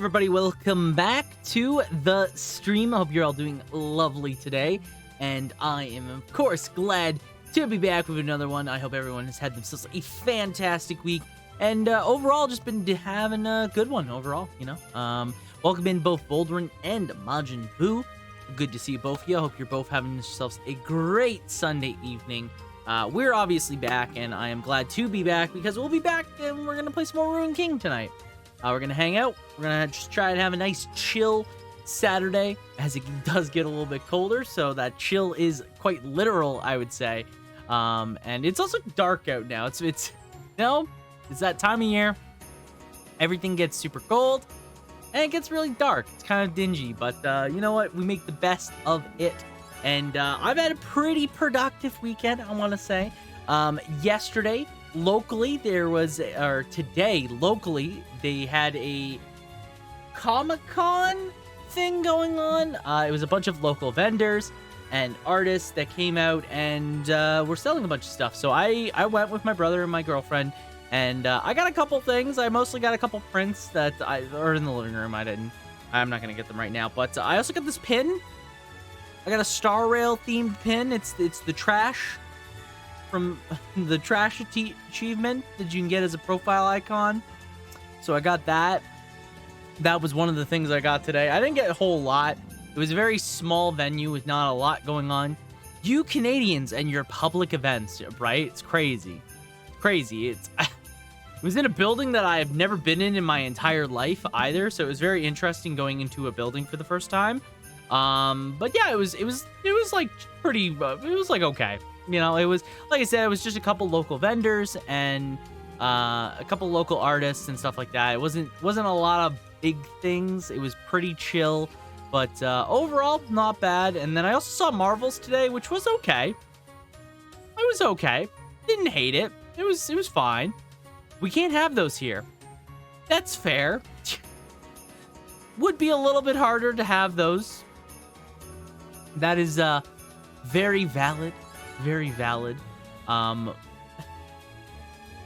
everybody, welcome back to the stream. I hope you're all doing lovely today, and I am of course glad to be back with another one. I hope everyone has had themselves a fantastic week, and overall just been having a good one overall, welcome in both Boldrin and Majin Buu. Good to see you both of you. I hope you're both having yourselves a great Sunday evening. We're obviously back, and I am glad to be back because we'll be back and we're gonna play some more Ruined King tonight. We're gonna hang out. We're gonna just try and have a nice chill Saturday, as it does get a little bit colder, so that chill is quite literal, I would say. And it's also dark out now. It's that time of year. Everything gets super cold, and it gets really dark. It's kind of dingy, but you know what? We make the best of it. And I've had a pretty productive weekend, I want to say. Yesterday, locally, today, locally, they had a Comic-Con thing going on. It was a bunch of local vendors and artists that came out and were selling a bunch of stuff. So I went with my brother and my girlfriend, and I got a couple things. I mostly got a couple prints that are in the living room. I'm not going to get them right now, but I also got this pin. I got a Star Rail themed pin. It's the trash from the trash achievement that you can get as a profile icon. So I got that. That was one of the things I got today. I didn't get a whole lot. It was a very small venue with not a lot going on. You Canadians and your public events, right? It's crazy. It's crazy. It was in a building that I have never been in my entire life either. So it was very interesting going into a building for the first time. But yeah, it was like pretty, it was like, okay, it was, like I said, it was just a couple local vendors and, a couple local artists and stuff like that. It wasn't a lot of big things. It was pretty chill, but, overall not bad. And then I also saw Marvels today, which was okay. It was okay. Didn't hate it. It was fine. We can't have those here. That's fair. Would be a little bit harder to have those. That is very valid. Very valid.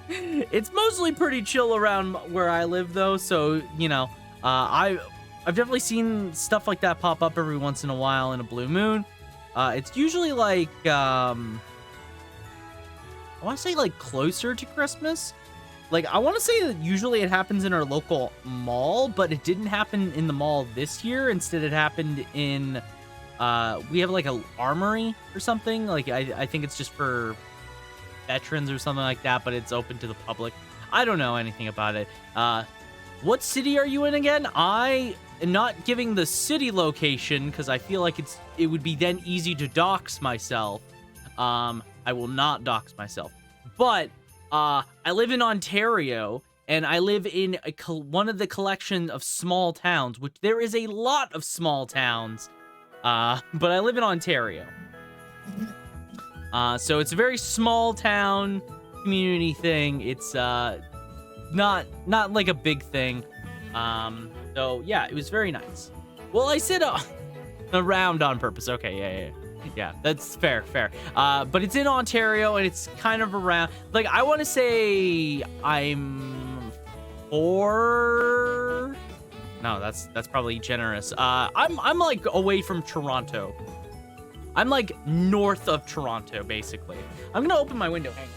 It's mostly pretty chill around where I live, though. So, I've definitely seen stuff like that pop up every once in a while in a blue moon. It's usually like, I want to say like closer to Christmas. Like, I want to say that usually it happens in our local mall, but it didn't happen in the mall this year. Instead, it happened in... we have like a armory or something. Like I think it's just for veterans or something like that, but it's open to the public. I don't know anything about it. What city are you in again? I am not giving the city location because I feel like it would be then easy to dox myself. I will not dox myself, but I live in Ontario. And I live in one of the collection of small towns, which there is a lot of small towns. But I live in Ontario. So it's a very small town community thing. It's, not like a big thing. So yeah, it was very nice. Well, I said, around on purpose. Okay, yeah, that's fair. But it's in Ontario, and it's kind of around, like, I want to say I'm 4... No, that's probably generous. I'm like away from Toronto. I'm like north of Toronto, basically. I'm gonna open my window. Hang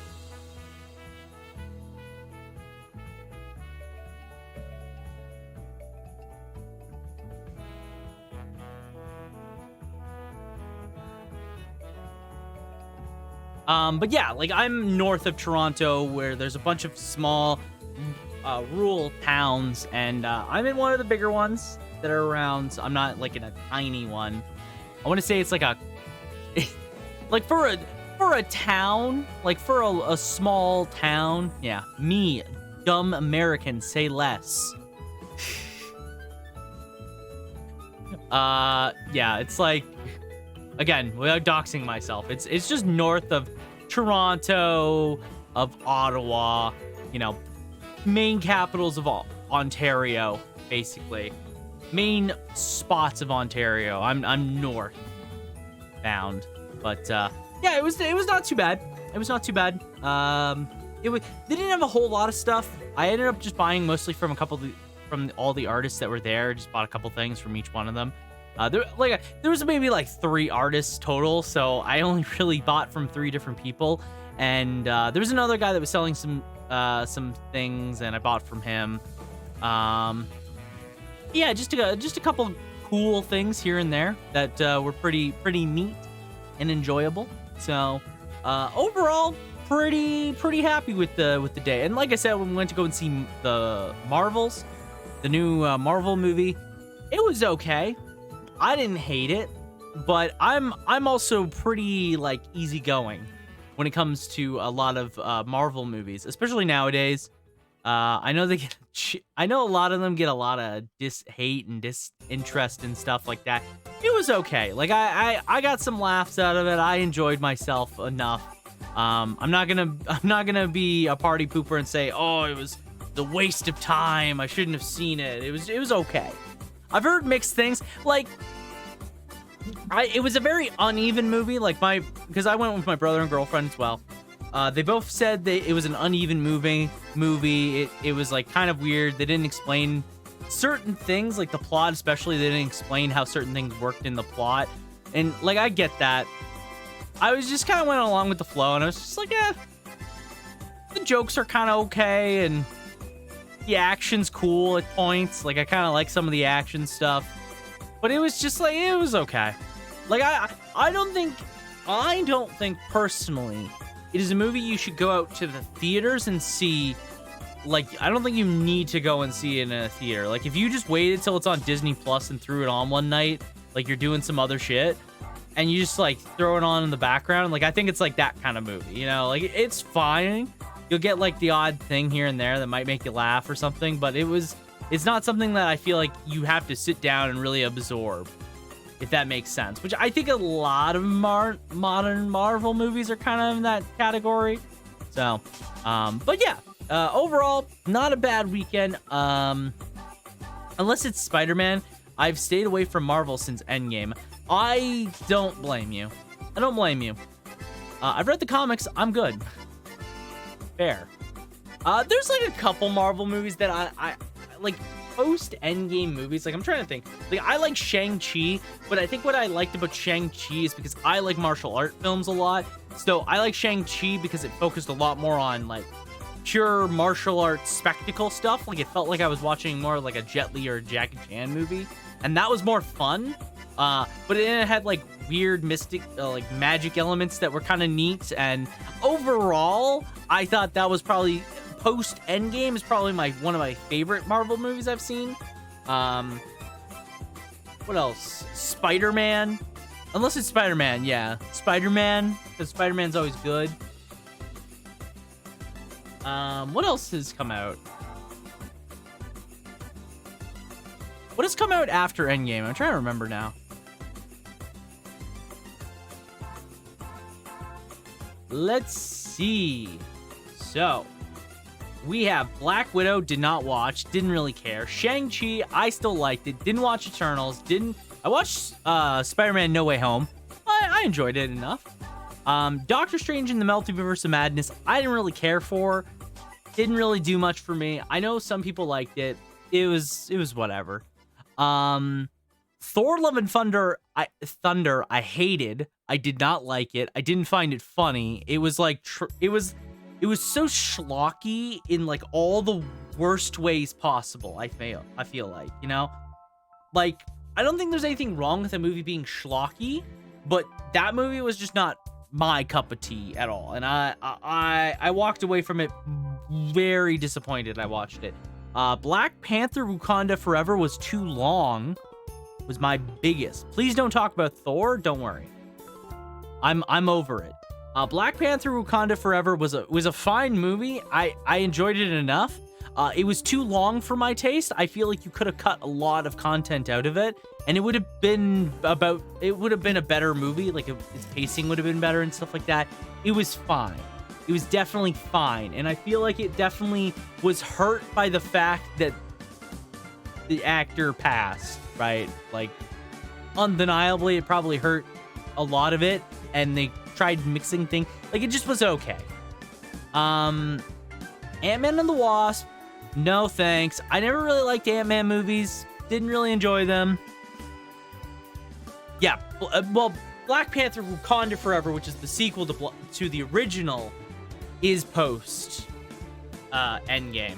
on. But yeah, like I'm north of Toronto, where there's a bunch of small rural towns, and I'm in one of the bigger ones that are around. I'm not like in a tiny one. I want to say it's like a like for a town, like for a small town. Yeah, me, dumb American, say less. Yeah, it's like, again, without doxing myself, it's just north of Toronto, of Ottawa, main capitals of Ontario, basically. Main spots of Ontario. I'm north bound, but yeah, it was not too bad. It was not too bad. They didn't have a whole lot of stuff. I ended up just buying mostly from from all the artists that were there. Just bought a couple things from each one of them. There was maybe like 3 artists total, so I only really bought from 3 different people. And there was another guy that was selling some things, and I bought from him. Yeah, just a couple cool things here and there that were pretty neat and enjoyable. So overall, pretty happy with the day. And like I said, when we went to go and see the Marvels, the new Marvel movie, it was okay. I didn't hate it, but I'm also pretty like easygoing when it comes to a lot of Marvel movies, especially nowadays. I know a lot of them get a lot of hate and disinterest and stuff like that. It was okay. Like I got some laughs out of it. I enjoyed myself enough. I'm not gonna be a party pooper and say, oh, it was the waste of time. I shouldn't have seen it. It was okay. I've heard mixed things. Like, it was a very uneven movie. Like because I went with my brother and girlfriend as well. They both said that it was an uneven movie. It was like kind of weird. They didn't explain certain things, like the plot especially. They didn't explain how certain things worked in the plot. And like, I get that. I was just kind of went along with the flow, and I was just like, the jokes are kind of okay, and the action's cool at points. Like, I kind of like some of the action stuff, but it was just like, it was okay. Like, I don't think personally it is a movie you should go out to the theaters and see. Like, I don't think you need to go and see it in a theater. Like, if you just waited till it's on Disney Plus and threw it on one night, like you're doing some other shit, and you just like throw it on in the background, like, I think it's like that kind of movie, you know? Like, it's fine. You'll get like the odd thing here and there that might make you laugh or something, but it's not something that I feel like you have to sit down and really absorb, if that makes sense. Which I think a lot of modern Marvel movies are kind of in that category. So, but yeah, overall, not a bad weekend. Unless it's Spider-Man, I've stayed away from Marvel since Endgame. I don't blame you. I've read the comics. I'm good. Fair. There's like a couple Marvel movies that I like, post Endgame movies. Like, I'm trying to think. Like, I like Shang-Chi, but I think what I liked about Shang-Chi is because I like martial art films a lot. So I like Shang-Chi because it focused a lot more on like pure martial arts spectacle stuff. Like, it felt like I was watching more like a Jet Li or a Jackie Chan movie, and that was more fun. But it had like weird mystic, like magic elements that were kind of neat. And overall, I thought that was probably, post Endgame, is probably one of my favorite Marvel movies I've seen. What else? Spider-Man. Unless it's Spider-Man, yeah. Spider-Man, because Spider-Man's always good. What else has come out? What has come out after Endgame? I'm trying to remember now. Let's see. So, we have Black Widow, did not watch, didn't really care. Shang-Chi, I still liked it, didn't watch Eternals, I watched Spider-Man No Way Home. I enjoyed it enough. Doctor Strange in the Multiverse of Madness, I didn't really care for. Didn't really do much for me. I know some people liked it. It was whatever. Thor Love and Thunder, I hated. I did not like it. I didn't find it funny. It was like it was so schlocky in like all the worst ways possible. I feel like, you know? Like, I don't think there's anything wrong with a movie being schlocky, but that movie was just not my cup of tea at all. And I walked away from it very disappointed. I watched it. Black Panther Wakanda Forever was too long. Was my biggest. Please don't talk about Thor. Don't worry. I'm over it. Black Panther Wakanda Forever was a fine movie. I enjoyed it enough. It was too long for my taste. I feel like you could have cut a lot of content out of it, and it would have been a better movie. Like, its pacing would have been better and stuff like that. It was fine. It was definitely fine, and I feel like it definitely was hurt by the fact that the actor passed, right? Like, undeniably, it probably hurt a lot of it, and they tried mixing things. Like, it just was okay. Ant-Man and the Wasp, No thanks. I never really liked Ant-Man movies. Didn't really enjoy them. Yeah, well, Black Panther Wakanda Forever, which is the sequel to the original, is post Endgame.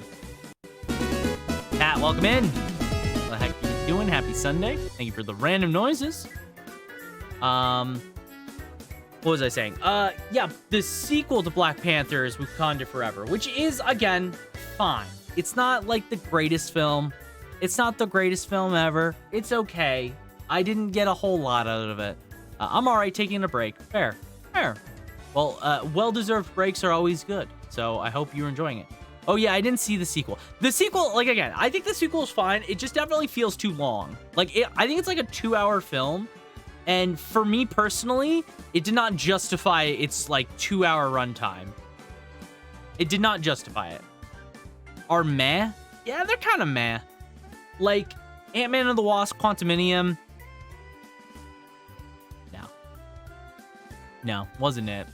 Pat, welcome in. What the heck are you doing? Happy Sunday. Thank you for the random noises. What was I saying? Yeah, the sequel to Black Panther is Wakanda Forever, which is, again, fine. It's not like the greatest film. It's not the greatest film ever. It's okay. I didn't get a whole lot out of it. I'm all right taking a break. Fair. Well, well-deserved breaks are always good, so I hope you're enjoying it. Oh, yeah, I didn't see the sequel. The sequel, like, again, I think the sequel is fine. It just definitely feels too long. Like, I think it's like a 2-hour film, and for me personally, it did not justify its, like, 2-hour runtime. It did not justify it. Are meh? Yeah, they're kind of meh. Like, Ant-Man and the Wasp, Quantuminium. No, wasn't it.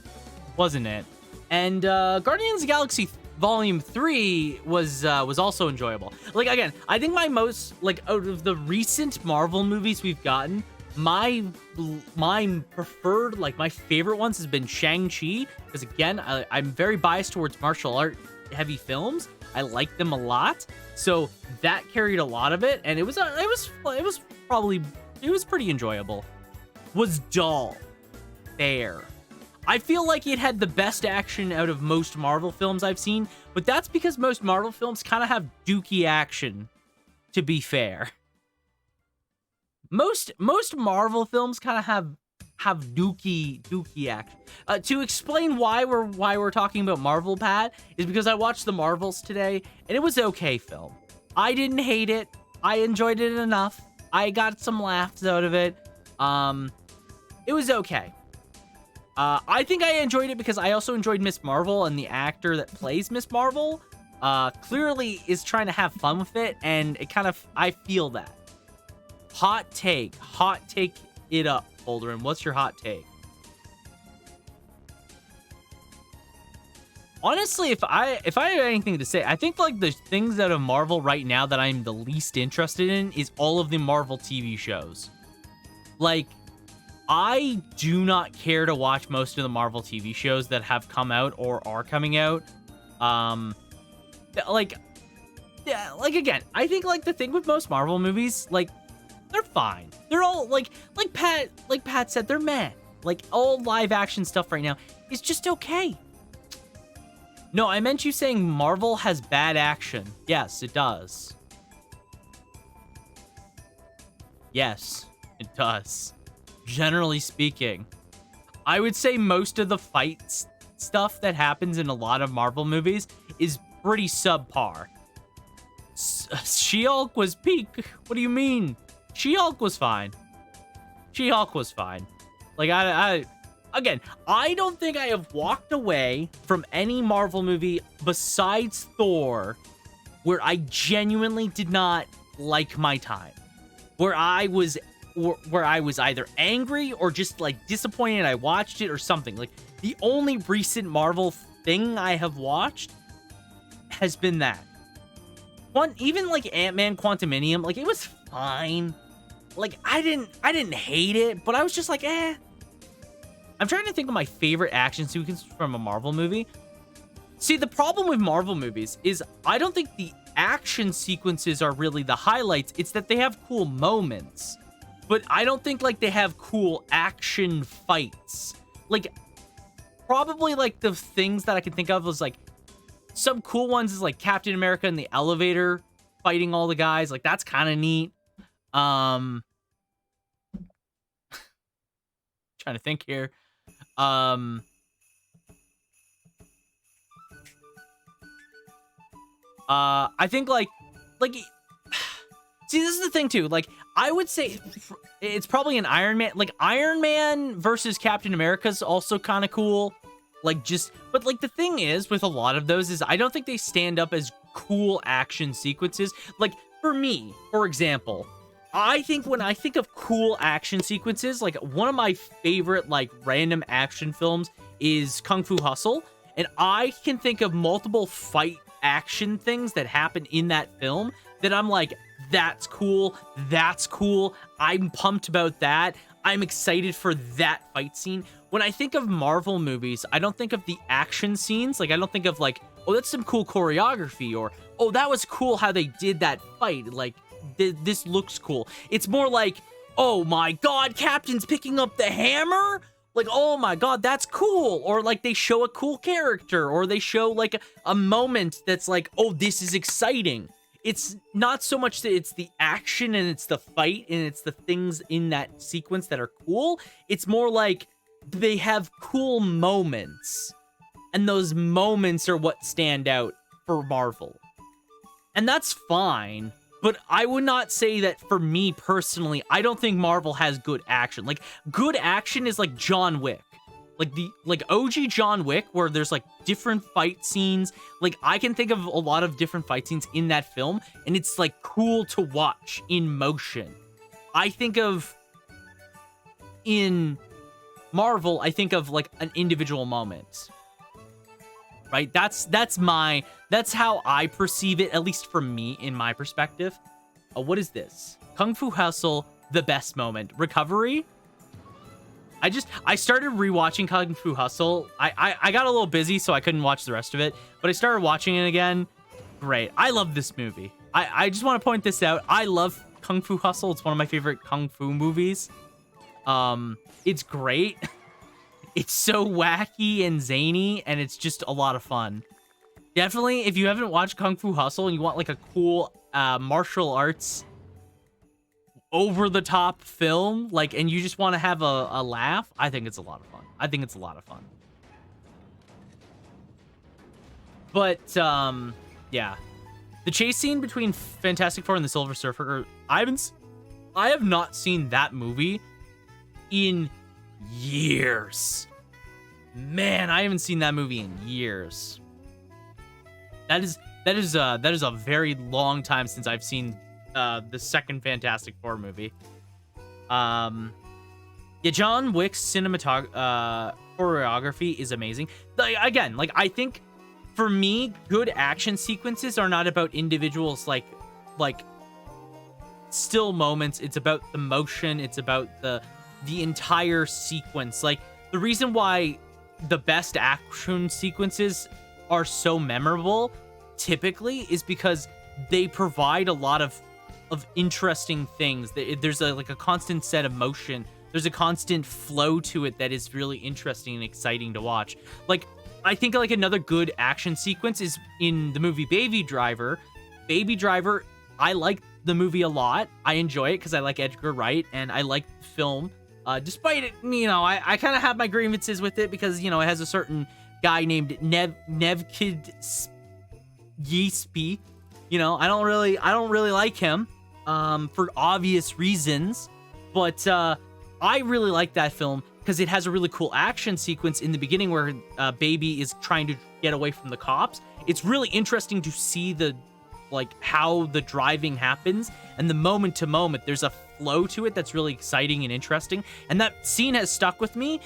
And Guardians of the Galaxy Volume 3 was also enjoyable. Like, again, I think my most, like, out of the recent Marvel movies we've gotten, my preferred, like, my favorite ones has been Shang-Chi, because, again, I'm very biased towards martial art heavy films. I like them a lot, so that carried a lot of it, and it was pretty enjoyable. Was dull. Fair. I feel like it had the best action out of most Marvel films I've seen, but that's because most Marvel films kind of have dookie action, to be fair. Most Marvel films kind of have dookie action. To explain why we're talking about Marvel, Pat, is because I watched The Marvels today, and it was okay film. I didn't hate it. I enjoyed it enough. I got some laughs out of it. It was okay. I think I enjoyed it because I also enjoyed Miss Marvel, and the actor that plays Miss Marvel clearly is trying to have fun with it, and it kind of, I feel that. Hot take it up, Holderin. What's your hot take? Honestly, if I have anything to say, I think like the things out of Marvel right now that I'm the least interested in is all of the Marvel TV shows. Like, I do not care to watch most of the Marvel TV shows that have come out or are coming out. Like again, I think like the thing with most Marvel movies, like, they're fine. They're all like Pat said, they're meh. Like, all live action stuff right now is just okay. No, I meant you saying Marvel has bad action. Yes, it does. Yes, it does. Generally speaking, I would say most of the fight stuff that happens in a lot of Marvel movies is pretty subpar. She-Hulk was peak. What do you mean? She-Hulk was fine. Like, again, I don't think I have walked away from any Marvel movie besides Thor where I genuinely did not like my time. Where I was either angry or just, like, disappointed I watched it or something. Like, the only recent Marvel thing I have watched has been that. Even, like, Ant-Man Quantuminium, like, it was fine. Like, I didn't hate it, but I was just like, eh. I'm trying to think of my favorite action sequence from a Marvel movie. See, the problem with Marvel movies is I don't think the action sequences are really the highlights. It's that they have cool moments. But I don't think, like, they have cool action fights. Like, probably, like, the things that I can think of was, like, some cool ones is, like, Captain America in the elevator fighting all the guys. Like, that's kind of neat. Trying to think here. I think, like, see, this is the thing, too. Like, I would say it's probably an Iron Man. Like, Iron Man versus Captain America is also kind of cool. Like, but, like, the thing is, with a lot of those is I don't think they stand up as cool action sequences. Like, for me, for example, I think when I think of cool action sequences, like, one of my favorite, like, random action films is Kung Fu Hustle. And I can think of multiple fight action things that happen in that film that I'm like, that's cool. That's cool. I'm pumped about that. I'm excited for that fight scene. When I think of Marvel movies, I don't think of the action scenes. Like, I don't think of like, oh, that's some cool choreography, or, oh, that was cool how they did that fight. Like, this looks cool. It's more like, oh my God, Captain's picking up the hammer? Like, oh my God, that's cool. Or like they show a cool character, or they show like a moment that's like, oh, this is exciting. It's not so much that it's the action and it's the fight and it's the things in that sequence that are cool. It's more like they have cool moments, and those moments are what stand out for Marvel. And that's fine, but I would not say that for me personally. I don't think Marvel has good action. Like, good action is like John Wick. Like OG John Wick, where there's like different fight scenes. Like, I can think of a lot of different fight scenes in that film, and it's like cool to watch in motion. I think of, in Marvel, I think of like an individual moment. Right? That's how I perceive it, at least from me, in my perspective. What is this? Kung Fu Hustle, the best moment. Recovery? I started rewatching Kung Fu Hustle. I got a little busy, so I couldn't watch the rest of it, but I started watching it again. Great. I love this movie. I just want to point this out. I love Kung Fu Hustle. It's one of my favorite Kung Fu movies. It's great. It's so wacky and zany, and it's just a lot of fun. Definitely, if you haven't watched Kung Fu Hustle and you want like a cool martial arts over-the-top film, like, and you just want to have a laugh, I think it's a lot of fun. I think it's a lot of fun. But, yeah. The chase scene between Fantastic Four and the Silver Surfer, I have not seen that movie in years. Man, I haven't seen that movie in years. That is a very long time since I've seen the second Fantastic Four movie. Yeah, John Wick's choreography is amazing. Again, like, I think for me, good action sequences are not about individuals like still moments. It's about the motion. It's about the entire sequence. Like, the reason why the best action sequences are so memorable typically is because they provide a lot of interesting things. There's like a constant set of motion. There's a constant flow to it that is really interesting and exciting to watch. Like, I think like another good action sequence is in the movie Baby Driver. Baby Driver, I like the movie a lot. I enjoy it because I like Edgar Wright and I like the film. Despite it, you know, I kind of have my grievances with it because, you know, it has a certain guy named Nevkid Yeaspi. You know, I don't really like him for obvious reasons, but I really like that film because it has a really cool action sequence in the beginning where Baby is trying to get away from the cops. It's really interesting to see how the driving happens, and the moment to moment, there's a flow to it that's really exciting and interesting. And that scene has stuck with me.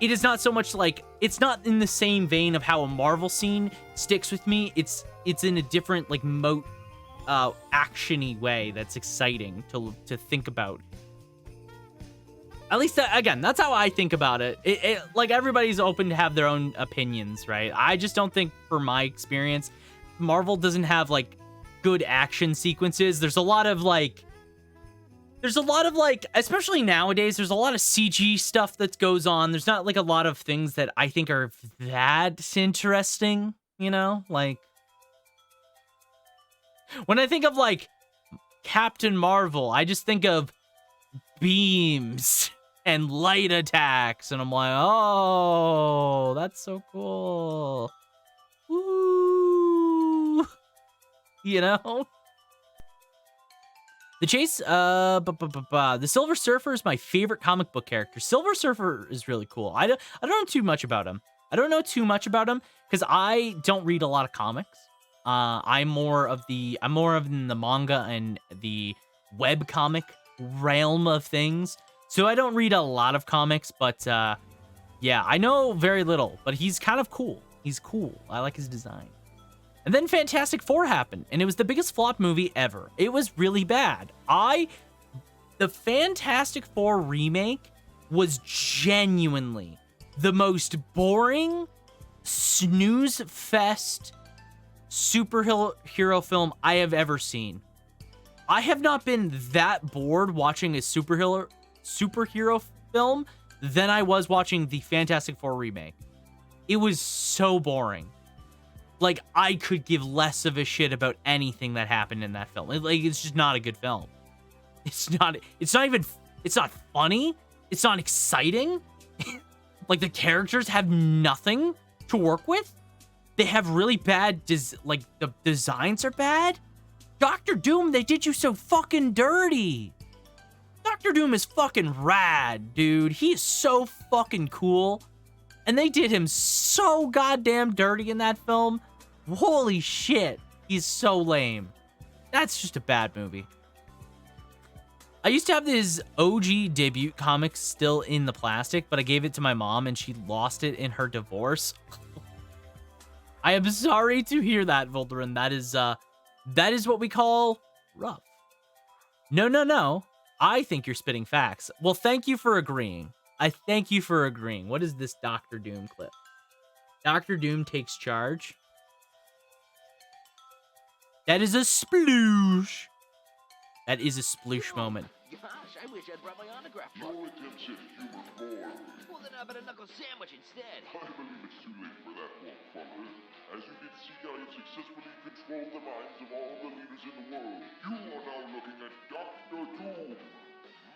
It is not so much like, it's not in the same vein of how a Marvel scene sticks with me. It's in a different, like, action-y way that's exciting to think about. At least, again, that's how I think about it. Like, everybody's open to have their own opinions, right? I just don't think, for my experience, Marvel doesn't have, like, good action sequences. There's a lot of, especially nowadays, there's a lot of CG stuff that goes on. There's not, like, a lot of things that I think are that interesting, you know? Like, when I think of, like, Captain Marvel, I just think of beams and light attacks, and I'm like, oh, that's so cool. Woo! You know? The chase, the Silver Surfer is my favorite comic book character. Silver Surfer is really cool. I don't know too much about him. Because I don't read a lot of comics. I'm more of the manga and the web comic realm of things. So I don't read a lot of comics, but yeah, I know very little, but he's kind of cool. He's cool. I like his design. And then Fantastic Four happened, and it was the biggest flop movie ever. It was really bad. The Fantastic Four remake was genuinely the most boring, snooze fest superhero film I have ever seen. I have not been that bored watching a superhero film than I was watching the Fantastic Four remake. It was so boring. Like, I could give less of a shit about anything that happened in that film. It's just not a good film. It's not funny. It's not exciting. Like, the characters have nothing to work with. They have really bad, the designs are bad. Doctor Doom, they did you so fucking dirty. Doctor Doom is fucking rad, dude. He is so fucking cool. And they did him so goddamn dirty in that film. Holy shit. He's so lame. That's just a bad movie. I used to have this OG debut comic still in the plastic, but I gave it to my mom and she lost it in her divorce. I am sorry to hear that, Volderin. That is what we call rough. No. I think you're spitting facts. Well, thank you for agreeing. I thank you for agreeing. What is this Doctor Doom clip? Doctor Doom takes charge. That is a sploosh. That is a sploosh moment. Gosh, I wish I'd brought my autograph book. Your attempt said you were born. Well, then how about a knuckle sandwich instead? I believe it's too late for that one, father. As you can see, I have successfully controlled the minds of all the leaders in the world. You are now looking at Doctor Doom,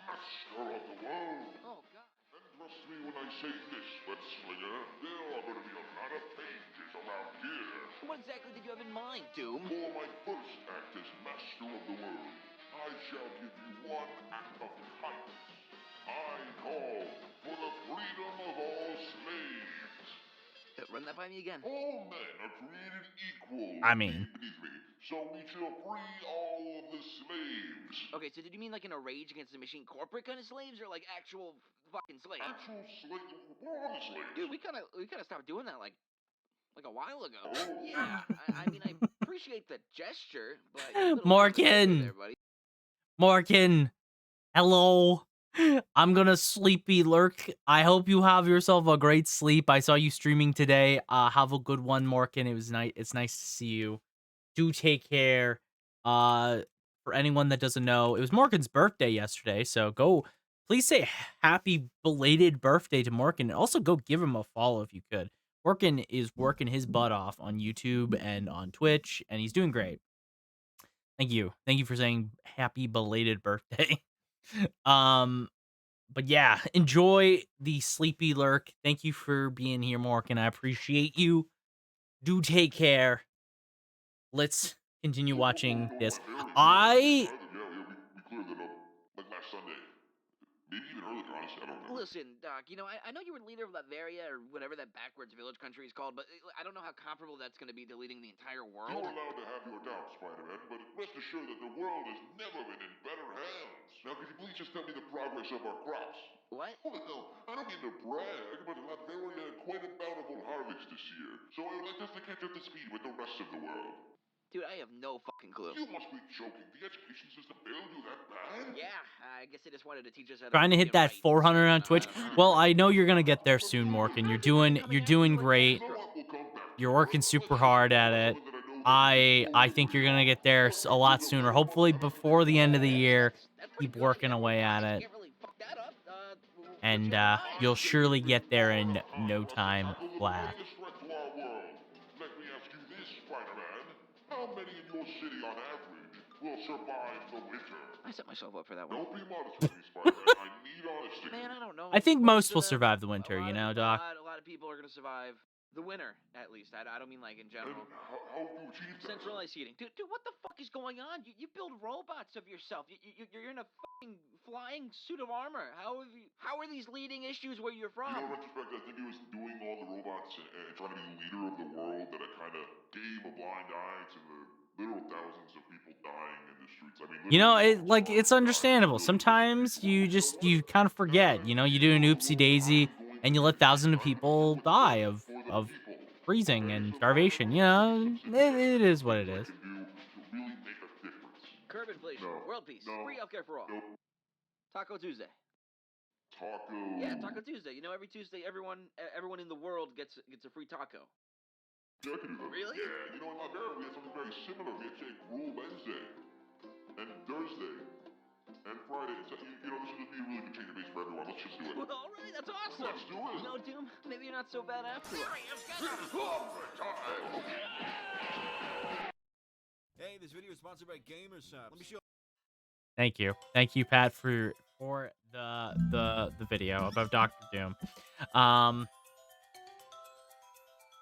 master of the world. Oh, God. And trust me when I say this, Wet Slinger, there are going to be a lot of changes around here. What exactly did you have in mind, Doom? For my first act as master of the world, I shall give you one act of kindness. I call for the freedom of all slaves. Run that by me again. All men are created equal. I mean, beneath me, so we shall free all of the slaves. Okay, so did you mean like in a Rage Against the Machine corporate kind of slaves, or like actual fucking slaves? Actual slaves? Where are the slaves? Dude, we kind of stopped doing that like a while ago. Oh. Yeah, I mean, I appreciate the gesture, but a little Morgan. there, buddy. Morgan, hello. I'm gonna sleepy lurk. I hope you have yourself a great sleep. I saw you streaming today. Have a good one, Morgan. It was nice. It's nice to see you. Do take care. For anyone that doesn't know, it was Morgan's birthday yesterday. So please say happy belated birthday to Morgan. And also go give him a follow if you could. Morgan is working his butt off on YouTube and on Twitch, and he's doing great. Thank you. Thank you for saying happy belated birthday. But yeah, enjoy the sleepy lurk. Thank you for being here, Morgan. I appreciate you. Do take care. Let's continue watching this. Yeah, we cleared that up like last Sunday. Maybe even earlier, honestly, I don't know. Listen, Doc, I know you were leader of Latveria, or whatever that backwards village country is called, but I don't know how comparable that's going to be to leading the entire world. You're allowed to have your doubts, Spider-Man, but rest assured that the world has never been in better hands. Now, could you please just tell me the progress of our crops? What? Well, I don't mean to brag, but Latveria had quite a bountiful harvest this year, so I would like us to catch up to speed with the rest of the world. Dude, I have no fucking clue. You must be joking. The education system failed you that bad? Yeah, I guess they just wanted to teach us how to Trying to hit that 400 on Twitch. Well, I know you're gonna get there soon, Morgan. You're doing great. You're working super hard at it. I think you're gonna get there a lot sooner. Hopefully before the end of the year. Keep working away at it, and you'll surely get there in no time flat. Let me ask you this, Spider-Man. How many in your city, on average, will survive the winter? I set myself up for that one. Don't be modest with me, Spider-Man. I need honesty. Man, I don't know. I think most will survive the winter, you know, Doc. A lot of people are gonna survive the winter, at least. I don't mean like in general. And how do you achieve that? Centralized heating. Dude, what the fuck is going on? You build robots of yourself. You're in a fucking flying suit of armor. How are these leading issues where you're from? You know, in retrospect, I think it was doing all the robots and trying to be leader of the world that I kind of gave a blind eye to the literal thousands of people dying in the streets. I mean, You know, it's understandable. Sometimes you kind of forget. You know, you do an oopsie daisy and you let thousands of people die of freezing and starvation. You know, it is what it is. To really make a difference. Curb inflation, No, world peace, no, free healthcare for all. Nope. Taco Tuesday. Taco. Yeah, Taco Tuesday. You know, every Tuesday, everyone in the world gets a free taco. Yeah, I can do that. Really? Yeah, you know, in Liberia we had something very similar. We had Rule Wednesday, and Thursday, and Friday. So, you know, this would just be a really good change of pace for everyone. Let's just do it. Well, all right, that's awesome. Let's do it. You know, Doom, maybe you're not so bad after all. Hey, this video is sponsored by Gamershops. Let me show. Thank you, Pat, for the video about Doctor Doom.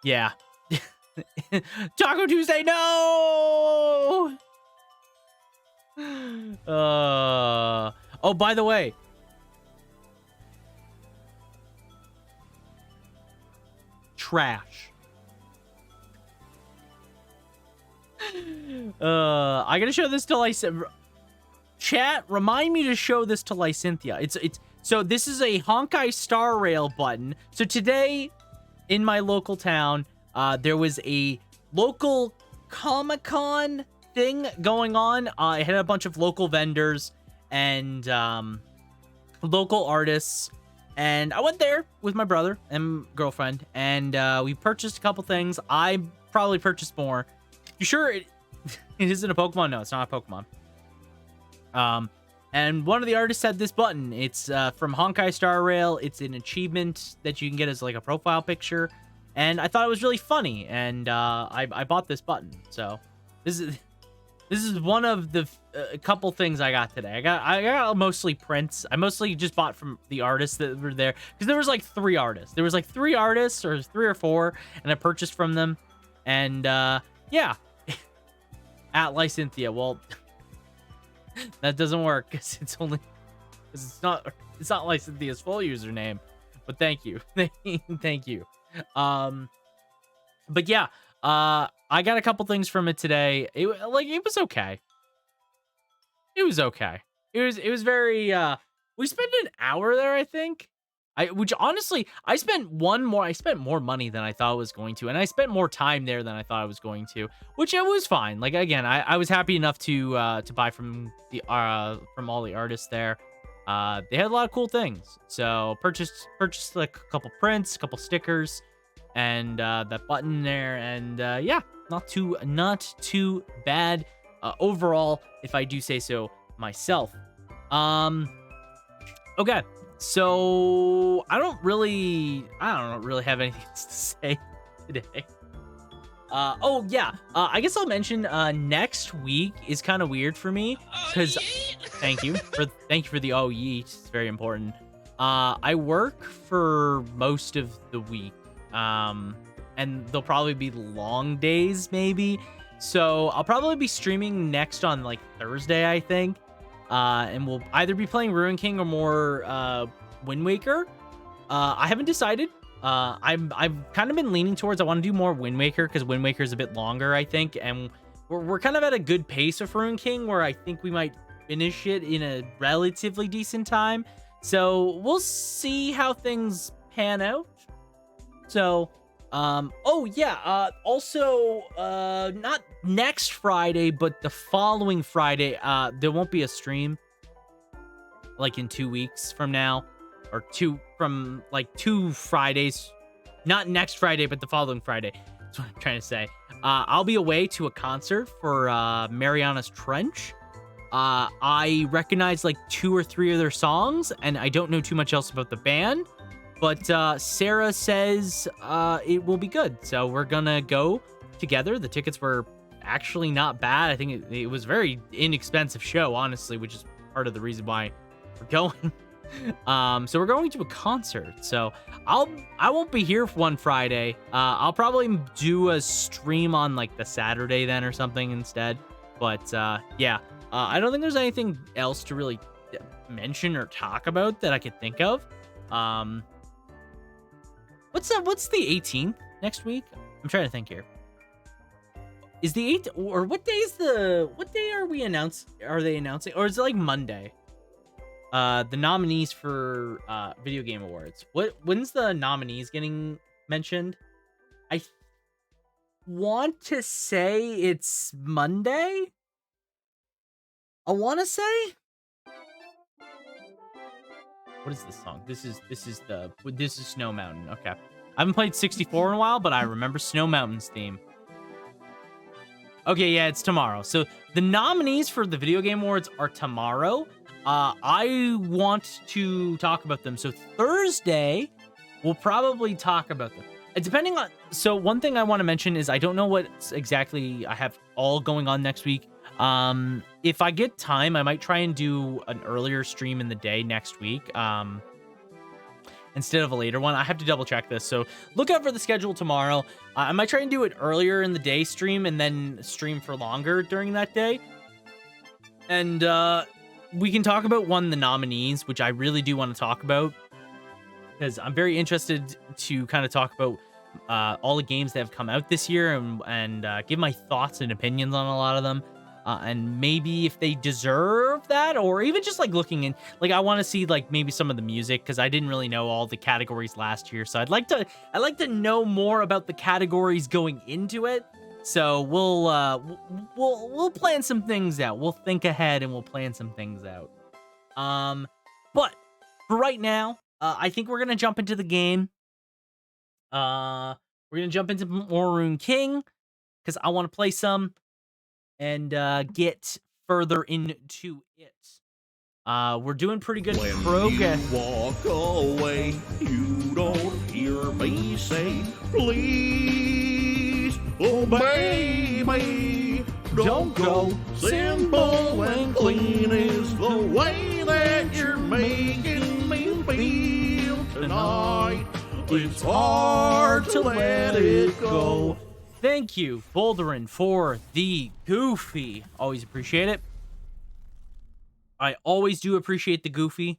Yeah. Taco Tuesday, no. Oh, by the way, trash. I gotta show this to Chat, remind me to show this to Lysynthia. It's so this is a Honkai Star Rail button. So today in my local town, there was a local Comic-Con thing going on. It had a bunch of local vendors and local artists, and I went there with my brother and girlfriend, and we purchased a couple things. I probably purchased more. You sure it isn't a Pokemon? No, it's not a Pokemon. And one of the artists had this button. It's from Honkai Star Rail. It's an achievement that you can get as like a profile picture, and I thought it was really funny, and I bought this button. So this is one of the couple things I got today. I got mostly prints. I mostly just bought from the artists that were there, because there was like 3 artists. There was like 3 artists, or 3 or 4, and I purchased from them. And yeah, at Lysynthia. Well, that doesn't work because it's not Lysynthia's full username. But thank you. Thank you. But yeah, I got a couple things from it today. It was okay. It was okay. It was very we spent an hour there, I think. Which honestly, I spent more money than I thought I was going to, and I spent more time there than I thought I was going to, which it was fine. Like, again, I was happy enough to buy from all the artists there. They had a lot of cool things, so purchased like a couple prints, a couple stickers, and that button there, and yeah, not too bad overall, if I do say so myself. Okay. So I don't really have anything else to say today. Oh yeah, I guess I'll mention next week is kind of weird for me because thank you for the oh yeet. It's very important. I work for most of the week, and there'll probably be long days maybe. So I'll probably be streaming next on like Thursday, I think. And we'll either be playing Ruin King or more Wind Waker. I haven't decided. I've kind of been leaning towards I want to do more Wind Waker because Wind Waker is a bit longer, I think, and we're kind of at a good pace of Ruin King where I think we might finish it in a relatively decent time. So we'll see how things pan out. So oh yeah, also not next Friday, but the following Friday, there won't be a stream like in 2 weeks from now, or 2 Fridays, not next Friday, but the following Friday. That's what I'm trying to say. I'll be away to a concert for Mariana's Trench. I recognize like 2 or 3 of their songs, and I don't know too much else about the band. But Sarah says it will be good. So we're going to go together. The tickets were actually not bad. I think it was a very inexpensive show, honestly, which is part of the reason why we're going. So we're going to a concert. So I won't be here for one Friday. I'll probably do a stream on like the Saturday then or something instead. But yeah, I don't think there's anything else to really mention or talk about that I could think of. What's the 18th next week? I'm trying to think here. Is the 8th, or what day are they announcing? Or is it like Monday? The nominees for Video Game Awards. When's the nominees getting mentioned? I want to say it's Monday. I want to say. What is this song? This is Snow Mountain. Okay. I haven't played 64 in a while, but I remember Snow Mountain's theme. Okay, yeah, it's tomorrow. So the nominees for the Video Game Awards are tomorrow. I want to talk about them. So Thursday, we'll probably talk about them. Depending on... So one thing I want to mention is I don't know what exactly I have all going on next week. If I get time, I might try and do an earlier stream in the day next week. Instead of a later one. I have to double check this. So look out for the schedule tomorrow. I might try and do it earlier in the day stream and then stream for longer during that day. And we can talk about one of the nominees, which I really do want to talk about. Because I'm very interested to kind of talk about all the games that have come out this year and give my thoughts and opinions on a lot of them. And maybe if they deserve that, or even just like looking in, like I want to see like maybe some of the music, because I didn't really know all the categories last year. So I'd like to know more about the categories going into it. So we'll plan some things out. We'll think ahead and we'll plan some things out. But for right now, I think we're gonna jump into the game. We're gonna jump into Maroon King because I want to play some and get further into it. We're doing pretty good progress. When you walk away, you don't hear me say, please, oh baby, don't go. Simple and clean is the way that you're making me feel tonight. It's hard to let it go. Thank you, Boulderin, for the Goofy. Always appreciate it. I always do appreciate the Goofy.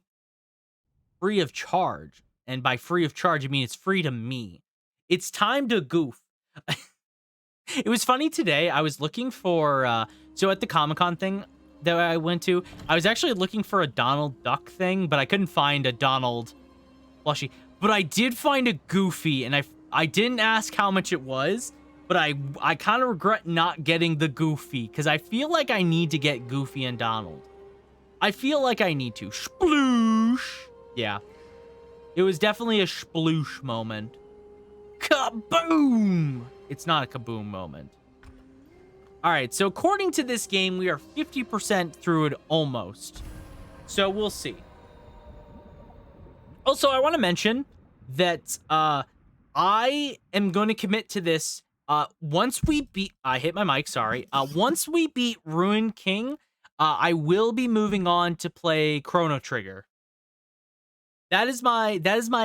Free of charge. And by free of charge, I mean it's free to me. It's time to goof. It was funny today. I was looking for... so at the Comic-Con thing that I went to, I was actually looking for a Donald Duck thing, but I couldn't find a Donald plushie. But I did find a Goofy, and I didn't ask how much it was. But I kind of regret not getting the Goofy, because I feel like I need to get Goofy and Donald. I feel like I need to. Sploosh! Yeah. It was definitely a sploosh moment. Kaboom! It's not a kaboom moment. Alright, so according to this game, we are 50% through it almost. So we'll see. Also, I want to mention that I am going to commit to this. Once we beat... I hit my mic, sorry. Once we beat Ruined King, I will be moving on to play Chrono Trigger. That is my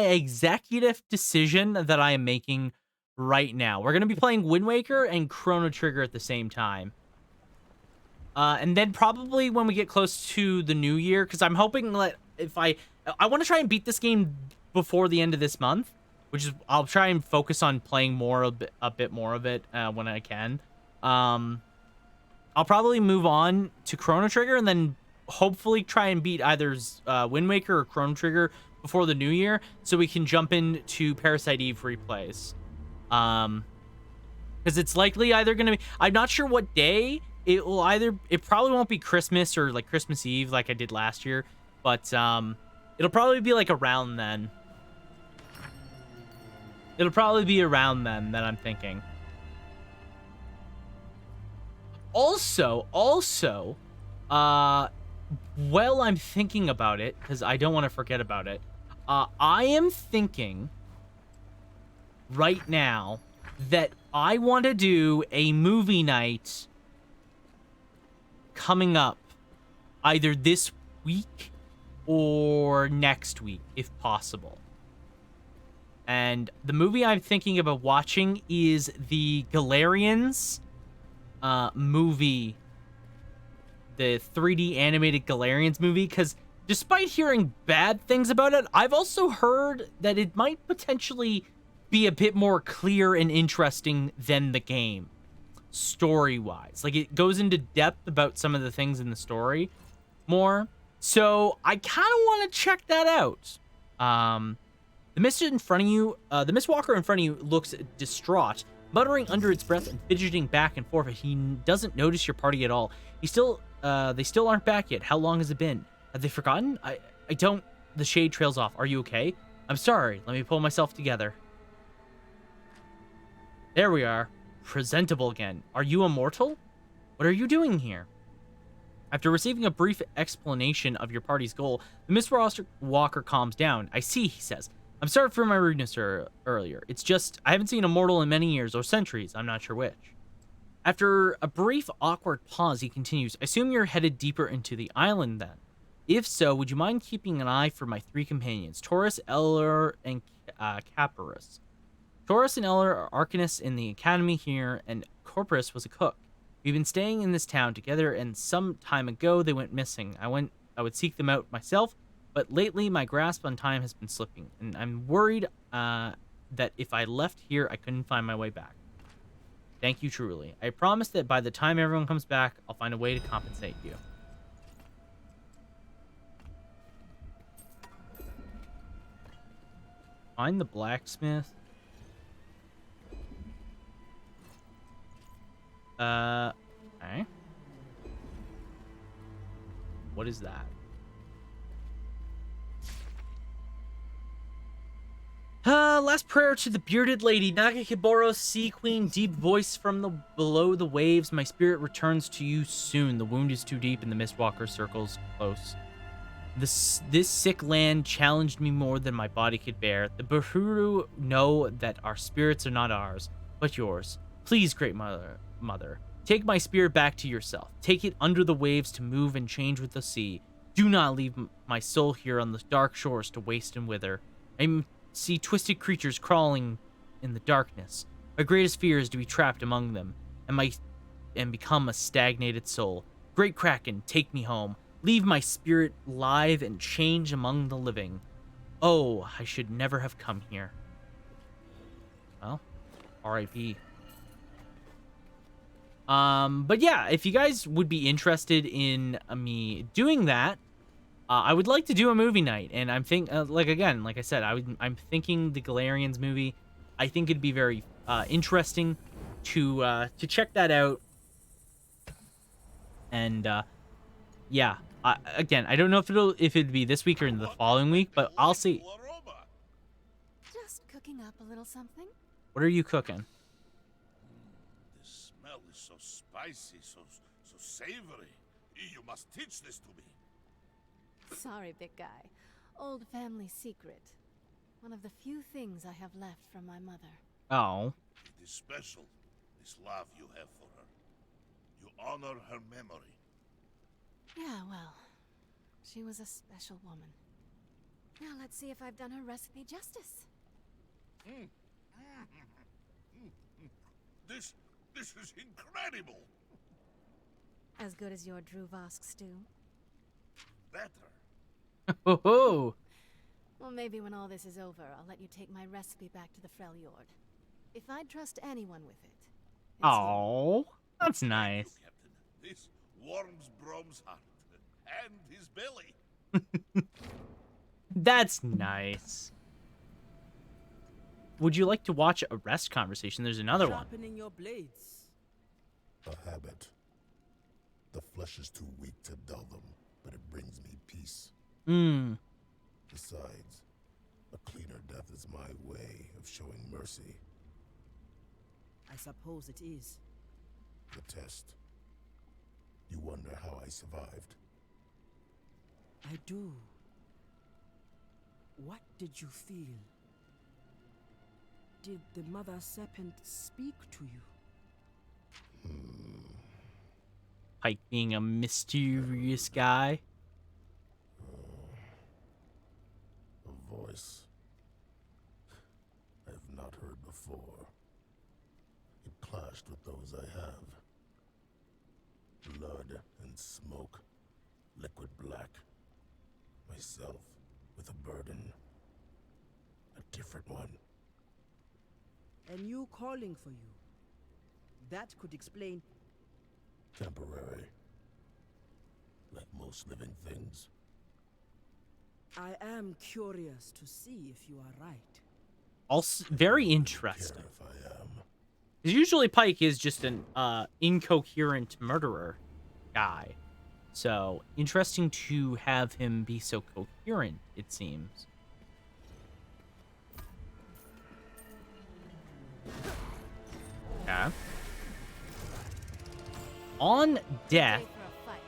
executive decision that I am making right now. We're going to be playing Wind Waker and Chrono Trigger at the same time. And then probably when we get close to the new year, because I'm hoping that if I want to try and beat this game before the end of this month. Which is, I'll try and focus on playing a bit more of it when I can. I'll probably move on to Chrono Trigger and then hopefully try and beat either Wind Waker or Chrono Trigger before the new year, so we can jump into Parasite Eve replays. Because it's likely either going to be... I'm not sure what day. It probably won't be Christmas or like Christmas Eve like I did last year, but it'll probably be like around then. It'll probably be around then that I'm thinking. Also, while I'm thinking about it, because I don't want to forget about it, I am thinking right now that I want to do a movie night coming up either this week or next week, if possible. And the movie I'm thinking about watching is the Galarians movie. The 3D animated Galarians movie. Because despite hearing bad things about it, I've also heard that it might potentially be a bit more clear and interesting than the game. Story-wise. Like, it goes into depth about some of the things in the story more. So, I kind of want to check that out. The Mist in front of you, the Mist Walker in front of you looks distraught. muttering under its breath and fidgeting back and forth. He doesn't notice your party at all. They still aren't back yet. How long has it been? Have they forgotten? I don't. The shade trails off. Are you okay? I'm sorry. Let me pull myself together. There we are. Presentable again. Are you immortal? What are you doing here? After receiving a brief explanation of your party's goal, the Mistwalker calms down. I see, he says. I'm sorry for my rudeness earlier. It's just, I haven't seen a mortal in many years, or centuries. I'm not sure which. After a brief, awkward pause, he continues, I assume you're headed deeper into the island then. If so, would you mind keeping an eye for my 3 companions, Taurus, Eller, and Caparus? Taurus and Eller are arcanists in the academy here, and Corpus was a cook. We've been staying in this town together, and some time ago they went missing. I would seek them out myself, but lately my grasp on time has been slipping, and I'm worried that if I left here, I couldn't find my way back. Thank you truly. I promise that by the time everyone comes back, I'll find a way to compensate you. Find the blacksmith. Okay. What is that? Last prayer to the bearded lady, Nagakiboros, sea queen, deep voice from below the waves. My spirit returns to you soon. The wound is too deep and the Mistwalker circles close. This sick land challenged me more than my body could bear. The Bahuru know that our spirits are not ours, but yours. Please, great mother, take my spirit back to yourself. Take it under the waves to move and change with the sea. Do not leave my soul here on the dark shores to waste and wither. I see twisted creatures crawling in the darkness. My greatest fear is to be trapped among them and become a stagnated soul. Great Kraken, take me home. Leave my spirit live and change among the living. Oh, I should never have come here. Well, R.I.P. But yeah, if you guys would be interested in me doing that, I would like to do a movie night, and I'm like I said, I'm thinking the Galarians movie. I think it'd be very interesting to check that out, and yeah. Again, I don't know if it'd be this week or in the following week, but I'll see. Just cooking up a little something. What are you cooking? The smell is so spicy, so savory. You must teach this to me. Sorry, big guy. Old family secret. One of the few things I have left from my mother. Oh. It is special, this love you have for her. You honor her memory. Yeah, well, she was a special woman. Now let's see if I've done her recipe justice. This is incredible. As good as your Druvask stew? Better. Oh. Well, maybe when all this is over, I'll let you take my recipe back to the Freljord. If I'd trust anyone with it. Oh, that's nice. Thank you, Captain. This warms Brom's heart and his belly. That's nice. Would you like to watch a rest conversation? There's another one. Sharpening your blades. A habit. The flesh is too weak to dull them, but it brings me peace. Besides, a cleaner death is my way of showing mercy. I suppose it is. The test. You wonder how I survived. I do. What did you feel? Did the Mother Serpent speak to you? Pike being a mysterious guy. A voice I have not heard before. It clashed with those I have. Blood and smoke, liquid black. Myself with a burden. A different one. And you calling for you. That could explain. Temporary. Like most living things. I am curious to see if you are right. Also, very Care interesting. if I am. Because usually Pike is just an incoherent murderer guy. So, interesting to have him be so coherent, it seems. Okay. On death, Okay for a fight.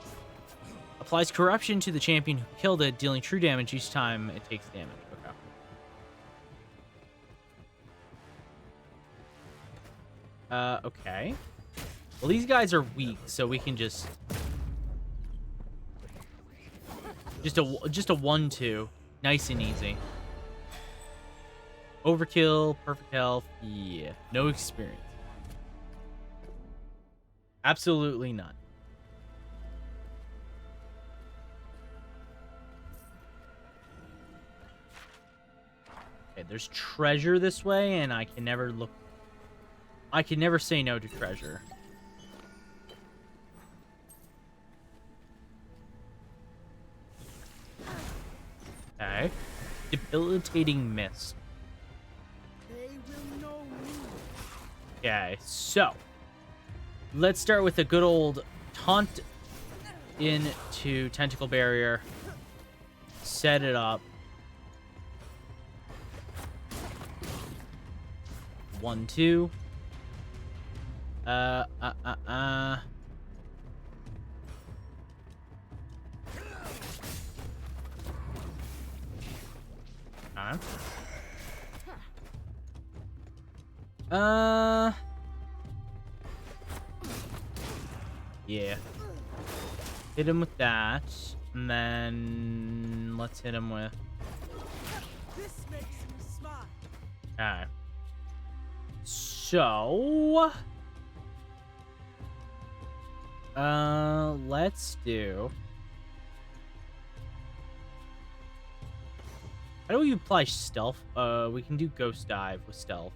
applies corruption to the champion who killed it, dealing true damage each time it takes damage. Okay. Okay. Well, these guys are weak, so we can just a 1-2, nice and easy. Overkill, perfect health, yeah, no experience. Absolutely none. Okay, there's treasure this way, and I can never say no to treasure. Okay. Debilitating mist. They will know me. Okay, so let's start with a good old taunt into tentacle barrier. Set it up. 1-2. Yeah. Hit him with that, and then let's hit him with. This makes me smart. Okay. So, let's do. How do we apply stealth? We can do ghost dive with stealth.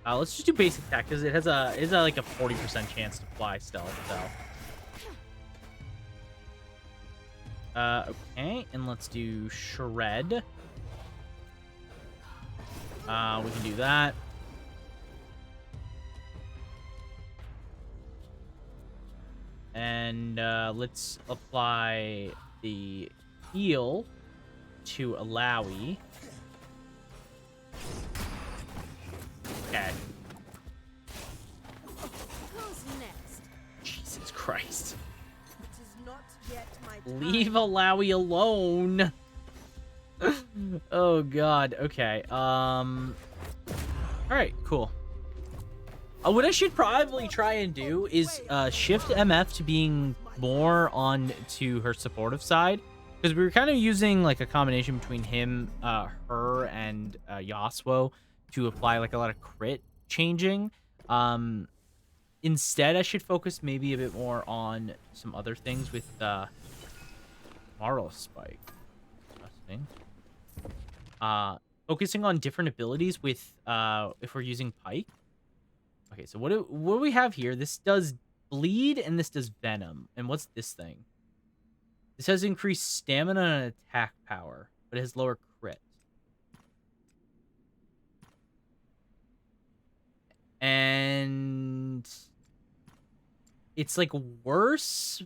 Let's just do basic attack because it has like a 40% chance to fly stealth. So, okay, and let's do shred. We can do that. And let's apply the heal to Alawi. Okay. Who's next? Jesus Christ. It is not yet my time. Leave Alawi alone. Oh god. Okay. All right, cool. What I should probably try and do is shift MF to being more on to her supportive side, because we were kind of using like a combination between him, her, and Yasuo to apply like a lot of crit changing. Instead, I should focus maybe a bit more on some other things with Marl Spike. Interesting. Focusing on different abilities with if we're using Pike. Okay, so what do we have here? This does bleed and this does venom. And what's this thing? This has increased stamina and attack power, but it has lower crit. And it's like worse,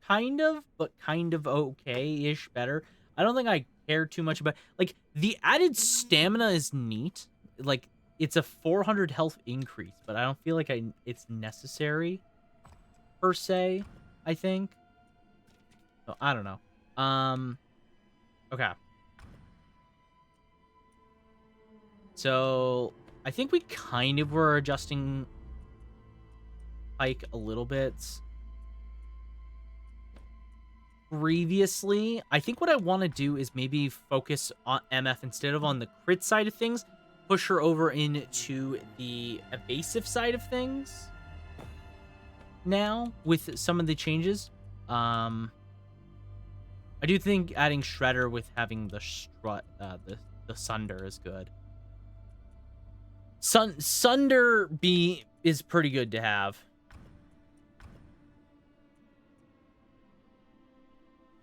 kind of, but kind of okay-ish better. I don't think I care too much about, like, the added stamina is neat. Like, it's a 400 health increase, but I don't feel like it's necessary per se, I think. So, I don't know. Okay. So, I think we kind of were adjusting Pike a little bit previously. I think what I want to do is maybe focus on MF instead of on the crit side of things, push her over into the evasive side of things now with some of the changes. I do think adding Shredder with having the the Sunder is good. Sunder is pretty good to have.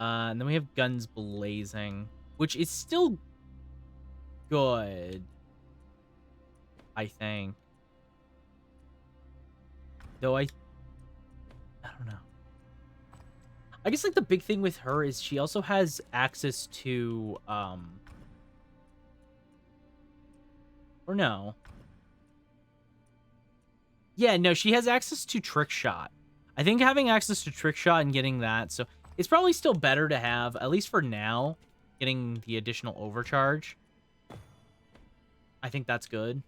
And then we have Guns Blazing, which is still good. I think. Though I don't know. I guess like the big thing with her is she also has access to or no. Yeah, no, she has access to trick shot. I think having access to trick shot and getting that, so it's probably still better to have, at least for now, getting the additional overcharge. I think that's good.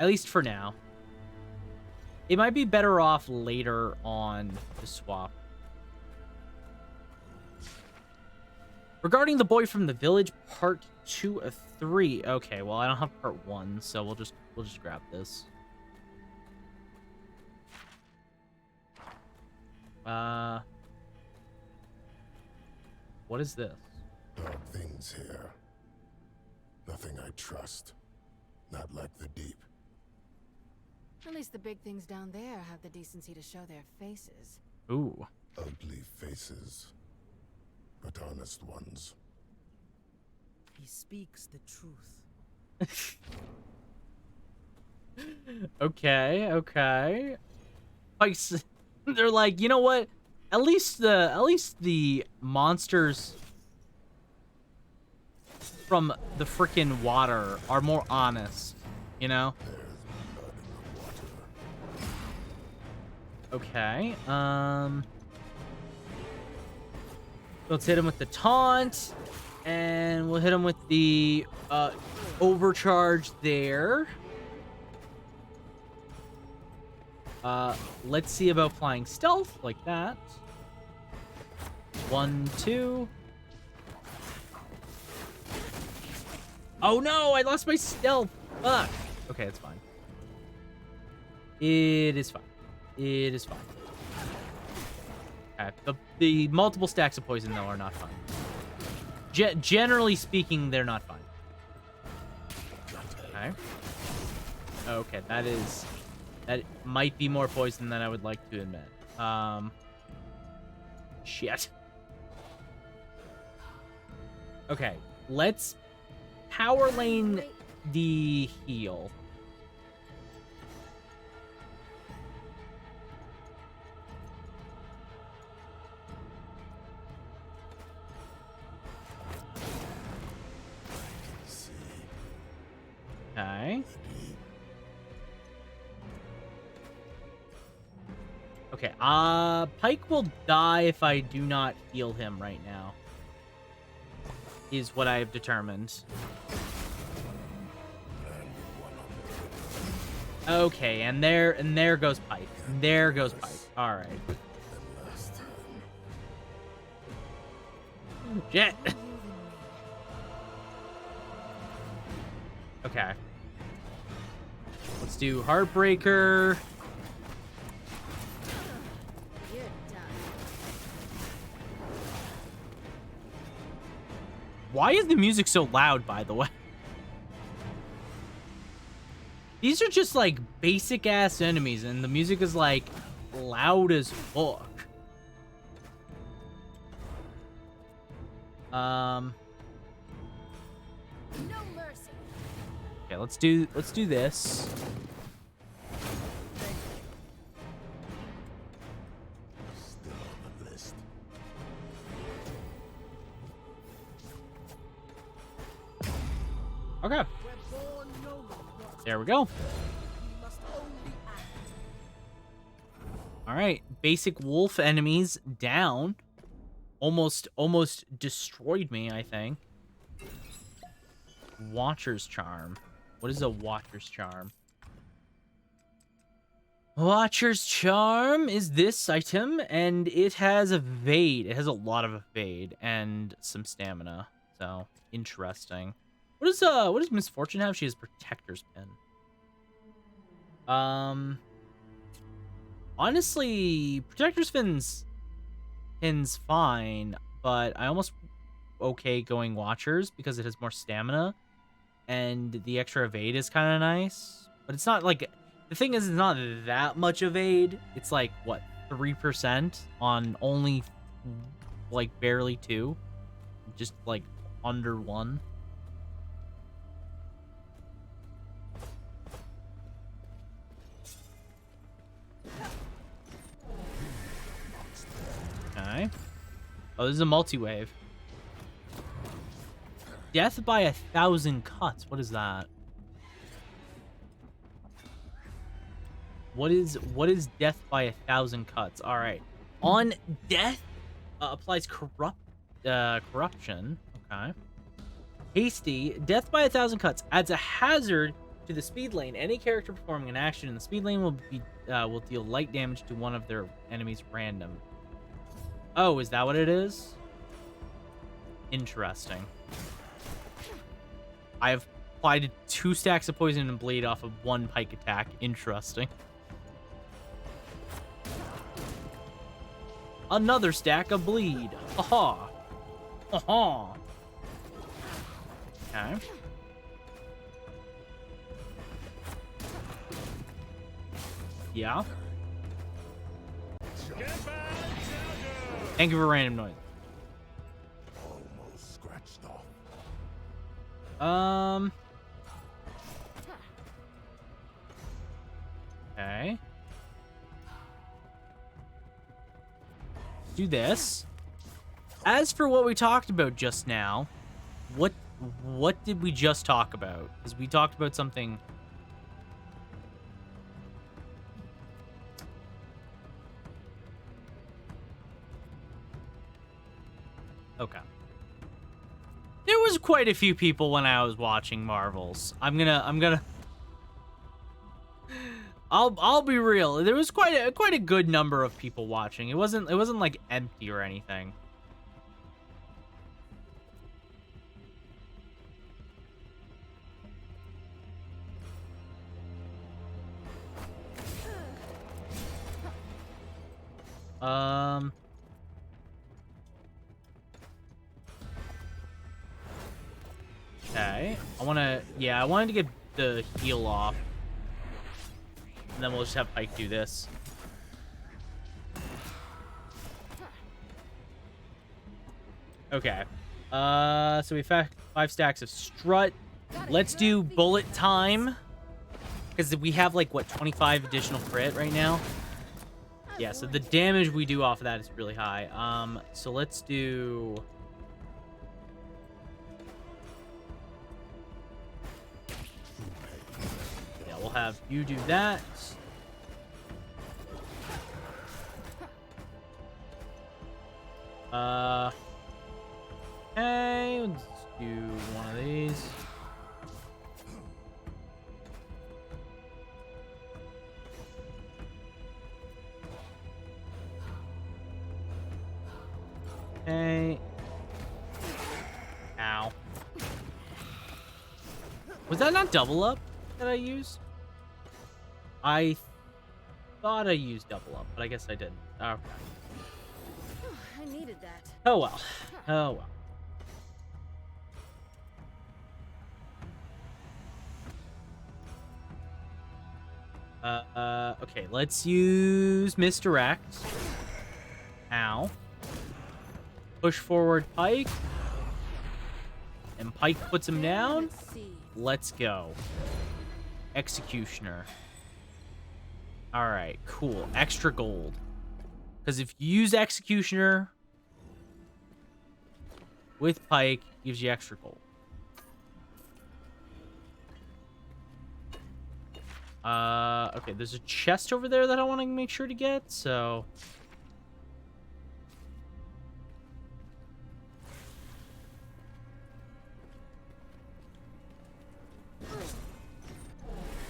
At least for now. It might be better off later on to swap. Regarding the boy from the village, part 2 of 3. Okay, well I don't have part 1, so we'll just grab this. What is this? Dark things here. Nothing I trust. Not like the deep. At least the big things down there have the decency to show their faces. Ooh. Ugly faces, but honest ones. He speaks the truth. Okay. Like, they're like, you know what? At least the monsters from the freaking water are more honest, you know? There's blood in the water. Okay. Let's hit him with the taunt, and we'll hit him with the overcharge there. Let's see about flying stealth like that. 1, 2. Oh no, I lost my stealth. Fuck. Okay, it's fine. It is fine. It is fine. Okay, the multiple stacks of poison though are not fine. Generally speaking, they're not fine. Okay. Okay, that might be more poison than I would like to admit. Shit. Okay, let's power lane the heal. Okay. Okay, Pike will die if I do not heal him right now. Is what I have determined. Okay, and there goes Pike. There goes Pike. All right. Shit. Okay. Let's do Heartbreaker. You're done. Why is the music so loud, by the way? These are just like basic ass enemies, and the music is like loud as fuck. No mercy. Okay, let's do this. Still on the list. Okay. We're born noble. There we go. We must only act. All right, basic wolf enemies down. Almost destroyed me, I think. Watcher's Charm. What is a Watcher's Charm? Watcher's Charm is this item, and it has evade. It has a lot of evade and some stamina. So interesting. What does Misfortune have? She has Protector's Pin. Honestly, Protector's Pin's fine, but I almost okay going Watchers because it has more stamina, and the extra evade is kind of nice. But it's not like, the thing is, it's not that much evade. It's like what, 3% on only like barely 2, just like under 1. Okay. Oh, this is a multi-wave. Death by 1,000 cuts. What is that? What is death by 1,000 cuts? All right. On death, applies corruption. Okay. Hasty. Death by 1,000 cuts adds a hazard to the speed lane. Any character performing an action in the speed lane will deal light damage to one of their enemies random. Oh, is that what it is? Interesting. I've applied 2 stacks of poison and bleed off of 1 pike attack. Interesting. Another stack of bleed. Aha. Aha. Okay. Yeah. Thank you for random noise. Almost scratched off. Okay. Do this. As for what we talked about just now, what did we just talk about? Because we talked about something. Okay. There was quite a few people when I was watching Marvels. I'll be real. There was quite a good number of people watching. It wasn't like empty or anything. Okay. I wanted to get the heal off. And then we'll just have Pike do this. Okay. So we have 5 stacks of strut. Let's do bullet time. Because we have like, what, 25 additional crit right now? Yeah, so the damage we do off of that is really high. So let's do... Yeah, we'll have you do that. Okay, let's do one of these. Okay. Ow. Was that not double up that I used? I thought I used double up, but I guess I didn't. Okay. I needed that. Oh well. Oh well. Okay, let's use misdirect. Ow. Push forward Pike. And Pike puts him down. Let's go. Executioner. Alright, cool. Extra gold. Because if you use Executioner with Pike, gives you extra gold. Okay, there's a chest over there that I want to make sure to get, so...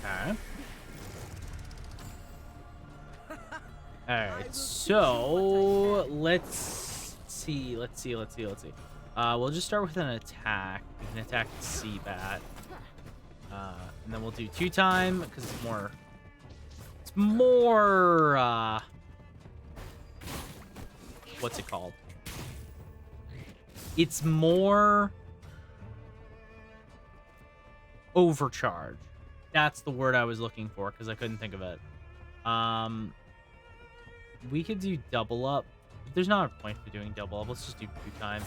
Okay. Alright, so... Let's see. We'll just start with an attack. We can attack the Seabat. And then we'll do 2 time, because it's more... what's it called? It's more... overcharge. That's the word I was looking for, because I couldn't think of it. We could do double up. There's not a point for doing double up. Let's just do 2 time.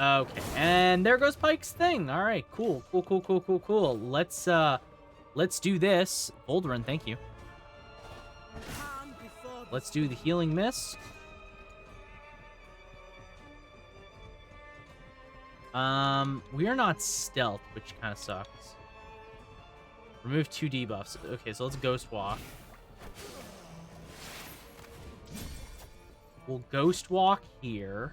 Okay, and there goes Pike's thing. All right, cool. Let's do this. Bolderin, thank you. Calm before let's do the healing mist. We are not stealth, which kind of sucks. Remove 2 debuffs. Okay, so let's ghost walk. We'll ghost walk here.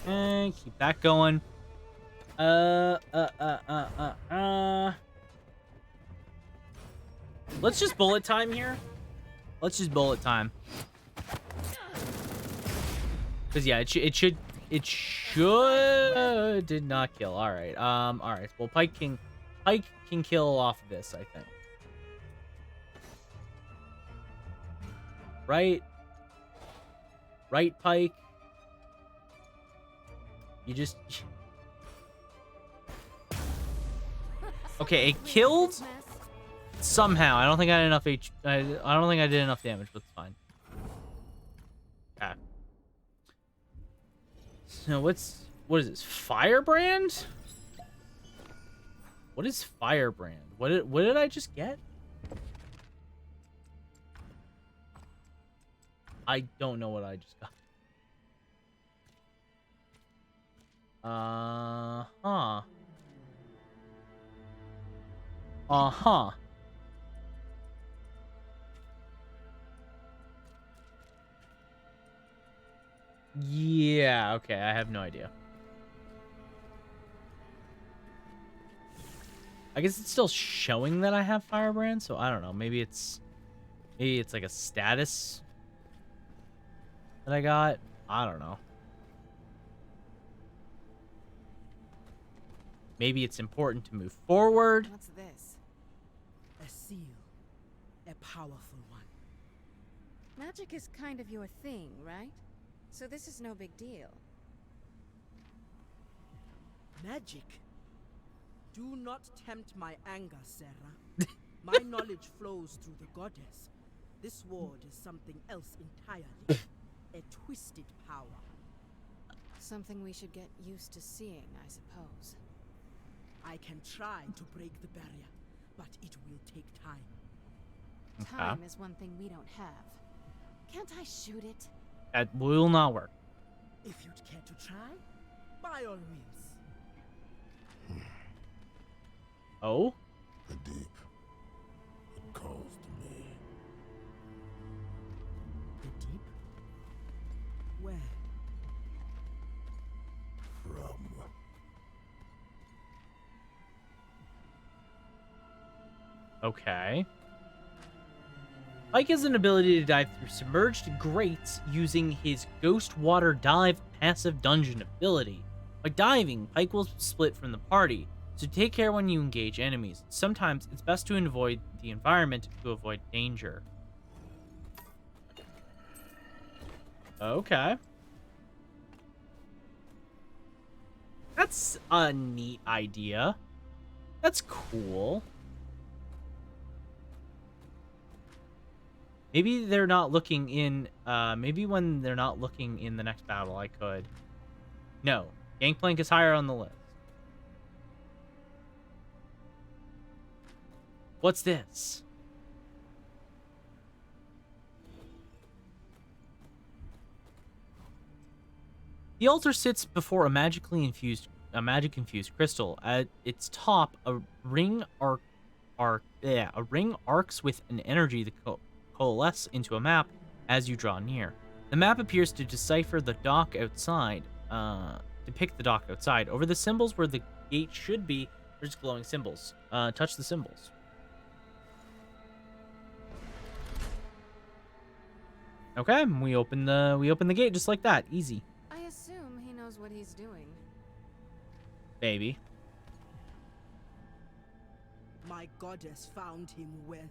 And keep that going. Let's just bullet time here. Let's just bullet time. Cause yeah, it should did not kill. All right. All right. Well, Pike can kill off of this, I think. Right, Pike. You just... Okay, it killed somehow. I don't think I had enough I don't think I did enough damage, but it's fine. Okay. So what is this? Firebrand? What is Firebrand? What did I just get? I don't know what I just got. Uh-huh. Uh-huh. Yeah, okay, I have no idea. I guess it's still showing that I have Firebrand, so I don't know. Maybe it's like a status that I got. I don't know. Maybe it's important to move forward. What's this? A seal. A powerful one. Magic is kind of your thing, right? So this is no big deal. Magic? Do not tempt my anger, Sarah. My knowledge flows through the goddess. This ward is something else entirely. A twisted power. Something we should get used to seeing, I suppose. I can try to break the barrier, but it will take time. Time is one thing we don't have. Can't I shoot it? That will not work. If you'd care to try, by all means. Oh? The deep. It calls to me. The deep? Where? From. Okay. Pike has an ability to dive through submerged grates using his Ghost Water Dive passive dungeon ability. By diving, Pike will split from the party, so take care when you engage enemies. Sometimes it's best to avoid the environment to avoid danger. Okay. That's a neat idea. That's cool. Maybe they're not looking in, maybe when they're not looking in the next battle, I could. No. Gangplank is higher on the list. What's this? The altar sits before a magic infused crystal. At its top, a ring arcs with an energy that coalesce into a map as you draw near. The map appears to decipher the dock outside, depict the dock outside. Over the symbols where the gate should be, there's glowing symbols. Touch the symbols. Okay, we open the gate just like that, easy. I assume he knows what he's doing. Maybe. My goddess found him worthy.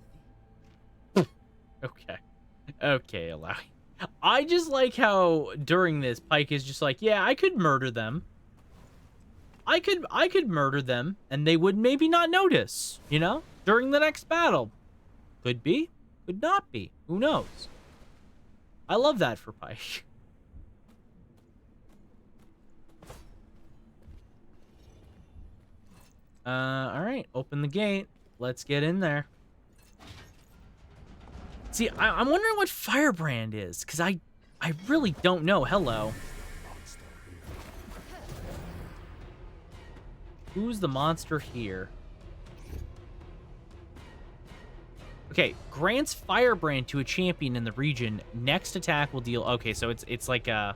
Okay. Okay, allow. I just like how during this Pike is just like, yeah, I could murder them. I could murder them and they would maybe not notice, you know? During the next battle. Could be, could not be. Who knows? I love that for Pike. All right, open the gate. Let's get in there. See, I'm wondering what Firebrand is, because I really don't know. Hello. Who's the monster here? Okay, grants Firebrand to a champion in the region. Next attack will deal. Okay, so it's like a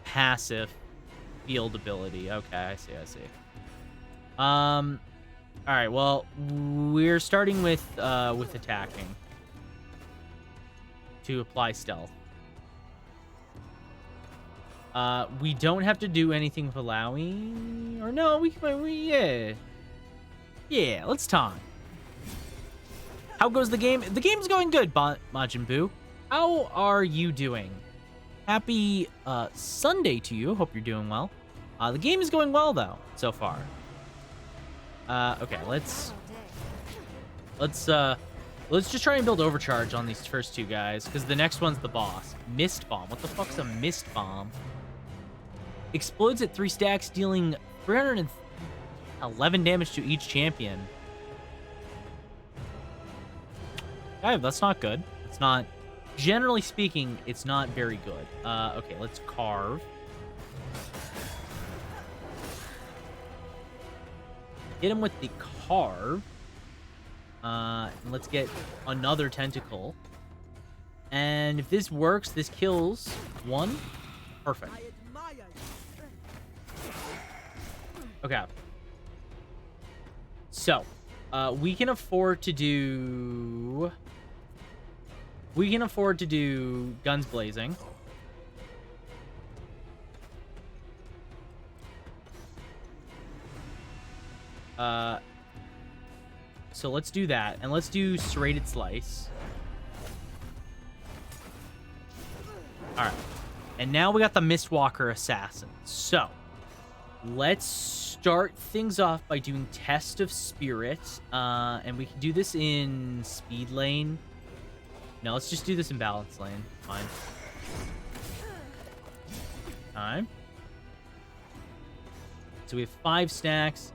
passive field ability. Okay, I see. All right. Well, we're starting with attacking to apply stealth. We don't have to do anything with allowing, or no, yeah, let's taunt. How goes the game? The game's going good, Majin Buu. How are you doing? Happy Sunday to you. Hope you're doing well. The game is going well though so far. Okay, let's just try and build overcharge on these first two guys, because the next one's the boss. Mist bomb. What the fuck's a mist bomb? Explodes at 3 stacks, dealing 311 damage to each champion. Okay, that's not good. It's not, generally speaking, it's not very good. Okay, let's carve. Hit him with the carve. And let's get another tentacle. And if this works, this kills one. Perfect. Okay. So, we can afford to do guns blazing. So let's do that, and let's do serrated slice. All right, and now we got the Mistwalker Assassin. So let's start things off by doing Test of Spirit, and we can do this in Speed Lane. No, let's just do this in Balance Lane. Fine. Time. So we have 5 stacks.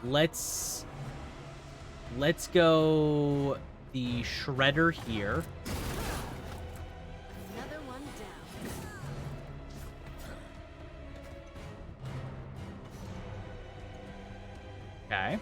Let's go the Shredder here. Another one down. Okay.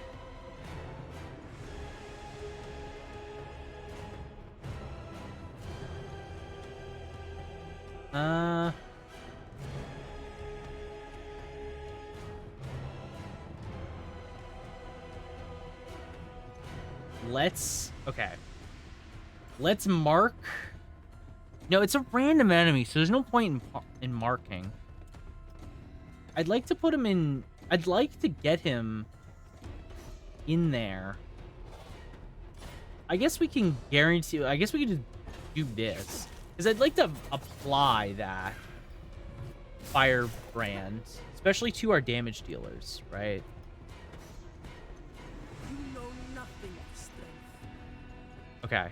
Let's mark. No, it's a random enemy, so there's no point in marking. I'd like to put him in. I'd like to get him in there. I guess we can guarantee. I guess we can just do this, because I'd like to apply that Firebrand, especially to our damage dealers, right? You know nothing of strength. Okay.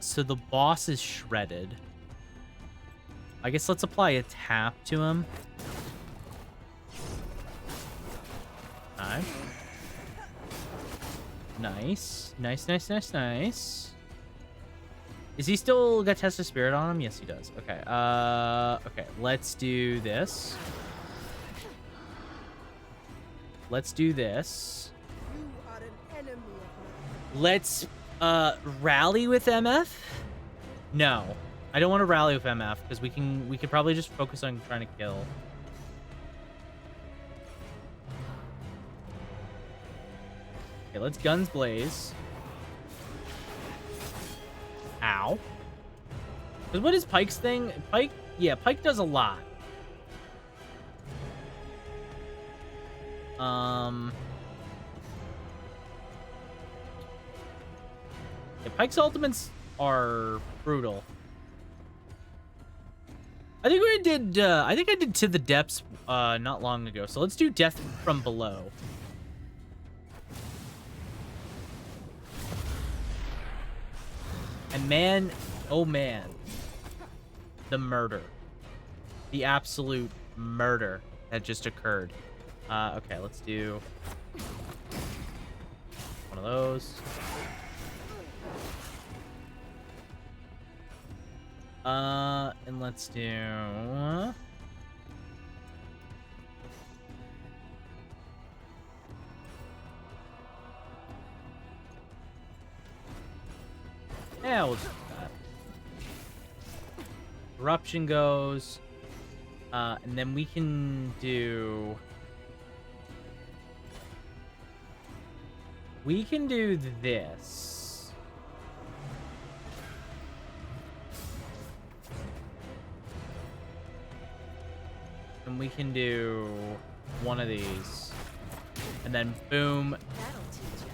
So the boss is shredded. I guess let's apply a tap to him. Alright. Nice. Nice. Is he still got Test of Spirit on him? Yes, he does. Okay. Okay. Let's do this. Let's do this. You are an enemy of mine. Let's rally with MF? No. I don't want to rally with MF because we could probably just focus on trying to kill. Okay, let's guns blaze. Ow. Because what is Pike's thing? Pike does a lot. Yeah, Pike's ultimates are brutal. I think I did To the Depths not long ago. So let's do Death from Below. And man, oh man, the murder. The absolute murder that just occurred. Okay, let's do one of those. And let's do... Yeah, we'll just do that. Eruption goes. And then we can do... We can do this. And we can do one of these. And then boom. That'll teach ya.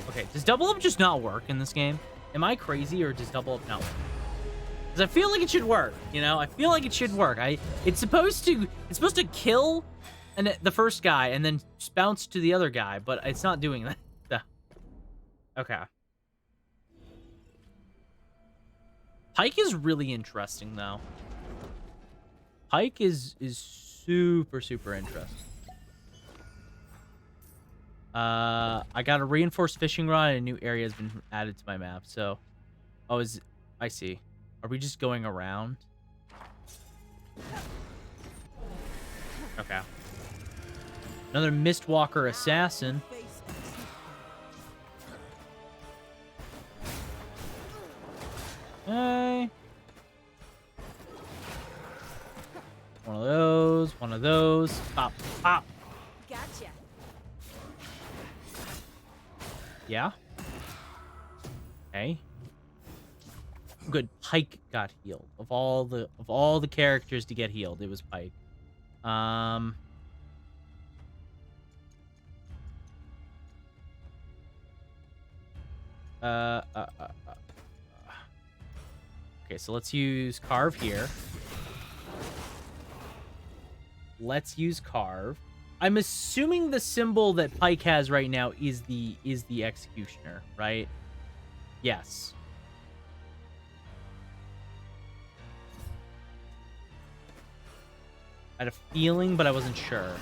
Okay, does double up just not work in this game? Am I crazy, or does double up not work? Because I feel like it should work, you know? I feel like it should work. It's supposed to kill the first guy and then bounce to the other guy, but it's not doing that. Okay. Pike is really interesting, though. Pike is super, super interesting. I got a reinforced fishing rod and a new area has been added to my map. So, I see. Are we just going around? Okay. Another Mistwalker assassin. Hey. One of those. One of those. Pop, pop. Gotcha. Yeah. Okay. Good. Pike got healed. Of all the characters to get healed, it was Pike. Okay, so let's use Carve here. Let's use Carve. I'm assuming the symbol that Pike has right now is the Executioner, right? Yes. I had a feeling, but I wasn't sure.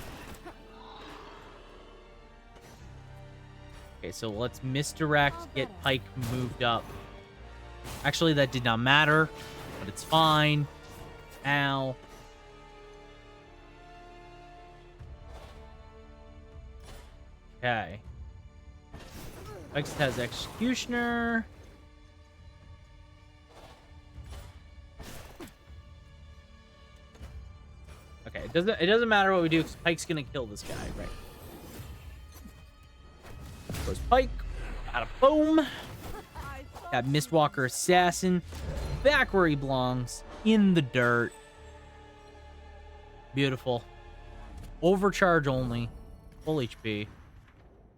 Okay, so let's misdirect, get Pike moved up. Actually, that did not matter, but it's fine. Ow. Okay. Pike has Executioner. Okay, it doesn't matter what we do because Pike's gonna kill this guy, right? Goes Pike. Got a boom. Got Mistwalker Assassin back where he belongs, in the dirt. Beautiful. Overcharge only. Full HP.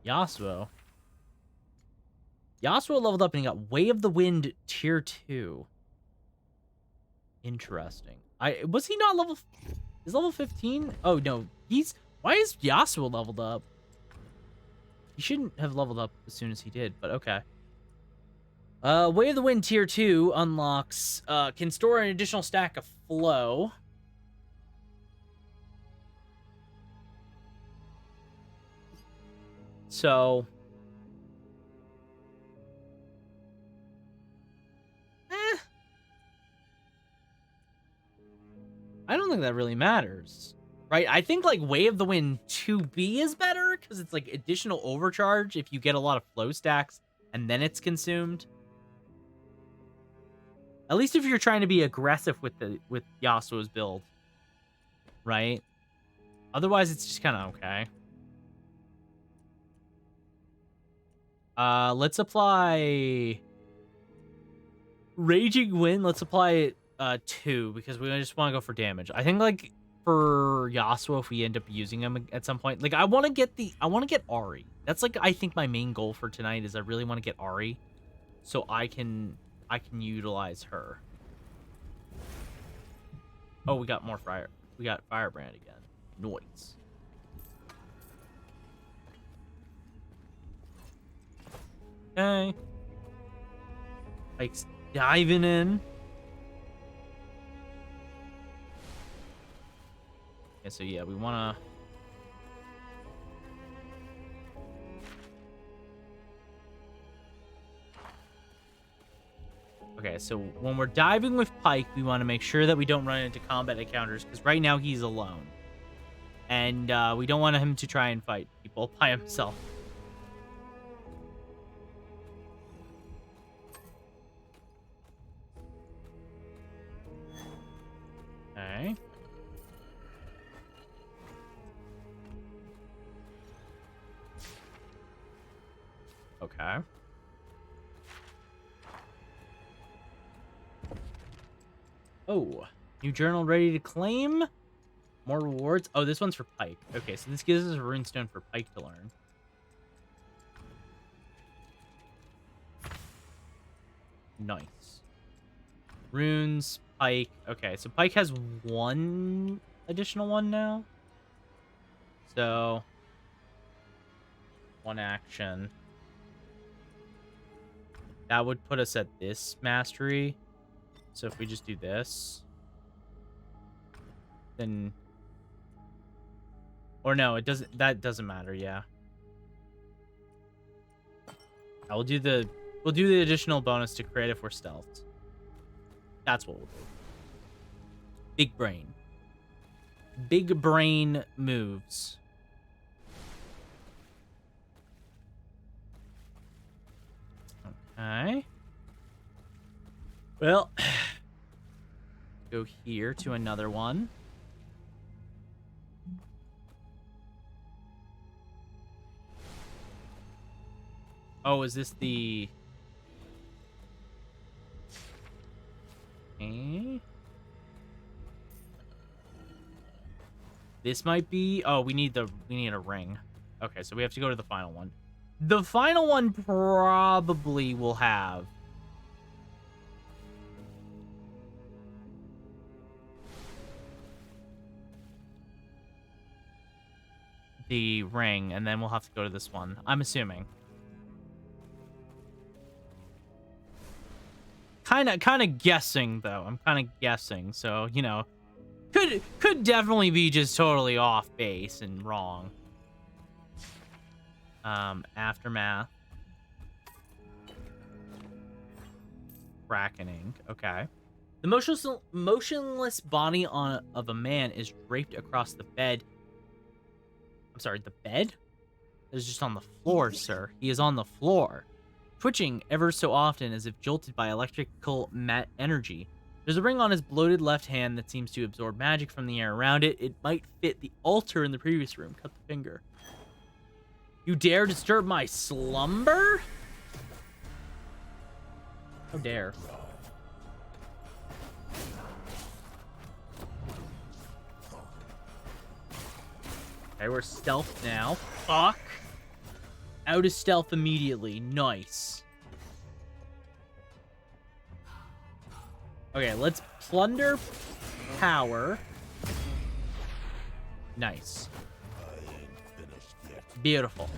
Yasuo. Yasuo leveled up and he got Way of the Wind tier 2. Interesting. Was he not level... Is level 15? Oh, no. Why is Yasuo leveled up? He shouldn't have leveled up as soon as he did, but okay. Way of the Wind tier 2 unlocks, can store an additional stack of flow. So... I don't think that really matters, right? I think, like, Way of the Wind 2B is better, because it's, like, additional overcharge if you get a lot of flow stacks, and then it's consumed. At least if you're trying to be aggressive with Yasuo's build, right? Otherwise, it's just kind of okay. Let's apply Raging Wind. Let's apply it 2 because we just want to go for damage. I think, like, for Yasuo, if we end up using him at some point, like, I want to get Ahri. That's, like, I think my main goal for tonight is I really want to get Ahri so I can utilize her. Oh, we got more fire. We got Firebrand again. Noise. Okay. Pike's diving in. Okay, so yeah, we wanna Okay, so when we're diving with Pike, we want to make sure that we don't run into combat encounters, because right now he's alone. And we don't want him to try and fight people by himself. Okay. Okay. Oh, new journal ready to claim. More rewards. Oh, this one's for Pike. Okay, so this gives us a runestone for Pike to learn. Nice. Runes, Pike. Okay, so Pike has one additional one now. So, one action. That would put us at this mastery. So if we just do this, then... Or no, it doesn't. That doesn't matter, yeah. We'll do the additional bonus to crit if we're stealthed. That's what we'll do. Big brain. Big brain moves. Okay. Well, go here to another one. Oh, is this the... Okay. This might be... Oh, we need a ring. Okay, so we have to go to the final one. The final one probably will have... the ring, and then we'll have to go to this one. I'm assuming. Kind of guessing, though. I'm kind of guessing, so, you know... Could definitely be just totally off base and wrong. Aftermath. Brackening. Okay. The motionless body of a man is draped across the bed. I'm sorry, the bed? It is just on the floor, sir. He is on the floor, twitching ever so often as if jolted by electrical energy. There's a ring on his bloated left hand that seems to absorb magic from the air around it. It might fit the altar in the previous room. Cut the finger. You dare disturb my slumber? How dare. Okay, we're stealth now. Fuck. Out of stealth immediately. Nice. Okay, let's plunder power. Nice. Beautiful.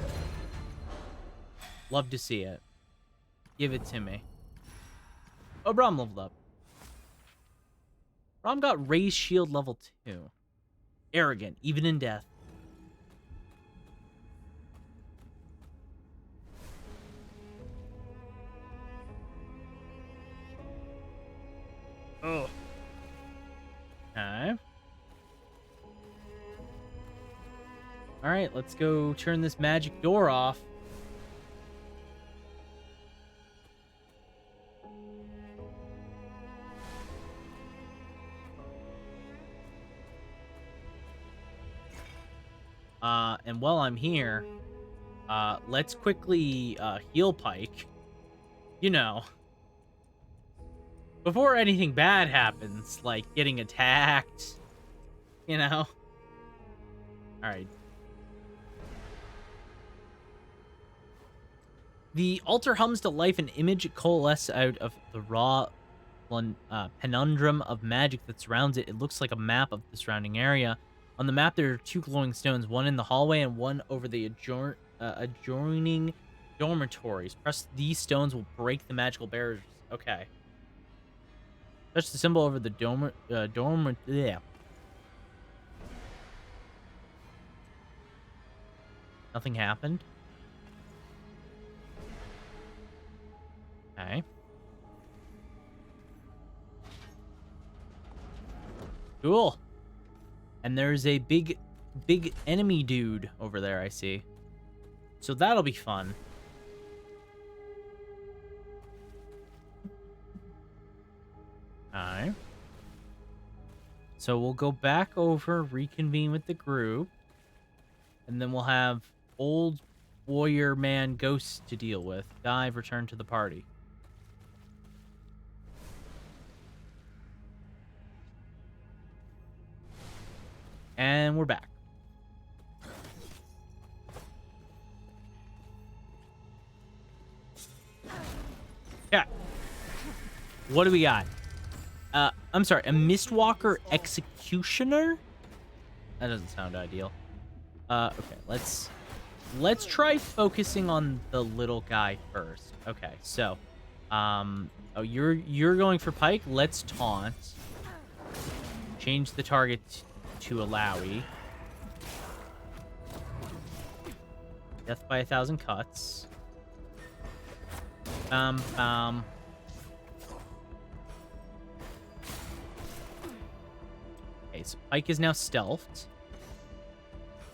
Love to see it. Give it to me. Oh, Braum leveled up. Braum got raised shield level 2. Arrogant, even in death. Oh. Okay. Alright, let's go turn this magic door off. And while I'm here, let's quickly heal Pike. You know. Before anything bad happens, like getting attacked, you know? Alright. The altar hums to life, an image coalesces out of the raw penumbrum of magic that surrounds it. It looks like a map of the surrounding area. On the map, there are 2 glowing stones, one in the hallway and one over the adjoining dormitories. Press these stones will break the magical barriers. Okay. Touch the symbol over the yeah. Nothing happened. Okay. Cool. And there's a big enemy dude over there, I see. So that'll be fun. Alright. So we'll go back over, reconvene with the group. And then we'll have old warrior man ghosts to deal with. Dive, return to the party. And we're back. Yeah. What do we got? I'm sorry, a Mistwalker Executioner? That doesn't sound ideal. Okay, let's try focusing on the little guy first. Okay, so, oh, you're going for Pike. Let's taunt. Change the target to Alawi. Death by 1,000 cuts. Okay, so Pike is now stealthed.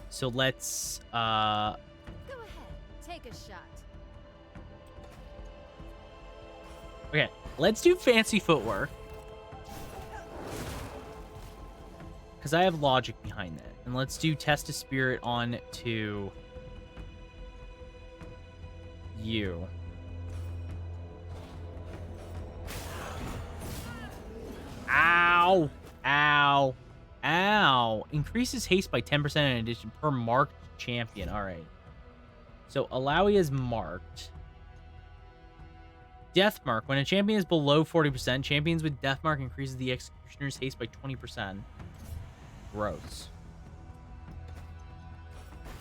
So let's, Go ahead, take a shot. okay, let's do fancy footwork. Because I have logic behind that. And let's do Test of Spirit on to you. Ow! Ow! Ow! Increases haste by 10% in addition per marked champion. Alright. So, Alawi is marked. Death Mark. When a champion is below 40%, champions with Death Mark increases the Executioner's haste by 20%. Gross.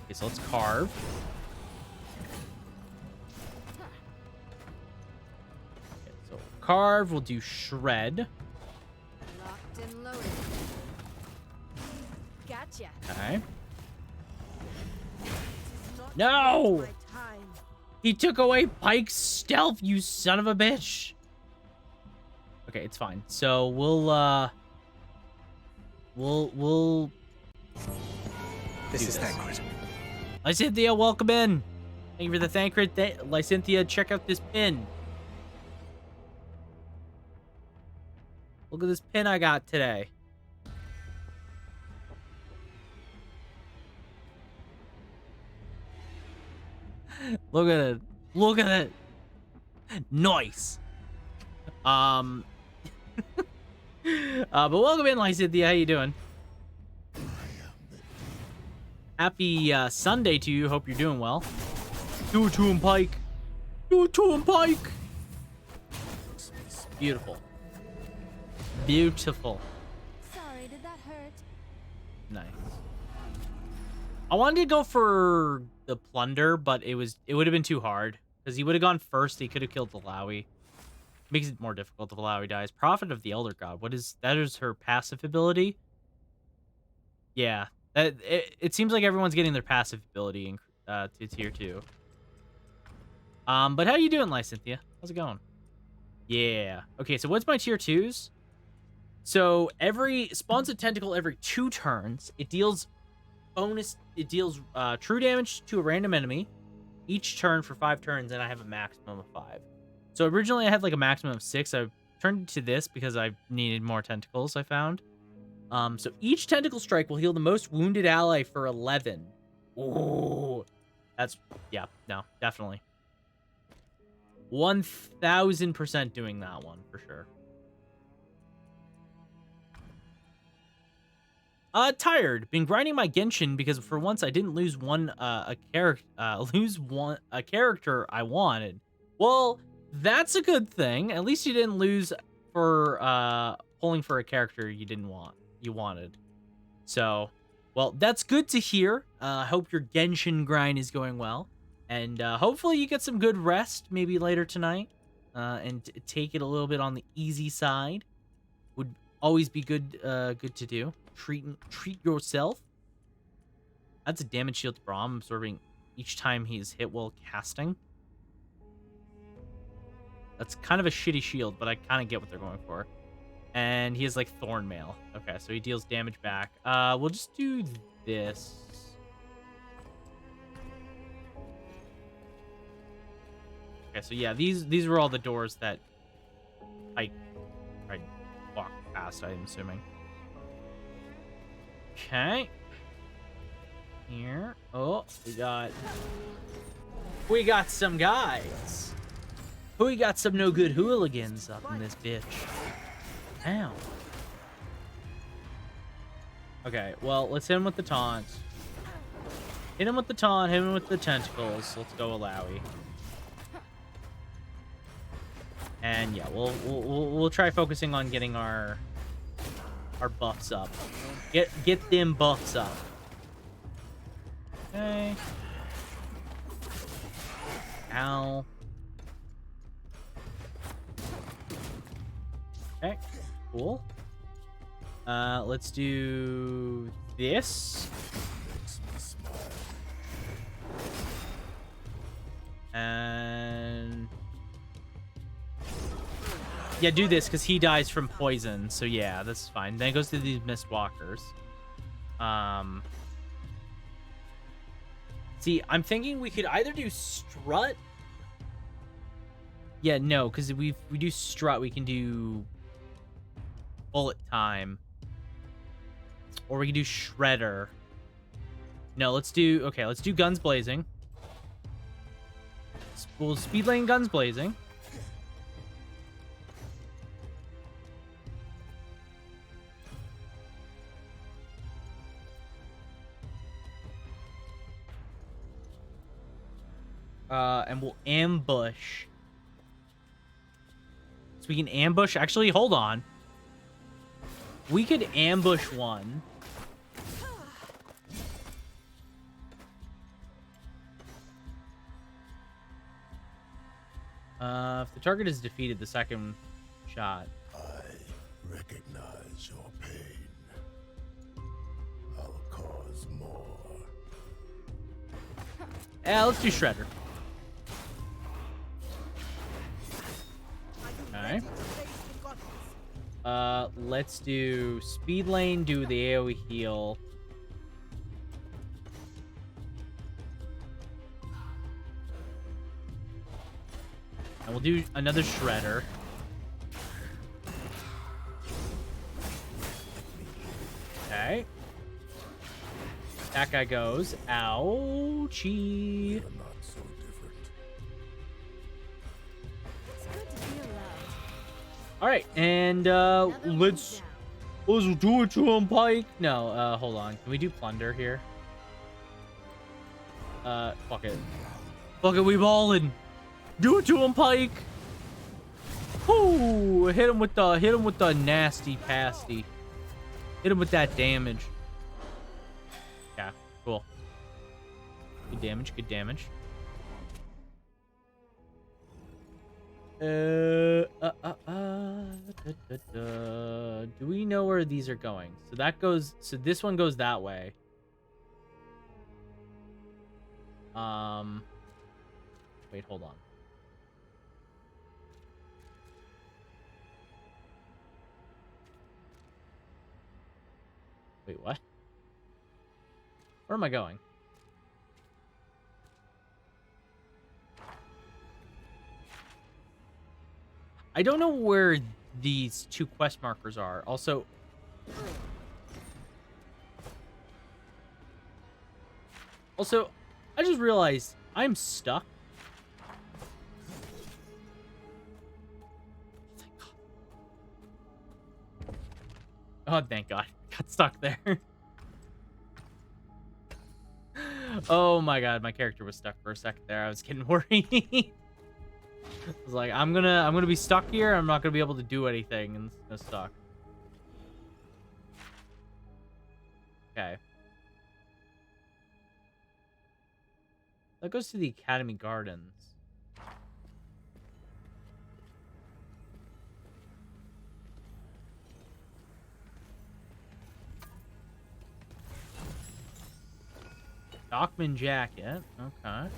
Okay, so let's carve. Okay, so carve, we'll do shred. Locked and loaded. Gotcha. Okay. Not No! my time. He took away Pike's stealth, you son of a bitch. Okay, it's fine. So we'll This is Thancred. Lysynthia, welcome in. Thank you for the Thancred. Lysynthia, check out this pin. Look at this pin I got today. Look at it. Look at it. Nice. But welcome in, Lysynthia. How you doing? Happy Sunday to you. Hope you're doing well. Do it to him, Pike. Do it to him, Pike. Beautiful. Beautiful. Sorry, did that hurt? Nice. I wanted to go for the plunder, but it would have been too hard. Because he would have gone first. He could have killed the Lowy. Makes it more difficult if Lowy dies. Prophet of the Elder God. That is her passive ability? Yeah. It seems like everyone's getting their passive ability to tier 2. But how you doing, Lysynthia? How's it going? Yeah. Okay, so what's my tier 2s? So spawns a tentacle every 2 turns. It deals true damage to a random enemy each turn for 5 turns, and I have a maximum of 5. So originally I had like a maximum of 6. I turned it to this because I needed more tentacles, I found. So each tentacle strike will heal the most wounded ally for 11. Ooh. Yeah, no, definitely. 1000% doing that one for sure. Tired. Been grinding my Genshin because for once I didn't lose a character I wanted. Well, that's a good thing. At least you didn't lose for pulling for a character you wanted. So, well, that's good to hear. I hope your Genshin grind is going well. And hopefully you get some good rest maybe later tonight. And take it a little bit on the easy side. Would always be good to do. Treat yourself. That's a damage shield to Braum, absorbing each time he's hit while casting. That's kind of a shitty shield, but I kind of get what they're going for. And he has like thorn mail. Okay, so he deals damage back. We'll just do this. Okay, so yeah, these were all the doors that I walked past, I'm assuming. Okay. Here. Oh, we got some guys. We got some no good hooligans up in this bitch. Ow. Okay, well, let's hit him with the taunt. Hit him with the taunt, hit him with the tentacles. Let's go Alawi. And yeah, we'll try focusing on getting our buffs up. Get them buffs up. Okay. Ow. Okay, cool. Let's do this. And yeah, do this because he dies from poison. So yeah, that's fine. Then it goes to these Mistwalkers. See, I'm thinking we could either do strut. Yeah, no, because we do strut, we can do bullet time, or we can do shredder. No, let's do guns blazing. We'll speed lane guns blazing. And we'll ambush. So we can ambush. Actually, hold on. We could ambush one. If the target is defeated, the second shot. I recognize your pain. I'll cause more. Yeah, let's do shredder. Okay. Let's do speed lane, do the AoE heal. And we'll do another shredder. Okay. That guy goes. Ouchie. You're not so different. It's good to feel loved. All right, and let's do it to him, Pike. No, hold on. Can we do plunder here? Fuck it. Fuck it, we ballin'. Do it to him, Pike. Ooh, hit him with the nasty pasty. Hit him with that damage. Yeah, cool. Good damage, good damage. Do we know where these are going? So that goes, so this one goes that way. Wait, hold on. Wait, what? Where am I going? I don't know where these two quest markers are. Also, I just realized I'm stuck. Oh, thank God. Got stuck there. Oh my God, my character was stuck for a second there. I was getting worried. I was like, I'm gonna be stuck here. I'm not gonna be able to do anything, and it's gonna suck. Okay. That goes to the Academy Gardens. Stockman jacket. Okay.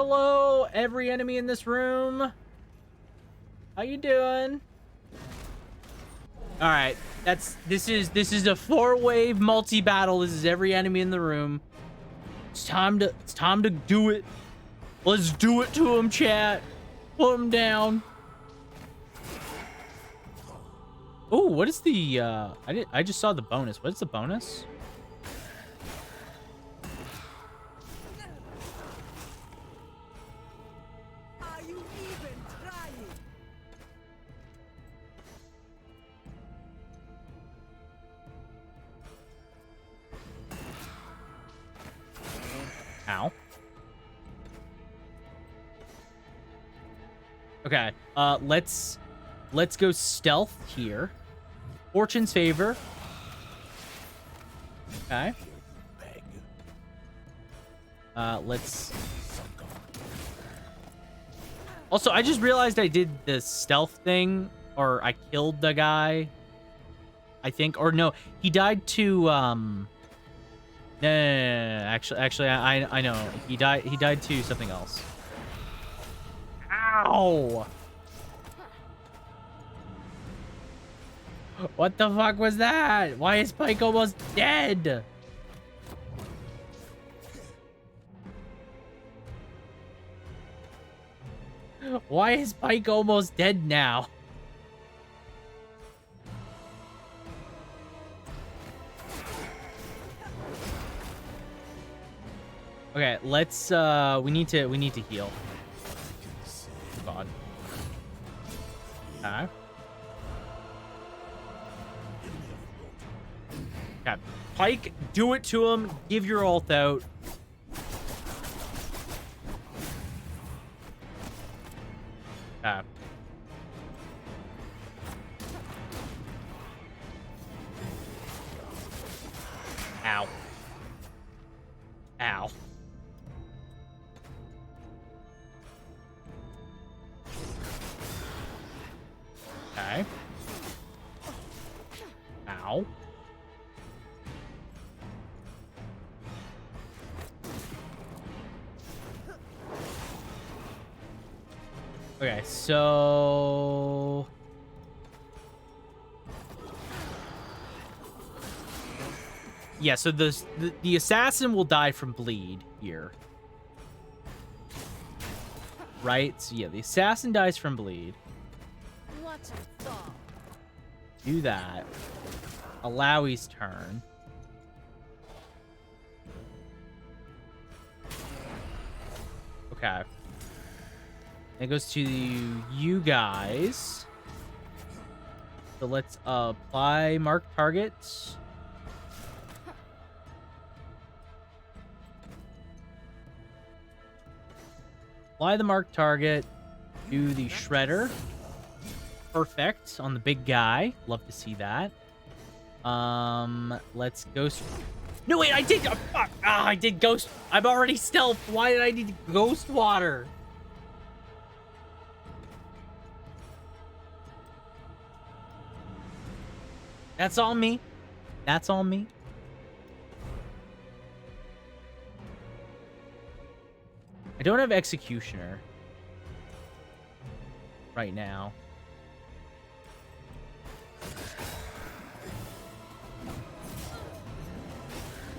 Hello, every enemy in this room. How you doing? All right, this is a 4-wave multi-battle. This is every enemy in the room. It's time to do it. Let's do it to him, chat. Put him down. Oh, what is the I just saw the bonus. What's the bonus? Are you even trying? Ow. Okay, let's go stealth here. Fortune's favor. Okay. Let's... Also, I just realized I did the stealth thing, or I killed the guy, I think. Or no, he died to, No. Actually, I know. He died to something else. Ow! What the fuck was that? Why is Pike almost dead? Why is Pike almost dead now? Okay, let's we need to heal. God. Okay. Okay. Pike, do it to him. Give your ult out. Okay. Ow. Ow. Okay. Ow. Okay, so... Yeah, so the assassin will die from bleed here. Right? So yeah, the assassin dies from bleed. Watch him fall. Do that. Alawi's turn. Okay. It goes to you guys. So let's apply mark targets. Apply the mark target. Do the shredder. Perfect on the big guy. Love to see that. Let's ghost. No wait, I did. Fuck. I did ghost. I'm already stealth. Why did I need ghost water? That's all me. That's all me. I don't have Executioner right now.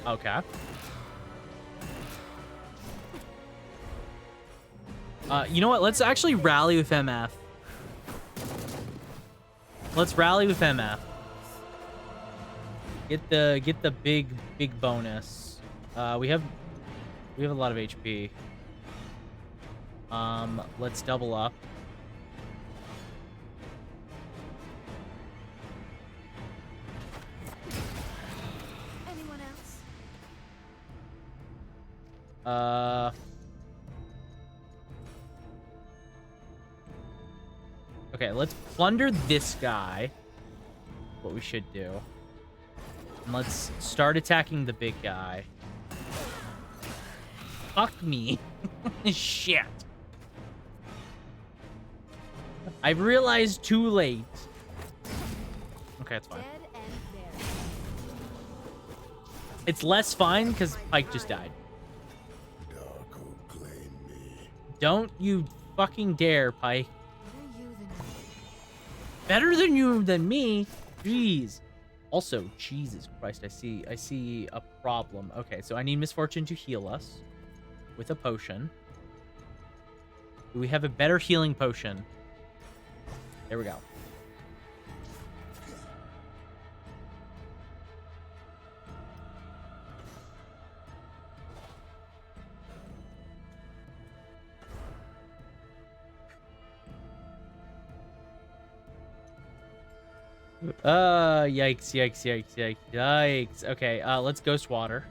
Okay. You know what? Let's actually rally with MF. Let's rally with MF. Get the big bonus. We have a lot of HP. Let's double up. Anyone else? Okay, let's plunder this guy. What we should do. And let's start attacking the big guy. Fuck me. Shit. I realized too late. Okay, it's fine. Dead and buried. It's less fine because Pike just died. Darko claim me. Don't you fucking dare, Pike. Better you than me. Better than you than me? Jeez. Also, Jesus Christ, I see a problem. Okay, so I need Misfortune to heal us with a potion. Do we have a better healing potion? There we go. Yikes. Okay, let's Ghost Water.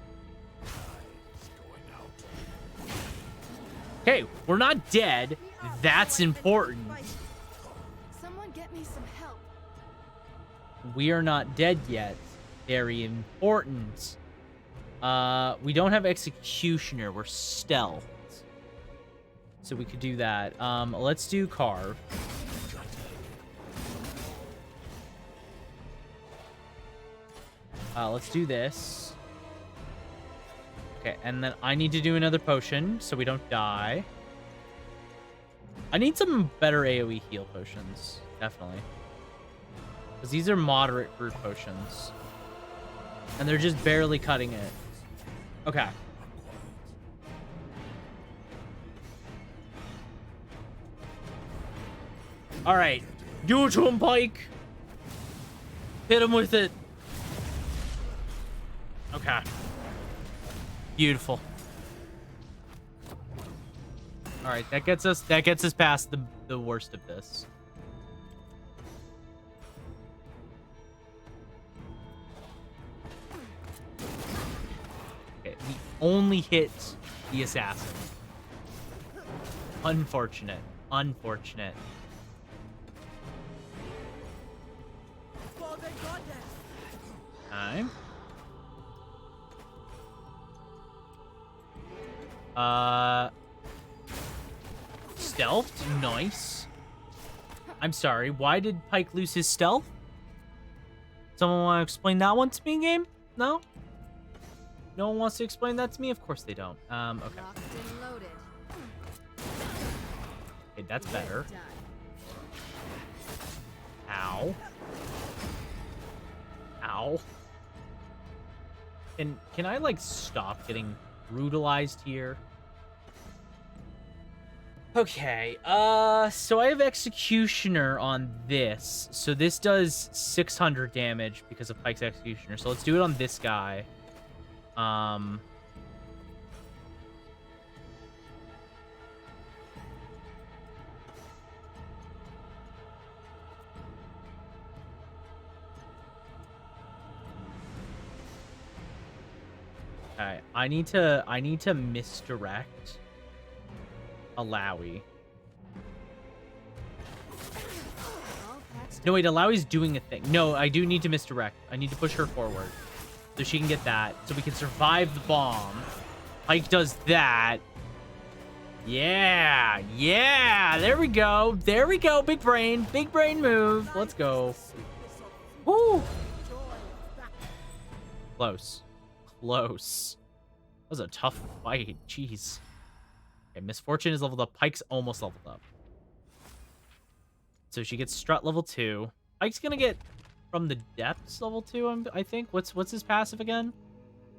Okay, we're not dead. That's important. Someone get me some help. We are not dead yet. Very important. We don't have Executioner. We're stealth. So we could do that. Let's do Carve. Let's do this. Okay, and then I need to do another potion so we don't die. I need some better AoE heal potions, definitely. Because these are moderate fruit potions. And they're just barely cutting it. Okay. Alright. Do it to him, Pike. Hit him with it. Okay. Beautiful. All right, that gets us past the worst of this. Okay, we only hit the assassin. Unfortunate. Unfortunate. For the goddess. Time. Stealthed? Nice. I'm sorry, why did Pike lose his stealth? Someone want to explain that one to me, game? No? No one wants to explain that to me? Of course they don't. Okay. Locked and loaded. Okay, that's better. Done. Ow. Ow. Can I, like, stop getting brutalized here? Okay, so I have Executioner on this. So this does 600 damage because of Pike's Executioner. So let's do it on this guy. Okay, I need to misdirect Alawi. All patched No, wait, Alawi's doing a thing. No, I do need to misdirect. I need to push her forward so she can get that, so we can survive the bomb. Pike does that. Yeah, there we go. There we go, big brain move. Let's go. Woo! Close. That was a tough fight. Jeez. Okay, Misfortune is leveled up. Pike's almost leveled up. So she gets Strut level 2. Pike's gonna get From the Depths level 2, I think. What's his passive again?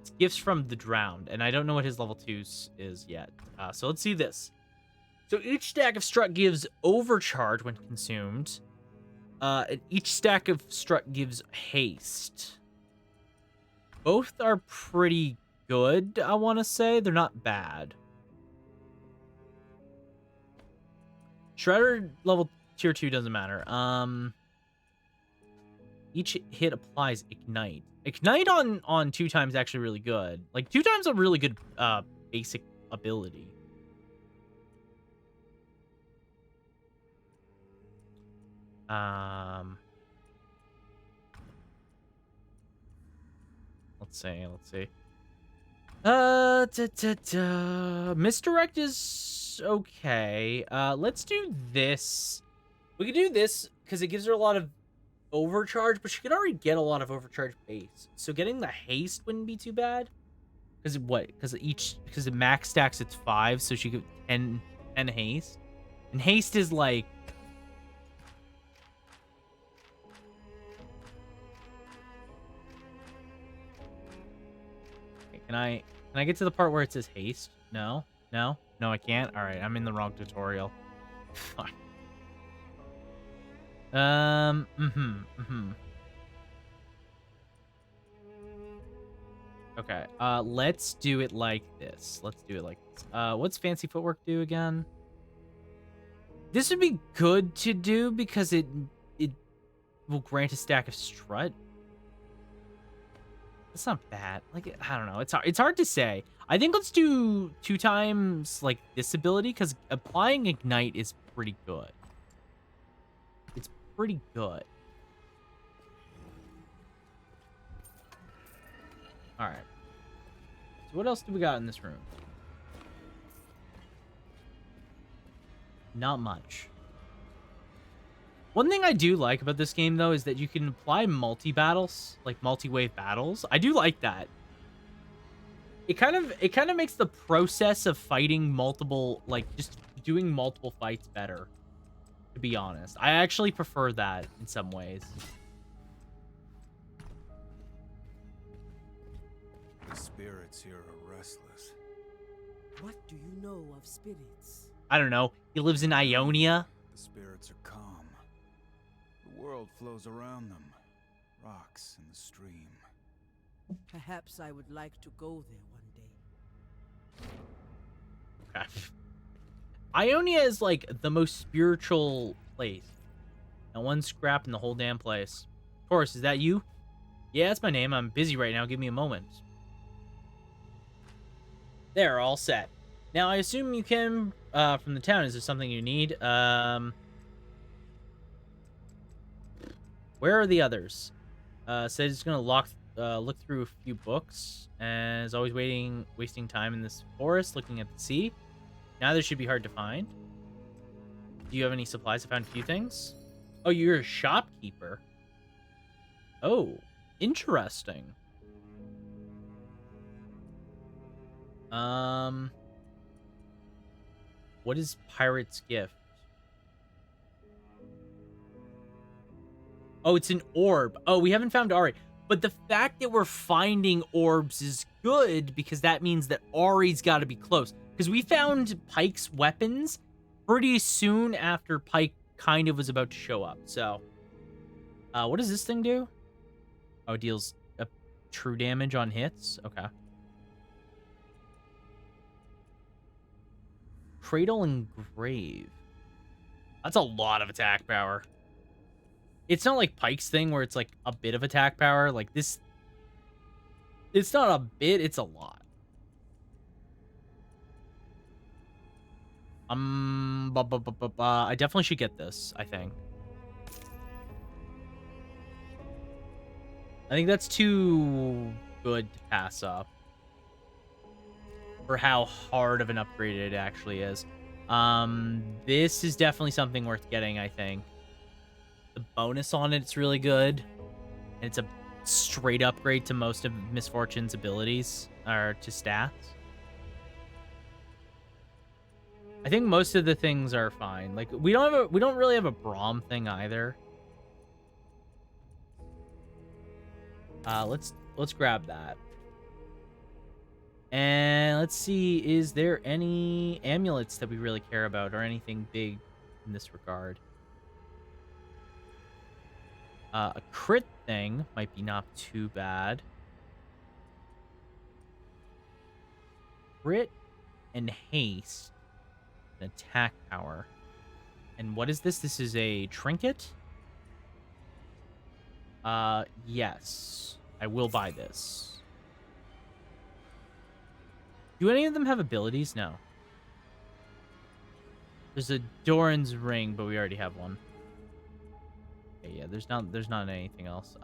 It's Gifts from the Drowned, and I don't know what his level 2 is yet. So let's see this. So each stack of Strut gives Overcharge when consumed. And each stack of Strut gives Haste. Both are pretty good, I want to say. They're not bad. Shredder level tier 2 doesn't matter. Each hit applies Ignite. Ignite on 2 times is actually really good. Like 2 times a really good basic ability. Let's see. Misdirect is okay. Let's do this. We can do this because it gives her a lot of overcharge, but she could already get a lot of overcharge base. So getting the haste wouldn't be too bad. Because what? Because the max stacks it's 5, so she could 10 10 haste. And haste is like... Okay, can I get to the part where it says haste? No? No? No, I can't? Alright, I'm in the wrong tutorial. Fuck. Okay, let's do it like this. Let's do it like this. What's fancy footwork do again? This would be good to do because it will grant a stack of strut. That's not bad. Like, I don't know. It's hard to say. I think let's do 2 times like this ability because applying ignite is pretty good. It's pretty good. All right. So what else do we got in this room? Not much. One thing I do like about this game, though, is that you can apply multi-battles, like multi-wave battles. I do like that. It kind of makes the process of fighting multiple, like, just doing multiple fights better, to be honest. I actually prefer that in some ways. The spirits here are restless. What do you know of spirits? I don't know. He lives in Ionia. The spirits are calm. The world flows around them. Rocks in the stream. Perhaps I would like to go there one day. Okay. Ionia is like the most spiritual place. Not one scrap in the whole damn place. Of course, is that you? Yeah, that's my name. I'm busy right now. Give me a moment. They're all set. Now, I assume you came from the town. Is there something you need? Where are the others? Said he's gonna look through a few books, and is always wasting time in this forest, looking at the sea. Now this should be hard to find. Do you have any supplies? I found a few things. Oh, you're a shopkeeper. Oh, interesting. What is Pirate's Gift? Oh, it's an orb. Oh, we haven't found Ahri. But the fact that we're finding orbs is good because that means that Ahri's got to be close. Because we found Pike's weapons pretty soon after Pike kind of was about to show up. So, what does this thing do? Oh, it deals a true damage on hits. Okay. Cradle and Grave. That's a lot of attack power. It's not like Pike's thing where it's like a bit of attack power. Like this, it's not a bit, it's a lot. I definitely should get this, I think. I think that's too good to pass up for how hard of an upgrade it actually is. This is definitely something worth getting, I think. The bonus on it's really good. And it's a straight upgrade to most of Miss Fortune's abilities, or to stats. I think most of the things are fine. Like we don't really have a Braum thing either. Let's grab that. And let's see, is there any amulets that we really care about or anything big in this regard? A crit thing might be not too bad. Crit and haste and attack power. And what is this? This is a trinket? Yes. I will buy this. Do any of them have abilities? No. There's a Doran's ring, but we already have one. Okay, yeah, there's not anything else.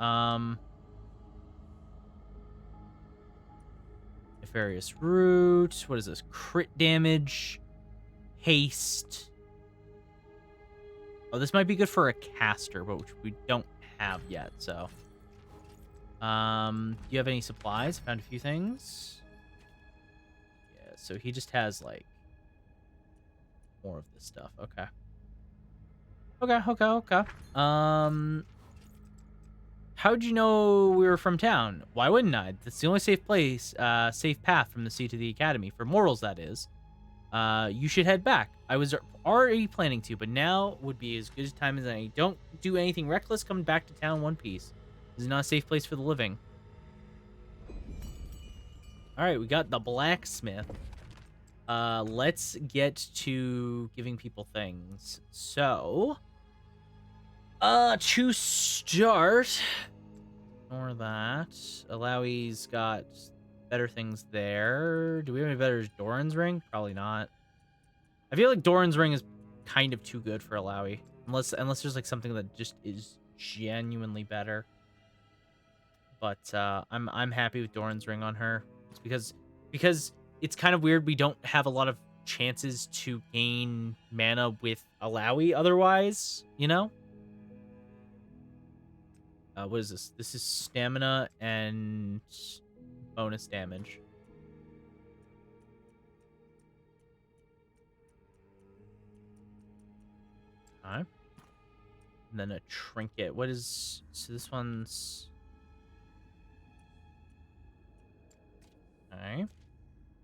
Nefarious Root. What is this? Crit damage. Haste. Oh, this might be good for a caster, but which we don't have yet, so. Do you have any supplies? Found a few things. Yeah, so he just has, like, more of this stuff. Okay. Okay. How'd you know we were from town? Why wouldn't I? That's the only safe path from the sea to the academy. For mortals, that is. You should head back. I was already planning to, but now would be as good a time as any. Don't do anything reckless coming back to town in one piece. This is not a safe place for the living. Alright, we got the blacksmith. Let's get to giving people things. So, to start, ignore that. Alawi's got better things there. Do we have any better Doran's ring? Probably not. I feel like Doran's ring is kind of too good for Alawi, unless there's like something that just is genuinely better. But I'm happy with Doran's ring on her. It's because it's kind of weird we don't have a lot of chances to gain mana with Alawi otherwise, you know? What is this? This is stamina and bonus damage. Alright. And then a trinket. What is... So this one's... Alright.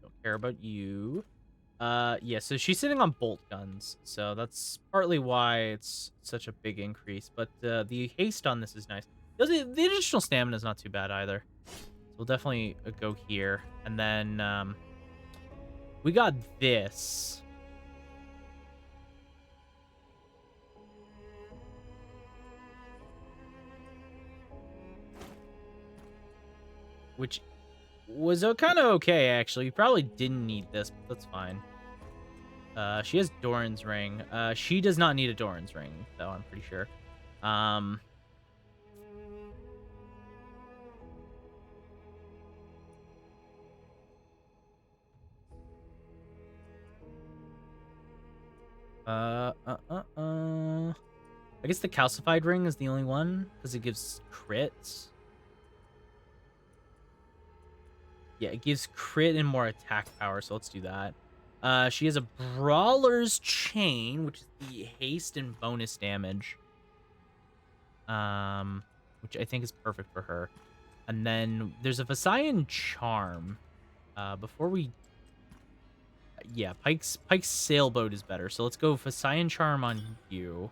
Don't care about you. Yeah, so she's sitting on bolt guns. So that's partly why it's such a big increase. But the haste on this is nice. The additional stamina is not too bad either. So we'll definitely go here. And then we got this. Which was kind of okay, actually. You probably didn't need this, but that's fine. She has Doran's ring. She does not need a Doran's ring, though, I'm pretty sure. I guess the calcified ring is the only one, because it gives crits. Yeah, it gives crit and more attack power, so let's do that. She has a Brawler's Chain, which is the haste and bonus damage. Which I think is perfect for her. And then there's a Visayan Charm. Before we... Yeah, Pike's Sailboat is better, so let's go Visayan Charm on you.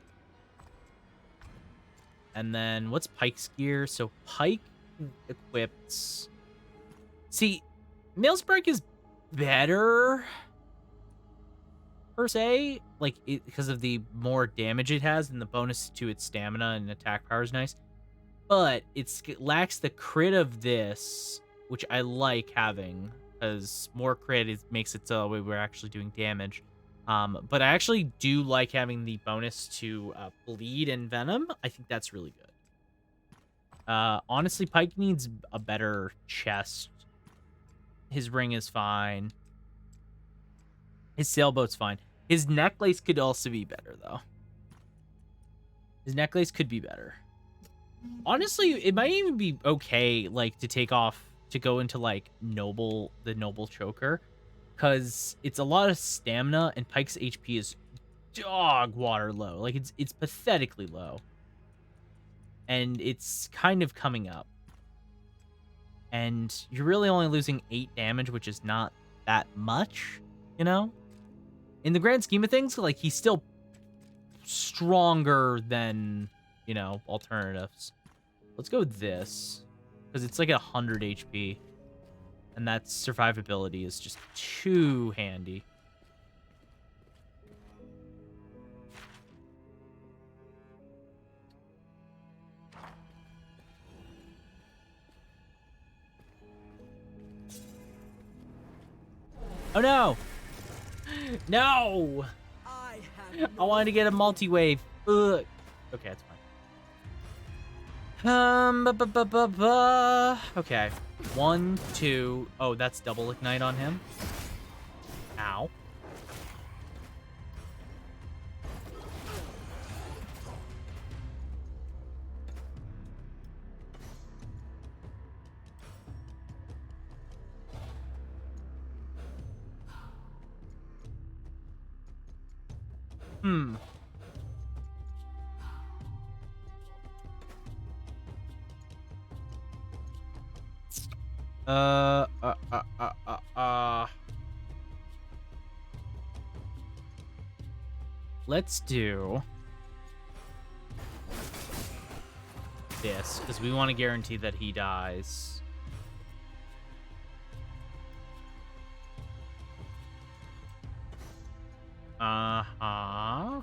And then, what's Pike's gear? So Pike equips... See, Maelstrike is better, per se, like, because of the more damage it has, and the bonus to its stamina and attack power is nice. But it lacks the crit of this, which I like having, because more crit makes it so we're actually doing damage. But I actually do like having the bonus to bleed and venom. I think that's really good. Honestly, Pike needs a better chest. His ring is fine. His sailboat's fine. His necklace could also be better, though. His necklace could be better. Honestly, it might even be okay, like, to take off, to go into, like, the noble choker. Because it's a lot of stamina, and Pike's HP is dog water low. Like, it's pathetically low. And it's kind of coming up. And you're really only losing 8 damage, which is not that much, you know? In the grand scheme of things, like, he's still stronger than, you know, alternatives. Let's go with this, because it's like 100 HP. And that survivability is just too handy. Oh no! No! I wanted to get a multi-wave. Ugh. Okay, that's fine. Okay. 1, 2. Oh, that's double ignite on him. Ow. Let's do this, because we want to guarantee that he dies. Uh-huh.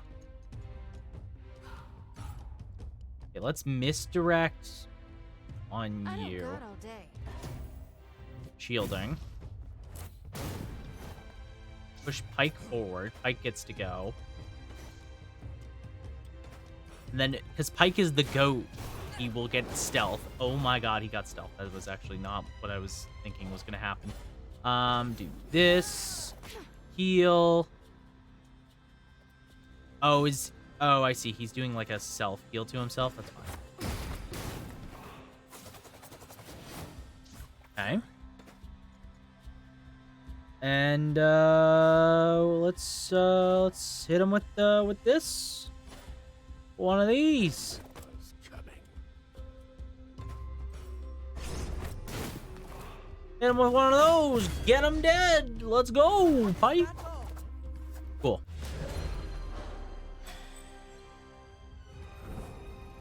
Okay, let's misdirect on you. I don't got all day. Shielding. Push Pike forward. Pike gets to go. And then, because Pike is the goat, he will get stealth. Oh my god, he got stealth. That was actually not what I was thinking was going to happen. Do this. Heal. Oh, I see. He's doing like a self-heal to himself. That's fine. Okay. And let's hit him with this. One of these. Hit him with one of those. Get him dead. Let's go, Pike. Cool.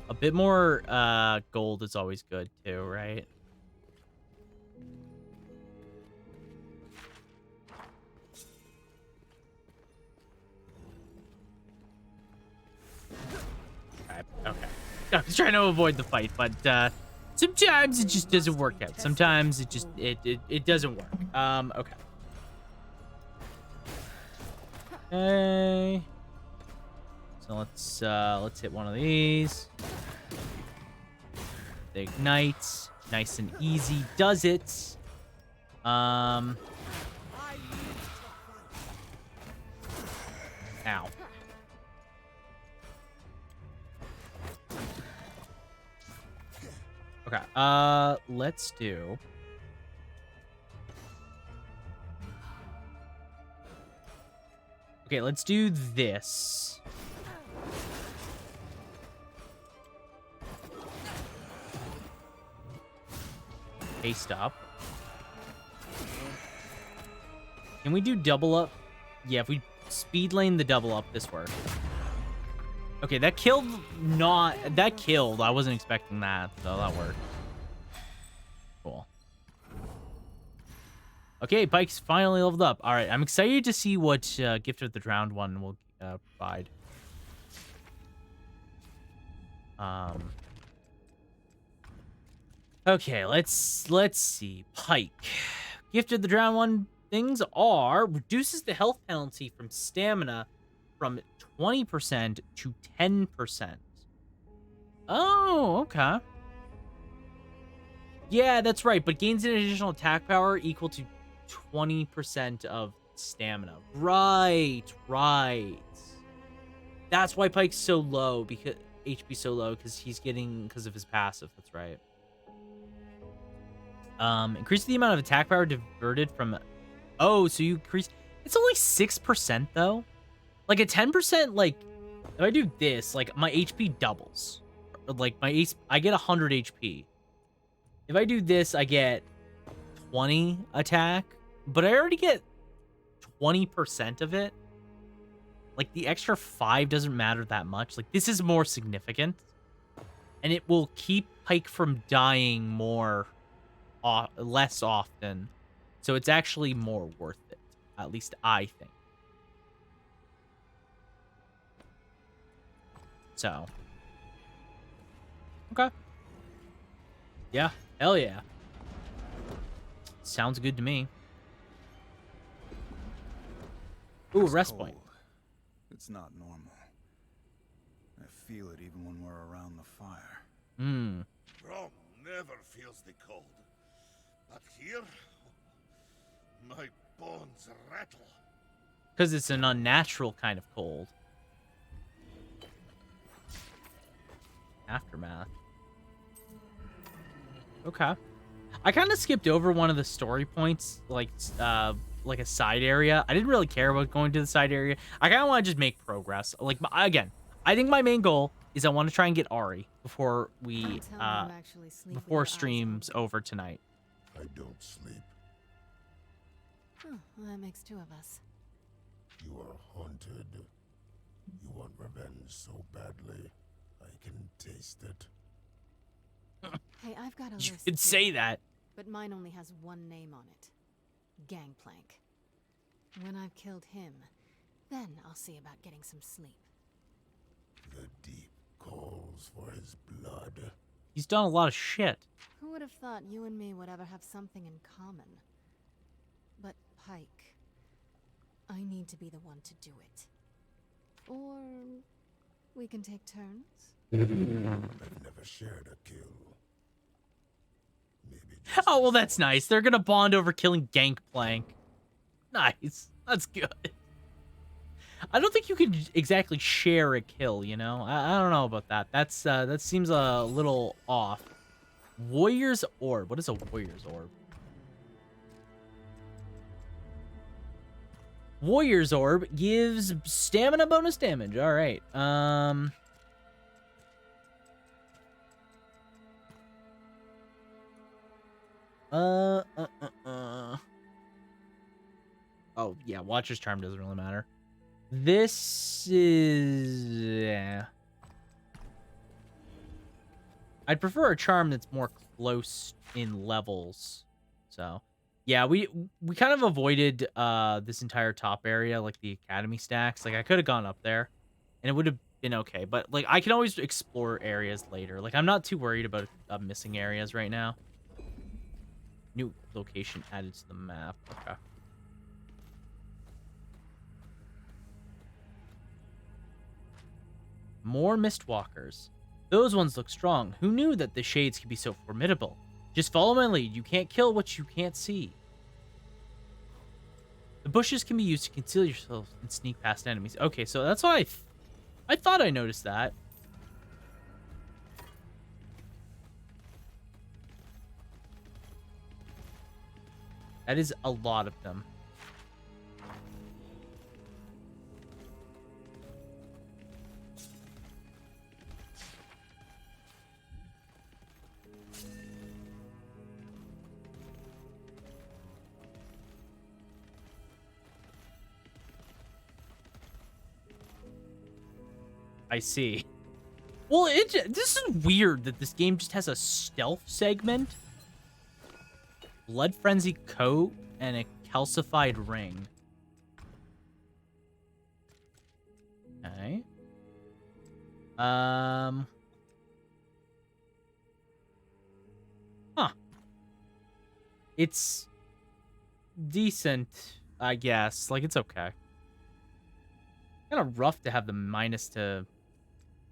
A bit more gold is always good too, right? Okay. I was trying to avoid the fight, but sometimes it just doesn't work out. Sometimes it just it doesn't work. Okay. Okay. So let's hit one of these. The ignite, nice and easy, does it. Ow. Okay, let's do... Okay, let's do this. Haste up. Can we do double up? Yeah, if we speed lane the double up, this works. Okay, that killed that killed. I wasn't expecting that, so that worked. Cool. Okay, Pike's finally leveled up. All right, I'm excited to see what Gift of the Drowned one will provide. Okay, let's see. Pike. Gift of the Drowned one things are reduces the health penalty from stamina from 20% to 10%. Oh, okay. Yeah, that's right, but gains an additional attack power equal to 20% of stamina. Right. That's why Pike's so low, because HP so low, because of his passive. That's right. Increase the amount of attack power diverted from... Oh, so you increase... It's only 6% though. Like a 10%, like, if I do this, like my HP doubles. Like I get 100 HP. If I do this, I get 20 attack, but I already get 20% of it. Like the extra 5 doesn't matter that much. Like this is more significant, and it will keep Pike from dying less often. So it's actually more worth it. At least I think. So. Okay. Yeah. Hell yeah. Sounds good to me. Ooh, It's rest cold. point. It's not normal. I feel it even when we're around the fire. Rome never feels the cold. But here, my bones rattle. Because it's an unnatural kind of cold. Aftermath. Okay. I kind of skipped over one of the story points, like like a side area. I didn't really care about going to the side area. I kind of want to just make progress. Like, again, I think my main goal is I want to try and get Ahri before we, Don't tell me you actually sleep with your before eyes streams open. over tonight. I don't sleep. Huh, well, that makes two of us. You are haunted. You want revenge so badly. I can taste it. Hey, I've got a You list could too, say that. but mine only has one name on it. Gangplank. When I've killed him, then I'll see about getting some sleep. The deep calls for his blood. He's done a lot of shit. Who would have thought you and me would ever have something in common? But Pike, I need to be the one to do it. Or we can take turns. I've never shared a kill. Maybe Oh, well, that's nice. They're gonna bond over killing Gangplank. Nice. That's good. I don't think you can exactly share a kill, you know? I don't know about that. That seems a little off. Warrior's Orb. What is a Warrior's Orb? Warrior's Orb gives stamina bonus damage. All right. Oh, yeah, Watcher's Charm doesn't really matter. This is... yeah. I'd prefer a charm that's more close in levels. So, yeah, we kind of avoided this entire top area, like the academy stacks. Like, I could have gone up there, and it would have been okay. But, like, I can always explore areas later. Like, I'm not too worried about missing areas right now. New location added to the map. Okay. More Mistwalkers. Those ones look strong. Who knew that the shades could be so formidable? Just follow my lead. You can't kill what you can't see. The bushes can be used to conceal yourself and sneak past enemies. Okay, so that's why I thought I noticed that. That is a lot of them. I see. Well, this is weird that this game just has a stealth segment, blood frenzy coat, and a calcified ring. Okay. Huh. It's decent, I guess. Like, it's okay. Kind of rough to have the minus to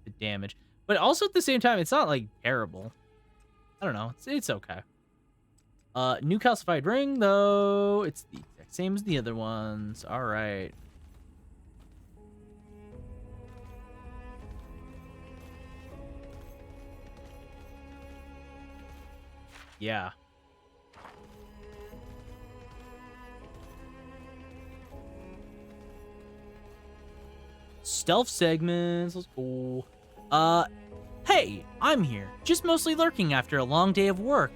the damage, but also at the same time, it's not like terrible. I don't know. It's okay. New calcified ring though. It's the exact same as the other ones. All right. Yeah. Stealth segments. Let's go. Hey, I'm here. Just mostly lurking after a long day of work.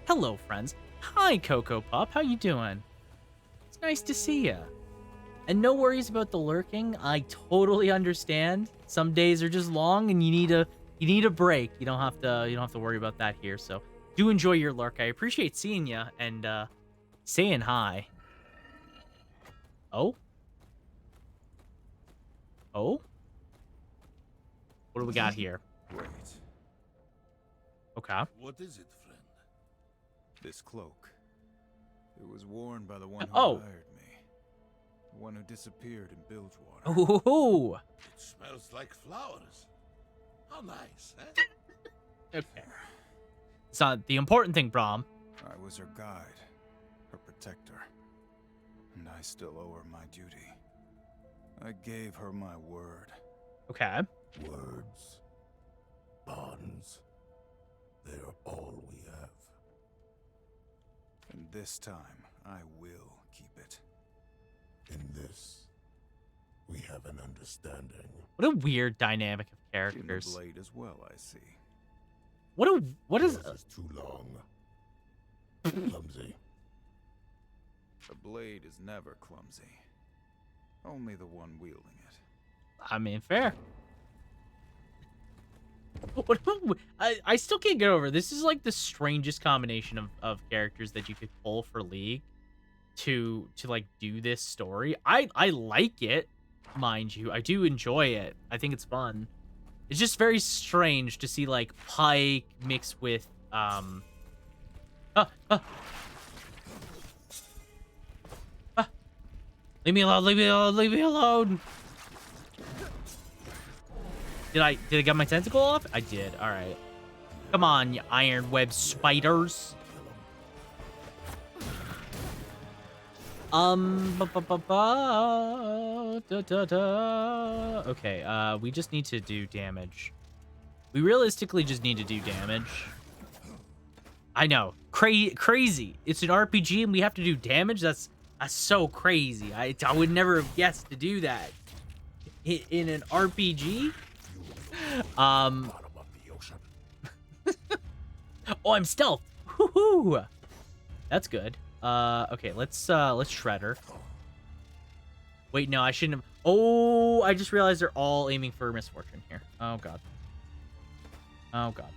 Hello, friends. Hi, Coco Pup. How you doing? It's nice to see ya. And no worries about the lurking. I totally understand. Some days are just long, and you need a break. You don't have to worry about that here. So do enjoy your lurk. I appreciate seeing ya and saying hi. Oh. Oh? What do we got here? Wait. Okay. What is it, friend? This cloak. It was worn by the one who Oh. hired me. The one who disappeared in Bilgewater. Ooh. It smells like flowers. How nice, eh? Okay. It's not the important thing, Brahm. I was her guide, her protector. And I still owe her my duty. I gave her my word. Okay. Words. Bonds. They are all we have. And this time, I will keep it. In this, we have an understanding. What a weird dynamic of In the characters. blade as well, I see. What is Yours is too long. Clumsy. The blade is never clumsy. Only the one wielding it. I mean, fair. What, I still can't get over. This is like the strangest combination of characters that you could pull for League to like do this story. I like it, mind you. I do enjoy it. I think it's fun. It's just very strange to see like Pike mixed with Leave me alone, leave me alone, leave me alone. Did I get my tentacle off? I did. All right. Come on, you iron web spiders. Okay, we just need to do damage. We realistically just need to do damage. I know. Crazy. It's an RPG and we have to do damage? That's so crazy. I would never have guessed to do that. In an RPG? Oh, I'm stealth. Woohoo! That's good. Okay, let's shred her. Wait, no, I shouldn't have. Oh, I just realized they're all aiming for misfortune here. Oh god. Oh god.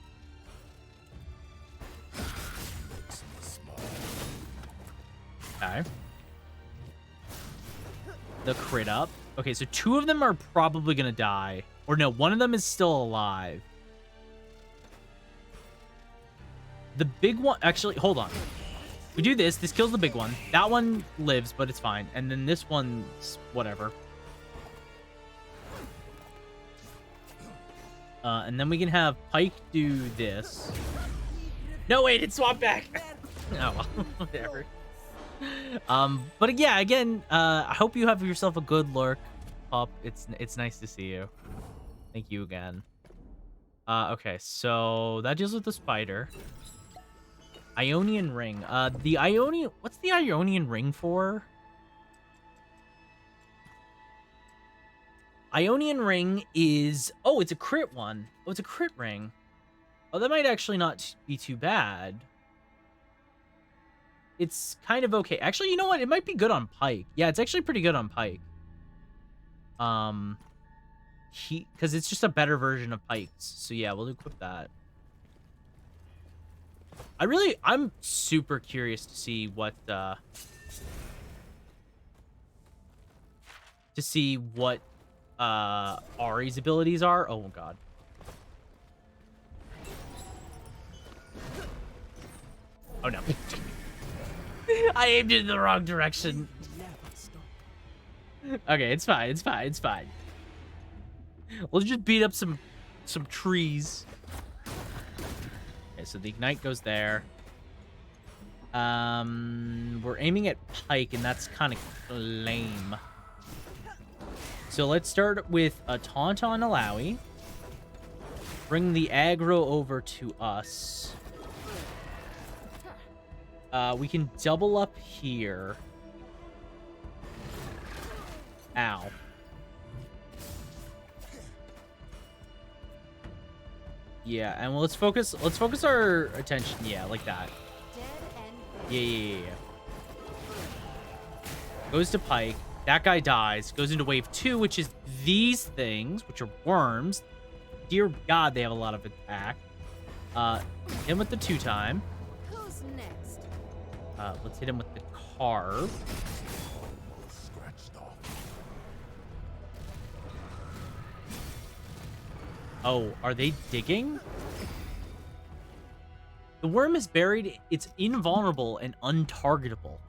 Okay. The crit up. Okay, so 2 of them are probably gonna die. Or no, 1 of them is still alive. The big one, actually, hold on. We do this kills the big one. That one lives, but it's fine. And then this one's whatever. And then we can have Pike do this. No, wait, it swapped back. Oh, well, whatever. But yeah, again, I hope you have yourself a good lurk, pup. It's nice to see you. Thank you again. Okay, so that deals with the spider. Ionian ring. What's the Ionian ring for? Ionian ring is, oh, it's a crit one. Oh, it's a crit ring. Oh, that might actually not be too bad. It's kind of okay. Actually, you know what? It might be good on Pike. Yeah, it's actually pretty good on Pike. Because it's just a better version of Pike's. So yeah, we'll equip that. I'm super curious to see what Ahri's abilities are. Oh god. Oh no. I aimed in the wrong direction. Okay, it's fine. It's fine. It's fine. We'll just beat up some trees. Okay, so the ignite goes there. We're aiming at Pike, and that's kind of lame. So let's start with a taunt on Alawi. Bring the aggro over to us. We can double up here. Ow. Yeah, and let's focus our attention. Yeah, like that. Yeah. Goes to Pike. That guy dies. Goes into wave 2, which is these things, which are worms. Dear God, they have a lot of attack. Hit him with the 2-time. Who's next? Let's hit him with the carve. Oh, are they digging? The worm is buried. It's invulnerable and untargetable.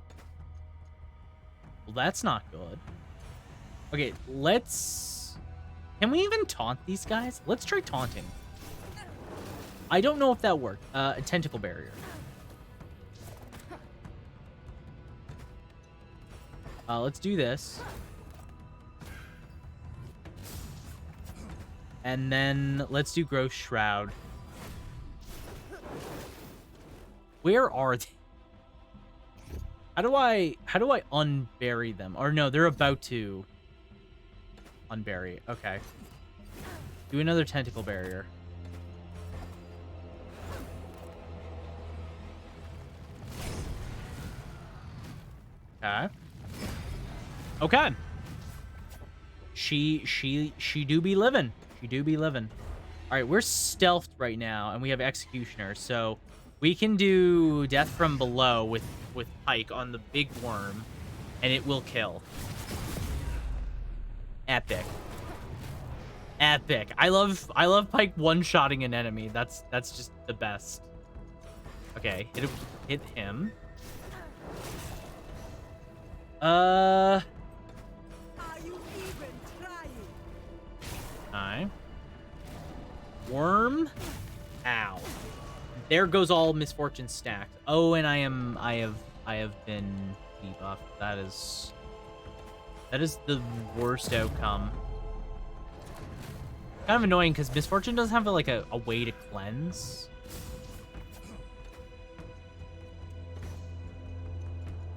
Well, that's not good. Okay, let's... Can we even taunt these guys? Let's try taunting. I don't know if that worked. A tentacle barrier. Let's do this. And then let's do Gross Shroud. Where are they? How do I unbury them? Or no, they're about to unbury. Okay. Do another tentacle barrier. Okay. Okay. She do be living. She do be living. All right, we're stealthed right now, and we have Executioner, so we can do Death from Below with Pike on the big worm, and it will kill. Epic. Epic. I love Pike one-shotting an enemy. That's just the best. Okay, hit him. Are you even trying? Alright. Worm. Ow. There goes all misfortune stacked. Oh, and I have been debuffed. That is the worst outcome. Kind of annoying because misfortune doesn't have like a way to cleanse.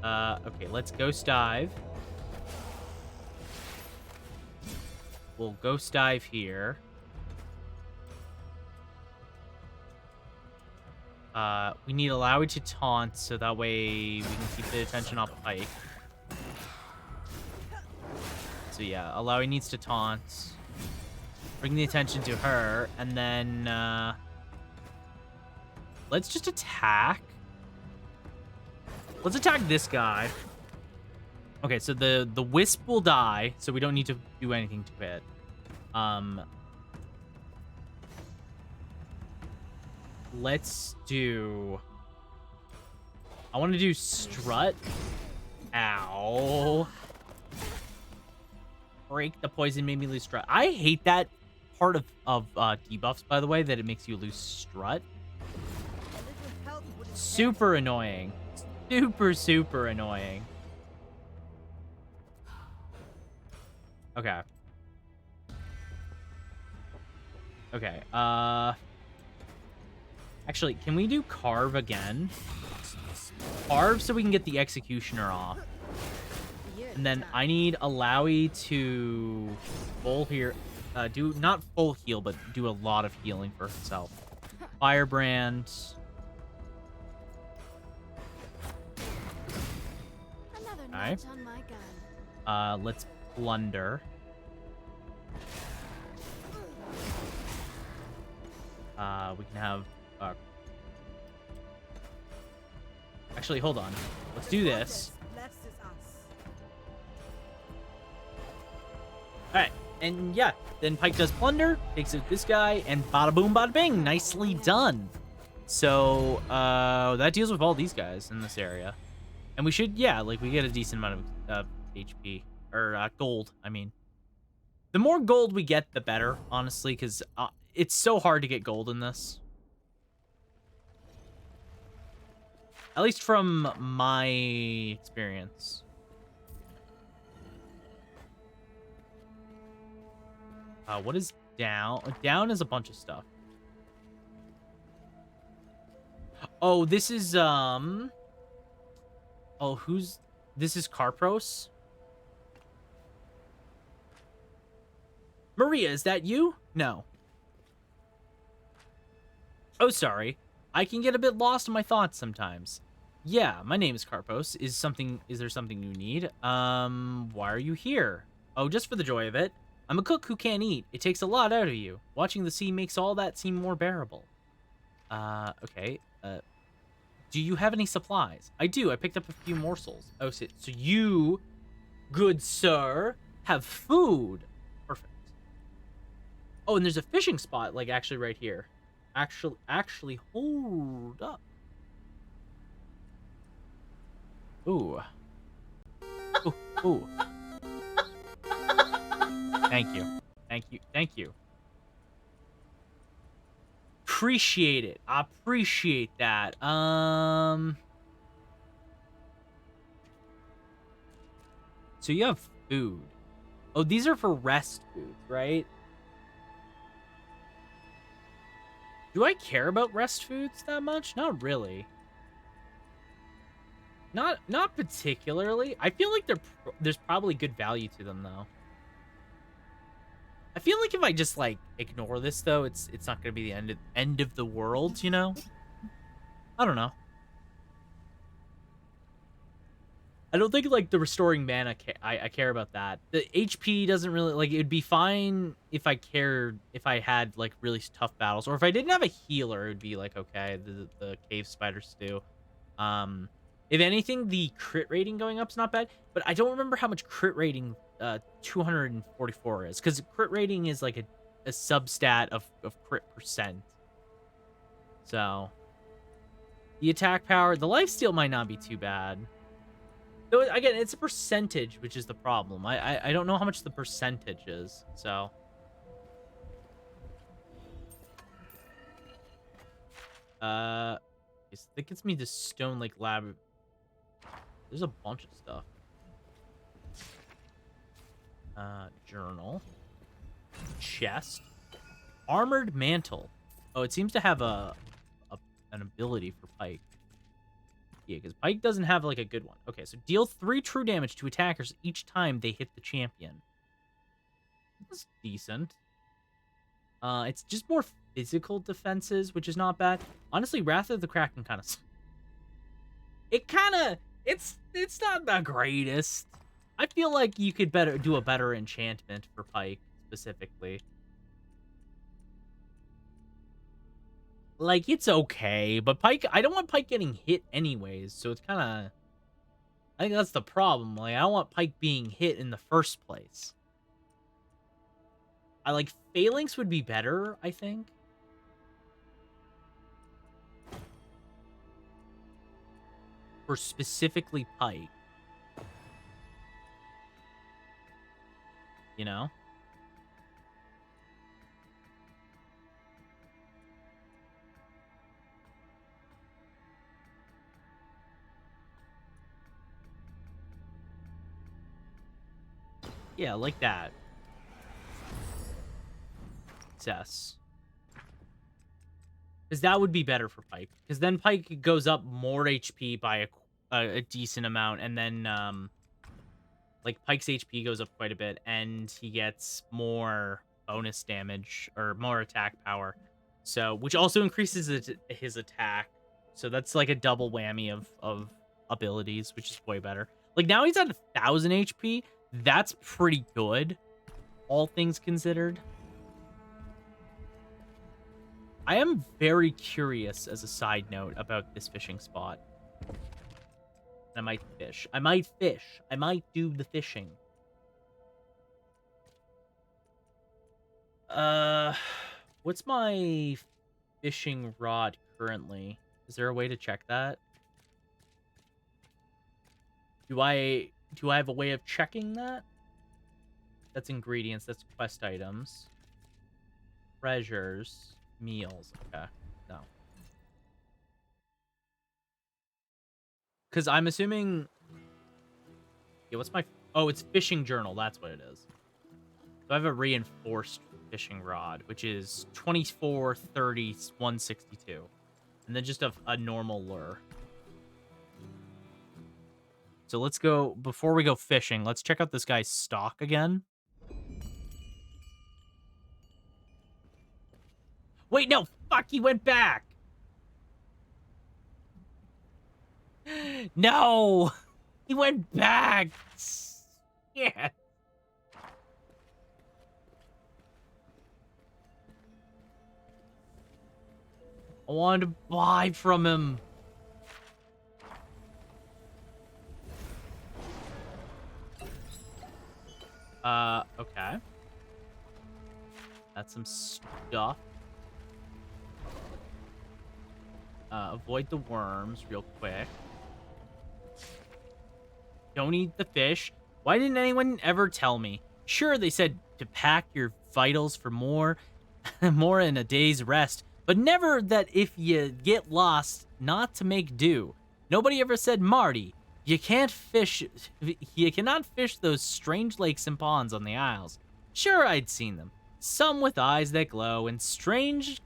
Okay, let's ghost dive. We'll ghost dive here. We need Alawi to taunt, so that way we can keep the attention off Pike. So yeah, Alawi needs to taunt. Bring the attention to her, and then, let's just attack. Let's attack this guy. Okay, so the wisp will die, so we don't need to do anything to it. Let's do... I want to do strut. Ow. Break the poison made me lose strut. I hate that part of debuffs, by the way, that it makes you lose strut. Super annoying. Super annoying. Okay. Okay, actually, can we do carve again? Carve so we can get the executioner off. And then I need Alawi to full here. Do not full heal, but do a lot of healing for herself. Firebrand. Alright. Let's plunder. We can have... Actually, hold on. Let's do this. Alright, and yeah, then Pike does plunder, takes out this guy, and bada boom, bada bing, nicely done. So, that deals with all these guys in this area. And we should, yeah, like, we get a decent amount of HP, or gold, I mean. The more gold we get, the better, honestly, because it's so hard to get gold in this. At least from my experience. What is down? Down is a bunch of stuff. Oh, this is, oh, who's... This is Karpros? Maria, is that you? No. Oh, sorry. I can get a bit lost in my thoughts sometimes. Yeah, my name is Karpos. Is there something you need? Why are you here? Oh, just for the joy of it. I'm a cook who can't eat. It takes a lot out of you. Watching the sea makes all that seem more bearable. Okay. Do you have any supplies? I do. I picked up a few morsels. Oh, so you, good sir, have food. Perfect. Oh, and there's a fishing spot, like, actually right here. Actually, hold up. Ooh. Ooh. Thank you. Appreciate it. I appreciate that. So you have food. Oh, these are for rest foods, right? Do I care about rest foods that much? Not really. Not particularly. I feel like there's probably good value to them though. I feel like if I just like ignore this though, it's not gonna be the end of the world, you know? I don't know. I don't think like the restoring mana. I care about that. The HP doesn't really like. It'd be fine if I cared if I had like really tough battles, or if I didn't have a healer. It'd be like okay. The cave spiders do. If anything, the crit rating going up's not bad. But I don't remember how much crit rating 244 is, because crit rating is like a substat of crit percent. So the attack power, the lifesteal might not be too bad. Though again, it's a percentage, which is the problem. I don't know how much the percentage is, so. That gets me to Stone Lake Lab. There's a bunch of stuff. Journal. Chest. Armored Mantle. Oh, it seems to have an ability for Pike. Yeah, because Pike doesn't have, like, a good one. Okay, so deal 3 true damage to attackers each time they hit the champion. That's decent. It's just more physical defenses, which is not bad. Honestly, Wrath of the Kraken kind of... It's not the greatest. I feel like you could do a better enchantment for Pike, specifically. Like, it's okay, but Pike... I don't want Pike getting hit anyways, so it's kind of... I think that's the problem. Like, I don't want Pike being hit in the first place. I like... Phalanx would be better, I think. For specifically Pike. You know? Yeah, like that. Success. Because that would be better for Pike. Because then Pike goes up more HP by a decent amount. And then, like, Pike's HP goes up quite a bit. And he gets more bonus damage. Or more attack power. So, which also increases his attack. So that's like a double whammy of abilities, which is way better. Like, now he's at 1,000 HP. That's pretty good, all things considered. I am very curious, as a side note, about this fishing spot. I might fish. I might fish. I might do the fishing. What's my fishing rod currently? Is there a way to check that? Do I have a way of checking that? That's ingredients. That's quest items. Treasures. Meals. Okay. No. Because I'm assuming... Yeah, what's my... Oh, it's fishing journal. That's what it is. So I have a reinforced fishing rod, which is 24, 30, 162. And then just a normal lure. So let's go... Before we go fishing, let's check out this guy's stock again. Wait, no! Fuck, he went back! No! He went back! Yeah. I wanted to buy from him. Okay. That's some stuff. Avoid the worms real quick. Don't eat the fish. Why didn't anyone ever tell me? Sure, they said to pack your vitals for more in a day's rest, but never that if you get lost, not to make do. Nobody ever said, Marty, you cannot fish those strange lakes and ponds on the Isles. Sure, I'd seen them. Some with eyes that glow, and strange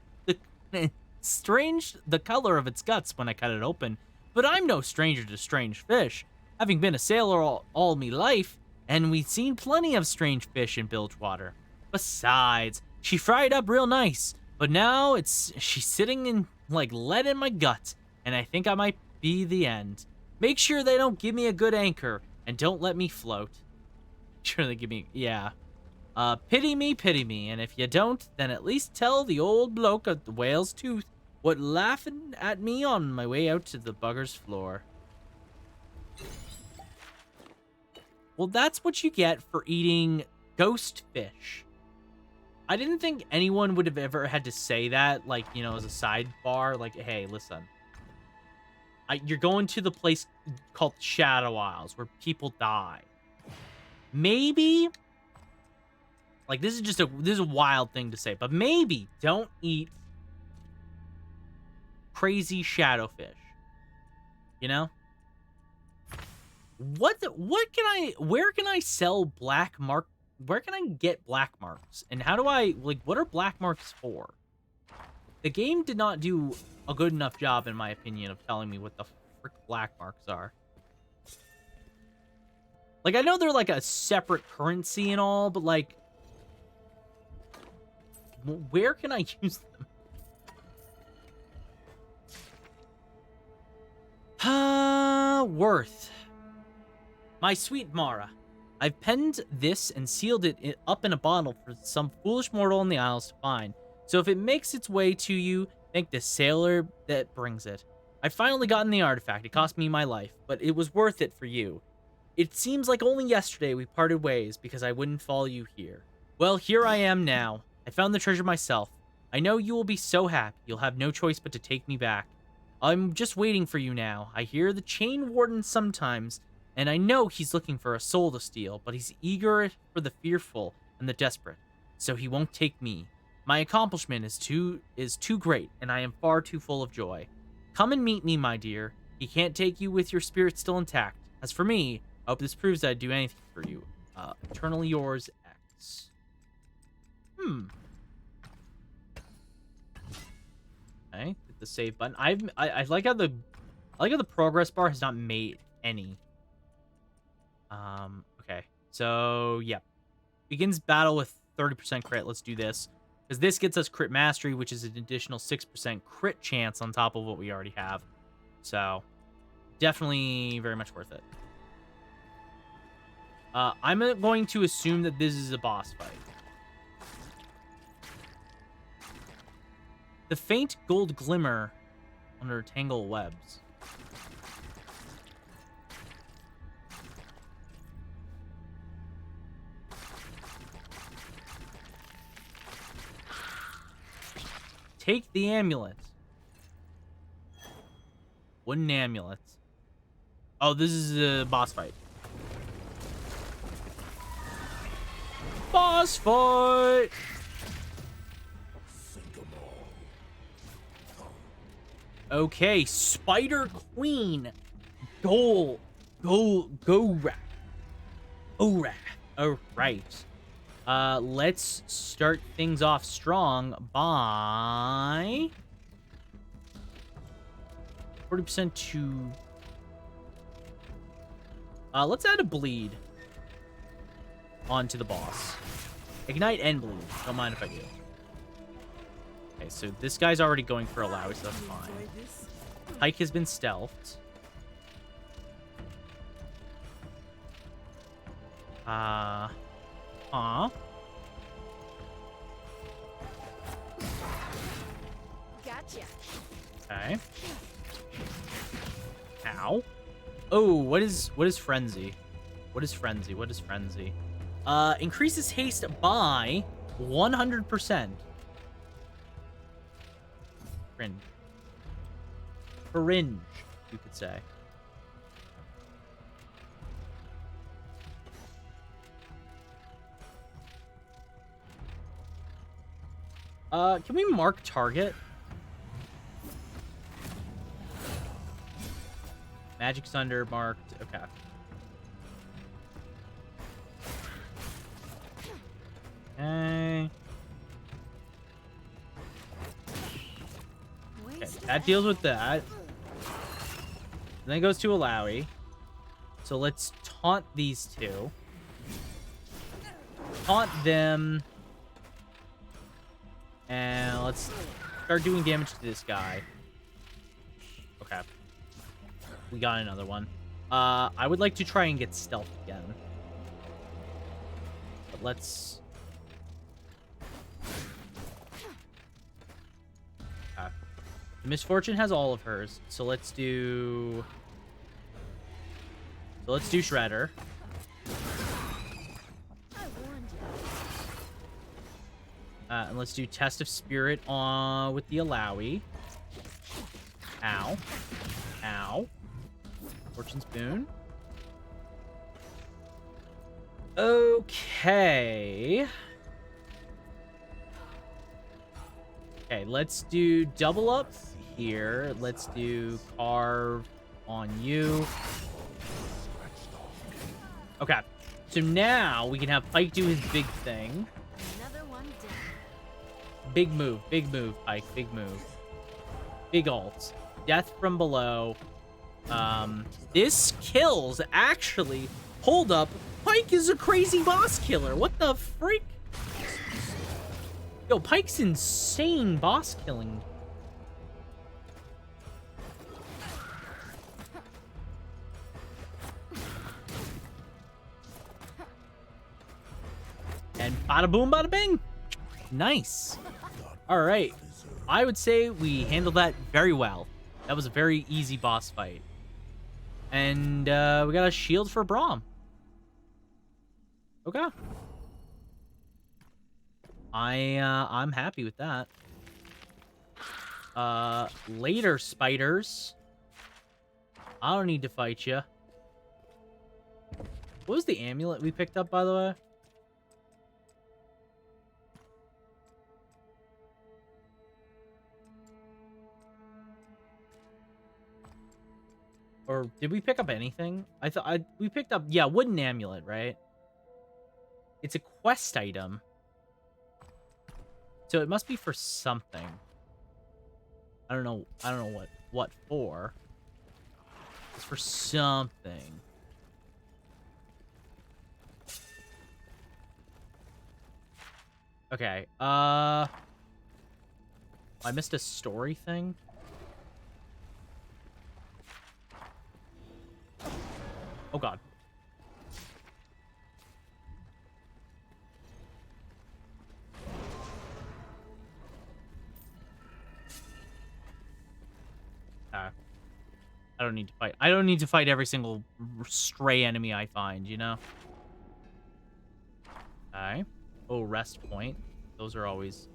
the color of its guts when I cut it open. But I'm no stranger to strange fish, having been a sailor all me life, and we've seen plenty of strange fish in Bilgewater. Besides, she fried up real nice, but now she's sitting in like lead in my gut, and I think I might be the end. Make sure they don't give me a good anchor, and don't let me float. Sure they give me, yeah. Pity me, and if you don't, then at least tell the old bloke at the whale's tooth what laughing at me on my way out to the bugger's floor. Well, that's what you get for eating ghost fish. I didn't think anyone would have ever had to say that, like, you know, as a sidebar, like, hey, listen. You're going to the place called Shadow Isles, where people die. Maybe, like, this is a wild thing to say, but maybe don't eat crazy shadowfish. You know? Where can I sell black mark? Where can I get black marks? And how do I, like, what are black marks for? The game did not do a good enough job, in my opinion, of telling me what the frick black marks are. Like, I know they're like a separate currency and all, but like, where can I use them? Worth. My sweet Mara, I've penned this and sealed it up in a bottle for some foolish mortal in the Isles to find. So if it makes its way to you, thank the sailor that brings it. I've finally gotten the artifact. It cost me my life, but it was worth it for you. It seems like only yesterday we parted ways because I wouldn't follow you here. Well, here I am now. I found the treasure myself. I know you will be so happy. You'll have no choice but to take me back. I'm just waiting for you now. I hear the chain warden sometimes, and I know he's looking for a soul to steal, but he's eager for the fearful and the desperate, so he won't take me. My accomplishment is too great, and I am far too full of joy. Come and meet me, my dear. He can't take you with your spirit still intact. As for me, I hope this proves that I'd do anything for you. Eternally yours, X. Okay, hit the save button. I like how the progress bar has not made any. Okay. So, yeah. Begins battle with 30% crit. Let's do this. Because this gets us crit mastery, which is an additional 6% crit chance on top of what we already have. So, definitely very much worth it. I'm going to assume that this is a boss fight. The faint gold glimmer under tangle webs. Take the amulet. Wooden amulet. Oh, this is a boss fight. Boss fight! Okay, Spider Queen. Go rack. All right. Let's start things off strong by 40% to... let's add a bleed onto the boss. Ignite and bleed. Don't mind if I do. Okay, so this guy's already going for a loud, so that's fine. Pike has been stealthed. Gotcha. Okay. Ow. Oh, what is frenzy? What is frenzy? What is frenzy? Increases haste by 100%. Fringe, you could say. Can we mark target? Magic Thunder marked. Okay. Okay. Okay, that deals with that. Then it goes to Alawi. So let's taunt these two. Taunt them. And let's start doing damage to this guy. Okay. We got another one. I would like to try and get stealth again. But let's... Okay. The Misfortune has all of hers, so let's do... So let's do Shredder. And let's do Test of Spirit on with the Alawi. Ow. Ow. Fortune's Boon. Okay. Okay, let's do double up here. Let's do Carve on you. Okay. So now we can have Pike do his big thing. Another one down. Big move, Pike, big move. Big ult. Death from below. This kills, actually. Hold up. Pike is a crazy boss killer. What the freak? Yo, Pike's insane boss killing. And bada boom, bada bing. Nice. All right. I would say we handled that very well. That was a very easy boss fight. And we got a shield for Braum. Okay. I'm happy with that. Later, spiders. I don't need to fight you. What was the amulet we picked up, by the way? Or did we pick up anything? I thought we picked up, yeah, wooden amulet, right? It's a quest item. So it must be for something. I don't know what for. It's for something. Okay. I missed a story thing. Oh god. I don't need to fight. I don't need to fight every single stray enemy I find, you know? Okay. Oh, rest point. Those are always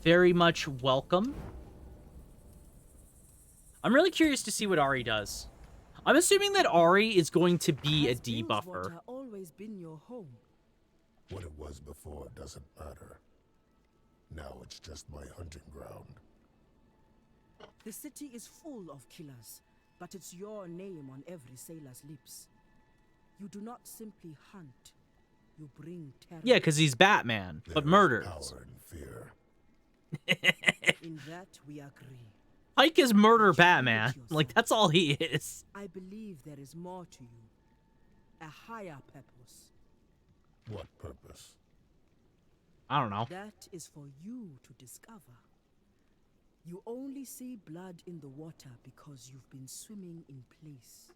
very much welcome. I'm really curious to see what Ahri does. I'm assuming that Ahri is going to be a debuffer. Always been your home. What it was before doesn't matter. Now it's just my hunting ground. The city is full of killers, but it's your name on every sailor's lips. You do not simply hunt. You bring terror. Yeah, because he's Batman, but murders. Power and fear. In that we agree. Pike is murder Batman. Like, that's all he is. I believe there is more to you. A higher purpose. What purpose? I don't know. That is for you to discover. You only see blood in the water because you've been swimming in place.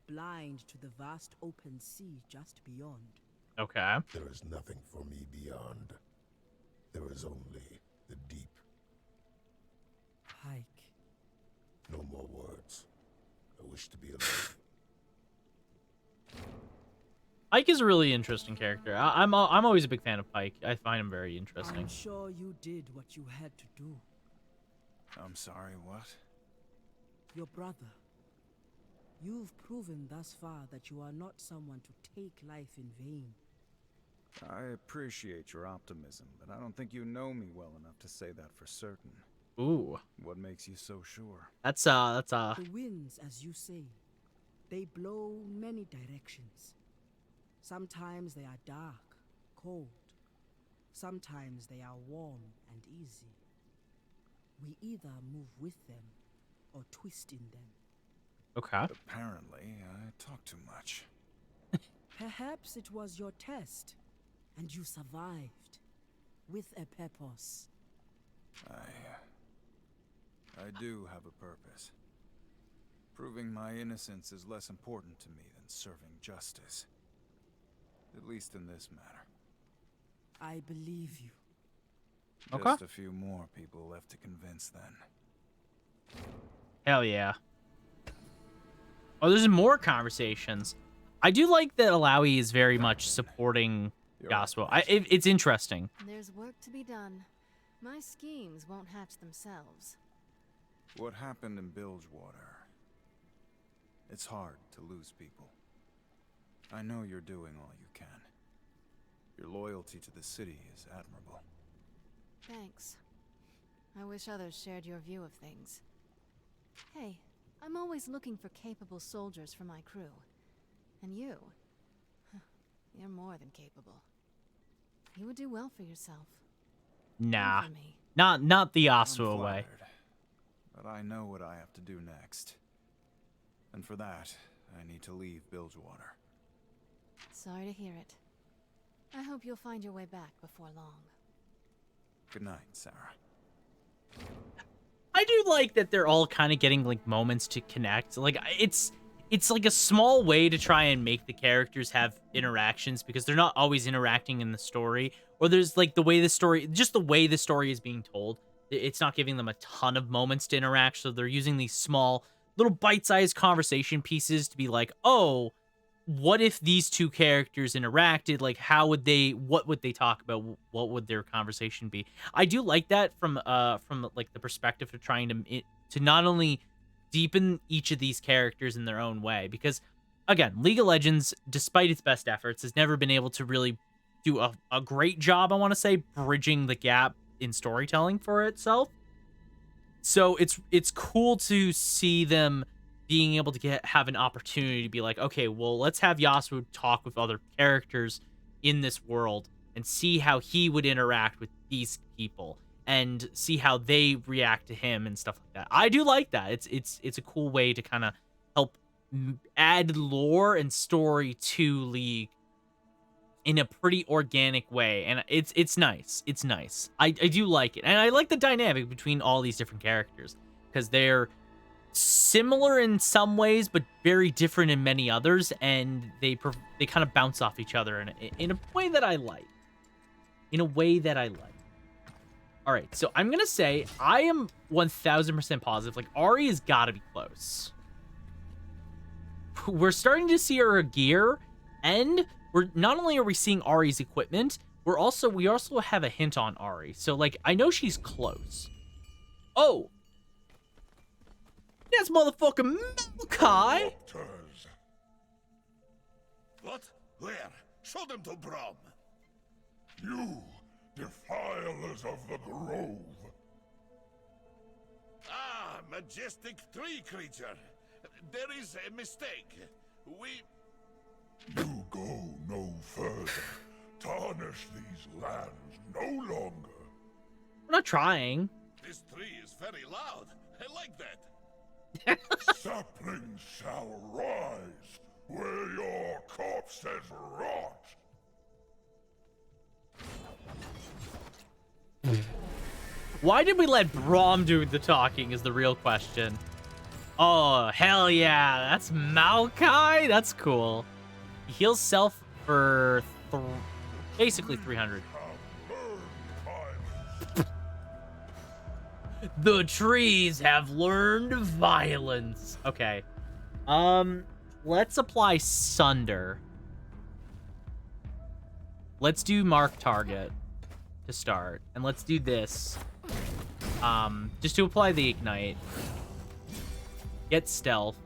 Blind to the vast open sea just beyond. Okay. There is nothing for me beyond. There is only the deep. Pike. No more words. I wish to be alone. Pike is a really interesting character. I'm always a big fan of Pike. I find him very interesting. I'm sure you did what you had to do. I'm sorry, what? Your brother. You've proven thus far that you are not someone to take life in vain. I appreciate your optimism, but I don't think you know me well enough to say that for certain. Ooh. What makes you so sure? That's The winds, as you say, they blow many directions. Sometimes they are dark, cold. Sometimes they are warm and easy. We either move with them or twist in them. Okay. Apparently, I talk too much. Perhaps it was your test, and you survived with a purpose. I do have a purpose. Proving my innocence is less important to me than serving justice. At least in this matter. I believe you. Okay. Just a few more people left to convince then. Hell yeah. Oh, there's more conversations. I do like that Alawi is very much supporting Yasuo. It's interesting. There's work to be done. My schemes won't hatch themselves. What happened in Bilgewater? It's hard to lose people. I know you're doing all you can. Your loyalty to the city is admirable. Thanks. I wish others shared your view of things. Hey, I'm always looking for capable soldiers for my crew. And you, you're more than capable. You would do well for yourself. Nah. And for me. Not the I'm Yasuo way. flattered, but I know what I have to do next. And for that, I need to leave Bilgewater. Sorry to hear it. I hope you'll find your way back before long. Good night, Sarah. I do like that they're all kind of getting like moments to connect. Like it's like a small way to try and make the characters have interactions because they're not always interacting in the story. Or there's like the way the story is being told. It's not giving them a ton of moments to interact. So they're using these small little bite-sized conversation pieces to be like, oh, what if these two characters interacted? Like, what would they talk about? What would their conversation be? I do like that from like the perspective of trying to not only deepen each of these characters in their own way, because again, League of Legends, despite its best efforts, has never been able to really do a great job, I want to say, bridging the gap in storytelling for itself. So it's cool to see them being able to have an opportunity to be like, okay, well, let's have Yasuo talk with other characters in this world and see how he would interact with these people and see how they react to him and stuff like that. I do like that. It's a cool way to kind of help add lore and story to League in a pretty organic way, and it's nice. It's nice. I do like it, and I like the dynamic between all these different characters because they're similar in some ways, but very different in many others, and they kind of bounce off each other in a way that I like. All right, so I'm gonna say I am 1000% positive. Like Ahri has got to be close. We're starting to see her gear, and we're not only are we seeing Ahri's equipment, we also have a hint on Ahri. So like I know she's close. Oh. That's motherfucking Maokai! Doctors. What? Where? Show them to Brom. You, defilers of the grove. Ah, majestic tree creature. There is a mistake. You go no further. Tarnish these lands no longer. We're not trying. This tree is very loud. I like that. Saplings shall rise where your corpses rot. Why did we let Braum do the talking is the real question. Oh, hell yeah. That's Maokai? That's cool. He heals self for basically 300. The trees have learned violence. Okay. Let's apply Sunder. Let's do mark target to start. And let's do this. Just to apply the ignite. Get stealth.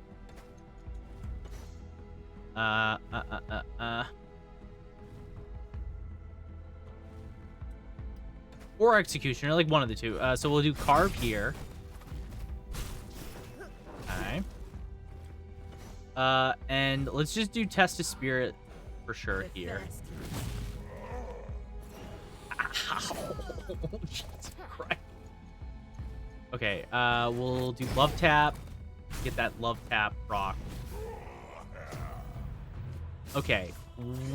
Or executioner, like one of the two. So we'll do carve here. Okay. And let's just do test of spirit for sure here. Ow. Jesus Christ. Okay, we'll do love tap. Get that love tap rock. Okay,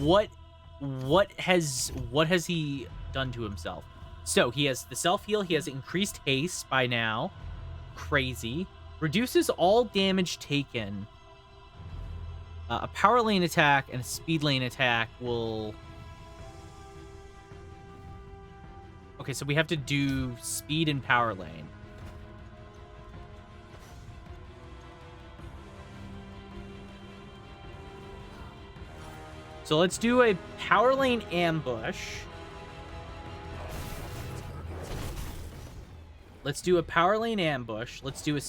what has he done to himself? So he has the self-heal, he has increased haste by now. Crazy. Reduces all damage taken. A power lane attack and a speed lane attack will... Okay, so we have to do speed and power lane. So let's do a power lane ambush. Let's do a power lane ambush. Let's do a...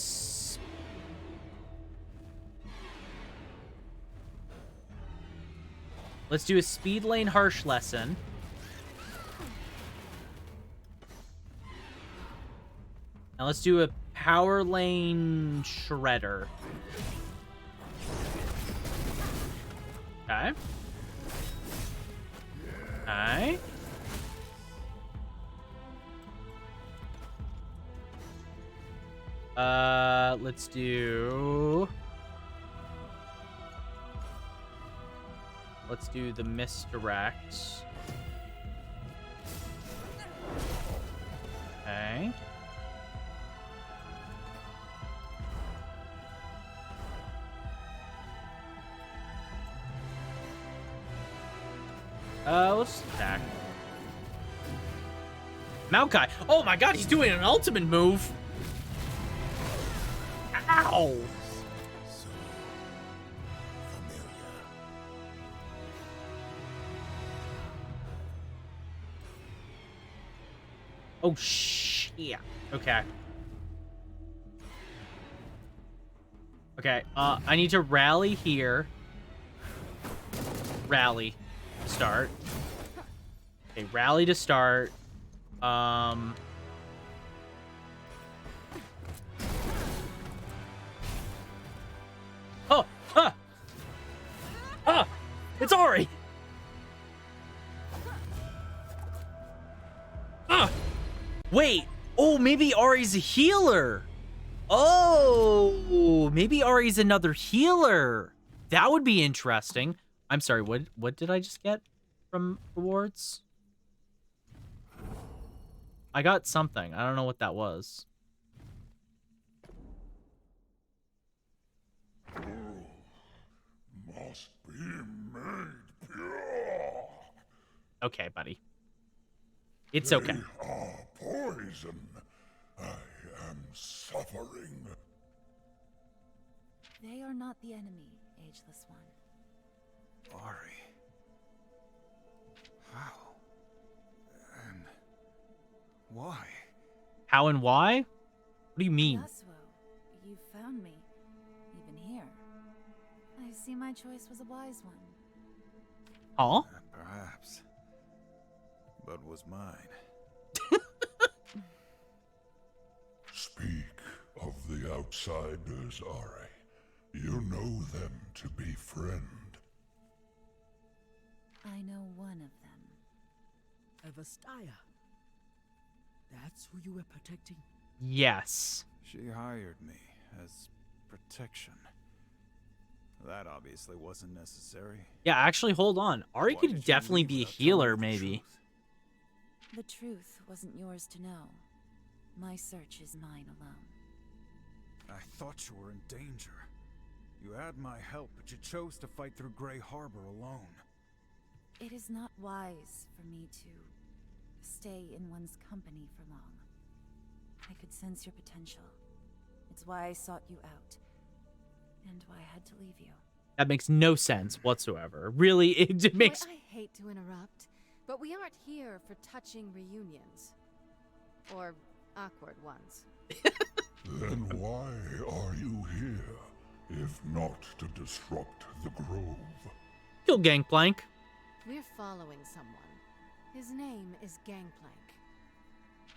Let's do a speed lane harsh lesson. Now let's do a power lane shredder. Okay. Okay. Let's do the misdirect. Okay. Let's attack. Maokai. Oh my god, he's doing an ultimate move. Ow. So familiar. Oh, shit. Okay. Okay, I need to rally here. Rally. Start. Okay, rally to start. Oh, it's Ahri. Wait. Oh, maybe Ahri's a healer. Oh, maybe Ahri's another healer. That would be interesting. I'm sorry, what did I just get from rewards? I got something. I don't know what that was. Must be made pure. Okay, buddy. It's okay. They are poison. I am suffering. They are not the enemy, ageless one. Ahri. How? And why? How and why? What do you mean? Yasuo, you found me, even here. I see my choice was a wise one. Huh? Perhaps. But was mine. Speak of the outsiders, Ahri. You know them to be friend. I know one of them. Avastaya. That's who you were protecting? Yes. She hired me as protection. That obviously wasn't necessary. Yeah, actually, hold on. Ahri Why could did you definitely leave be a without telling healer, me the maybe. truth? The truth wasn't yours to know. My search is mine alone. I thought you were in danger. You had my help, but you chose to fight through Grey Harbor alone. It is not wise for me to stay in one's company for long. I could sense your potential. It's why I sought you out, and why I had to leave you. That makes no sense whatsoever. Really, it makes... Boy, I hate to interrupt, but we aren't here for touching reunions. Or awkward ones. Then why are you here, if not to disrupt the grove? Kill Gangplank. We're following someone. His name is Gangplank.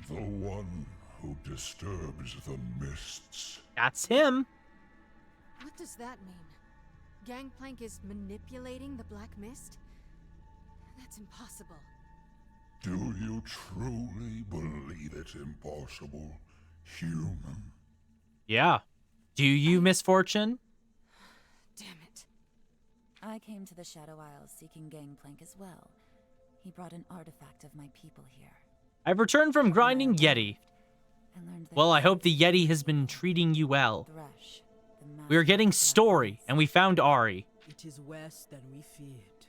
The one who disturbs the mists. That's him. What does that mean? Gangplank is manipulating the Black Mist? That's impossible. Do you truly believe it impossible, human? Yeah. Do you, Misfortune? Damn it. I came to the Shadow Isles seeking Gangplank as well. He brought an artifact of my people here. I've returned from grinding Yeti. Well, I hope the Yeti has been treating you well. We are getting story, and we found Ahri. It is worse than we feared.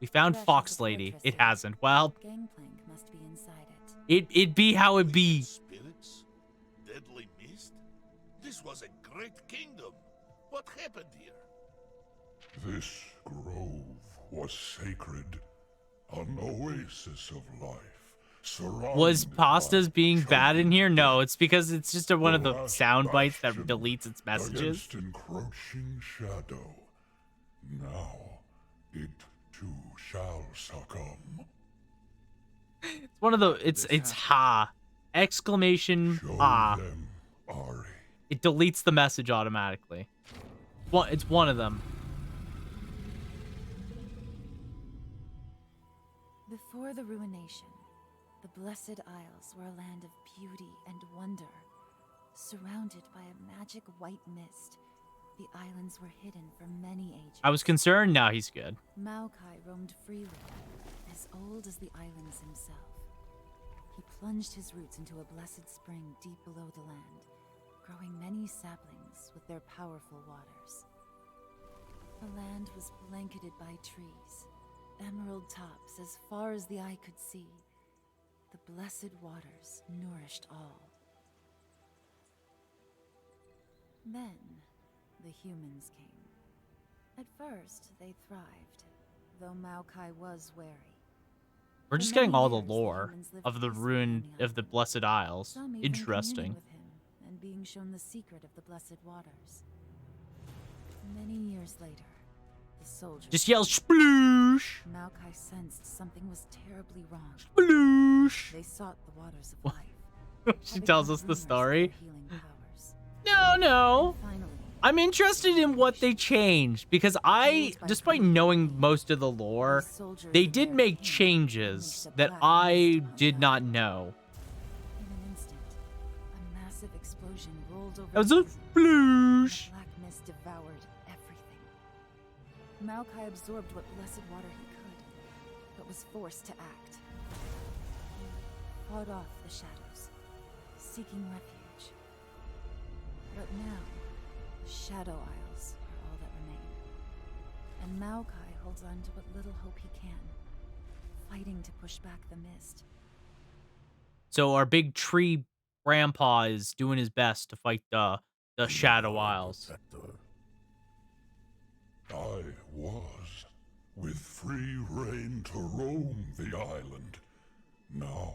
We found Fox Lady. It hasn't. Well, Gangplank must be inside it. it be how it be. Spirits? Deadly mist? This was a great kingdom. What happened here? This grove was sacred, an oasis of life. Was Pastas being bad in here? No, it's because it's just one of the sound bites that deletes its messages. Against encroaching shadow. Now, it too shall succumb. It's one of the it's ha exclamation ha. Them, Ahri. It deletes the message automatically. Well, it's one of them. Before the ruination, the Blessed Isles were a land of beauty and wonder. Surrounded by a magic white mist, the islands were hidden for many ages. I was concerned, now he's good. Maokai roamed freely, as old as the islands himself. He plunged his roots into a blessed spring deep below the land, growing many saplings with their powerful waters. The land was blanketed by trees, emerald tops as far as the eye could see. The blessed waters nourished all. Then, the humans came. At first, they thrived, though Maokai was wary. We're just getting all the lore of the ruin of the Blessed Isles. Some even Interesting. communing with him and being shown the secret of the blessed waters. Many years later, the soldiers Just yell sploosh! Maokai sensed something was terribly wrong. Sploosh! They sought the waters of life. She tells us the story. Healing powers. No. Finally, I'm interested in what they changed because despite knowing most of the lore, they did make changes that I did not know. in an instant, a massive explosion rolled over That was the a island. sploosh! The black mist devoured everything. Maokai absorbed what blessed water he could, but was forced to act. He fought off the shadows, seeking refuge. But now, the Shadow Isles are all that remain. And Maokai holds on to what little hope he can, fighting to push back the mist. So our big tree grandpa is doing his best to fight the Shadow Isles. I was, with free rein to roam the island. Now,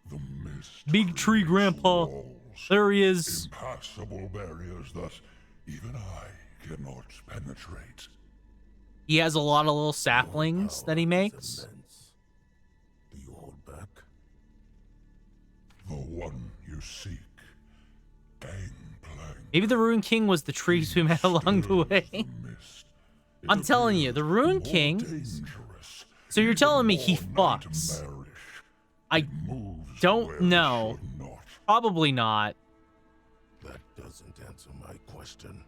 the mist Big tree creates grandpa. walls, There he is. impassable barriers that even I cannot penetrate. He has a lot of little saplings that he makes. Do you hold back? The one you seek, Gangplank. Maybe the Rune King was the trees we met along the way. I'm telling you, the Rune King. So you're telling me he fucks? I don't know. Probably not. That doesn't answer my question.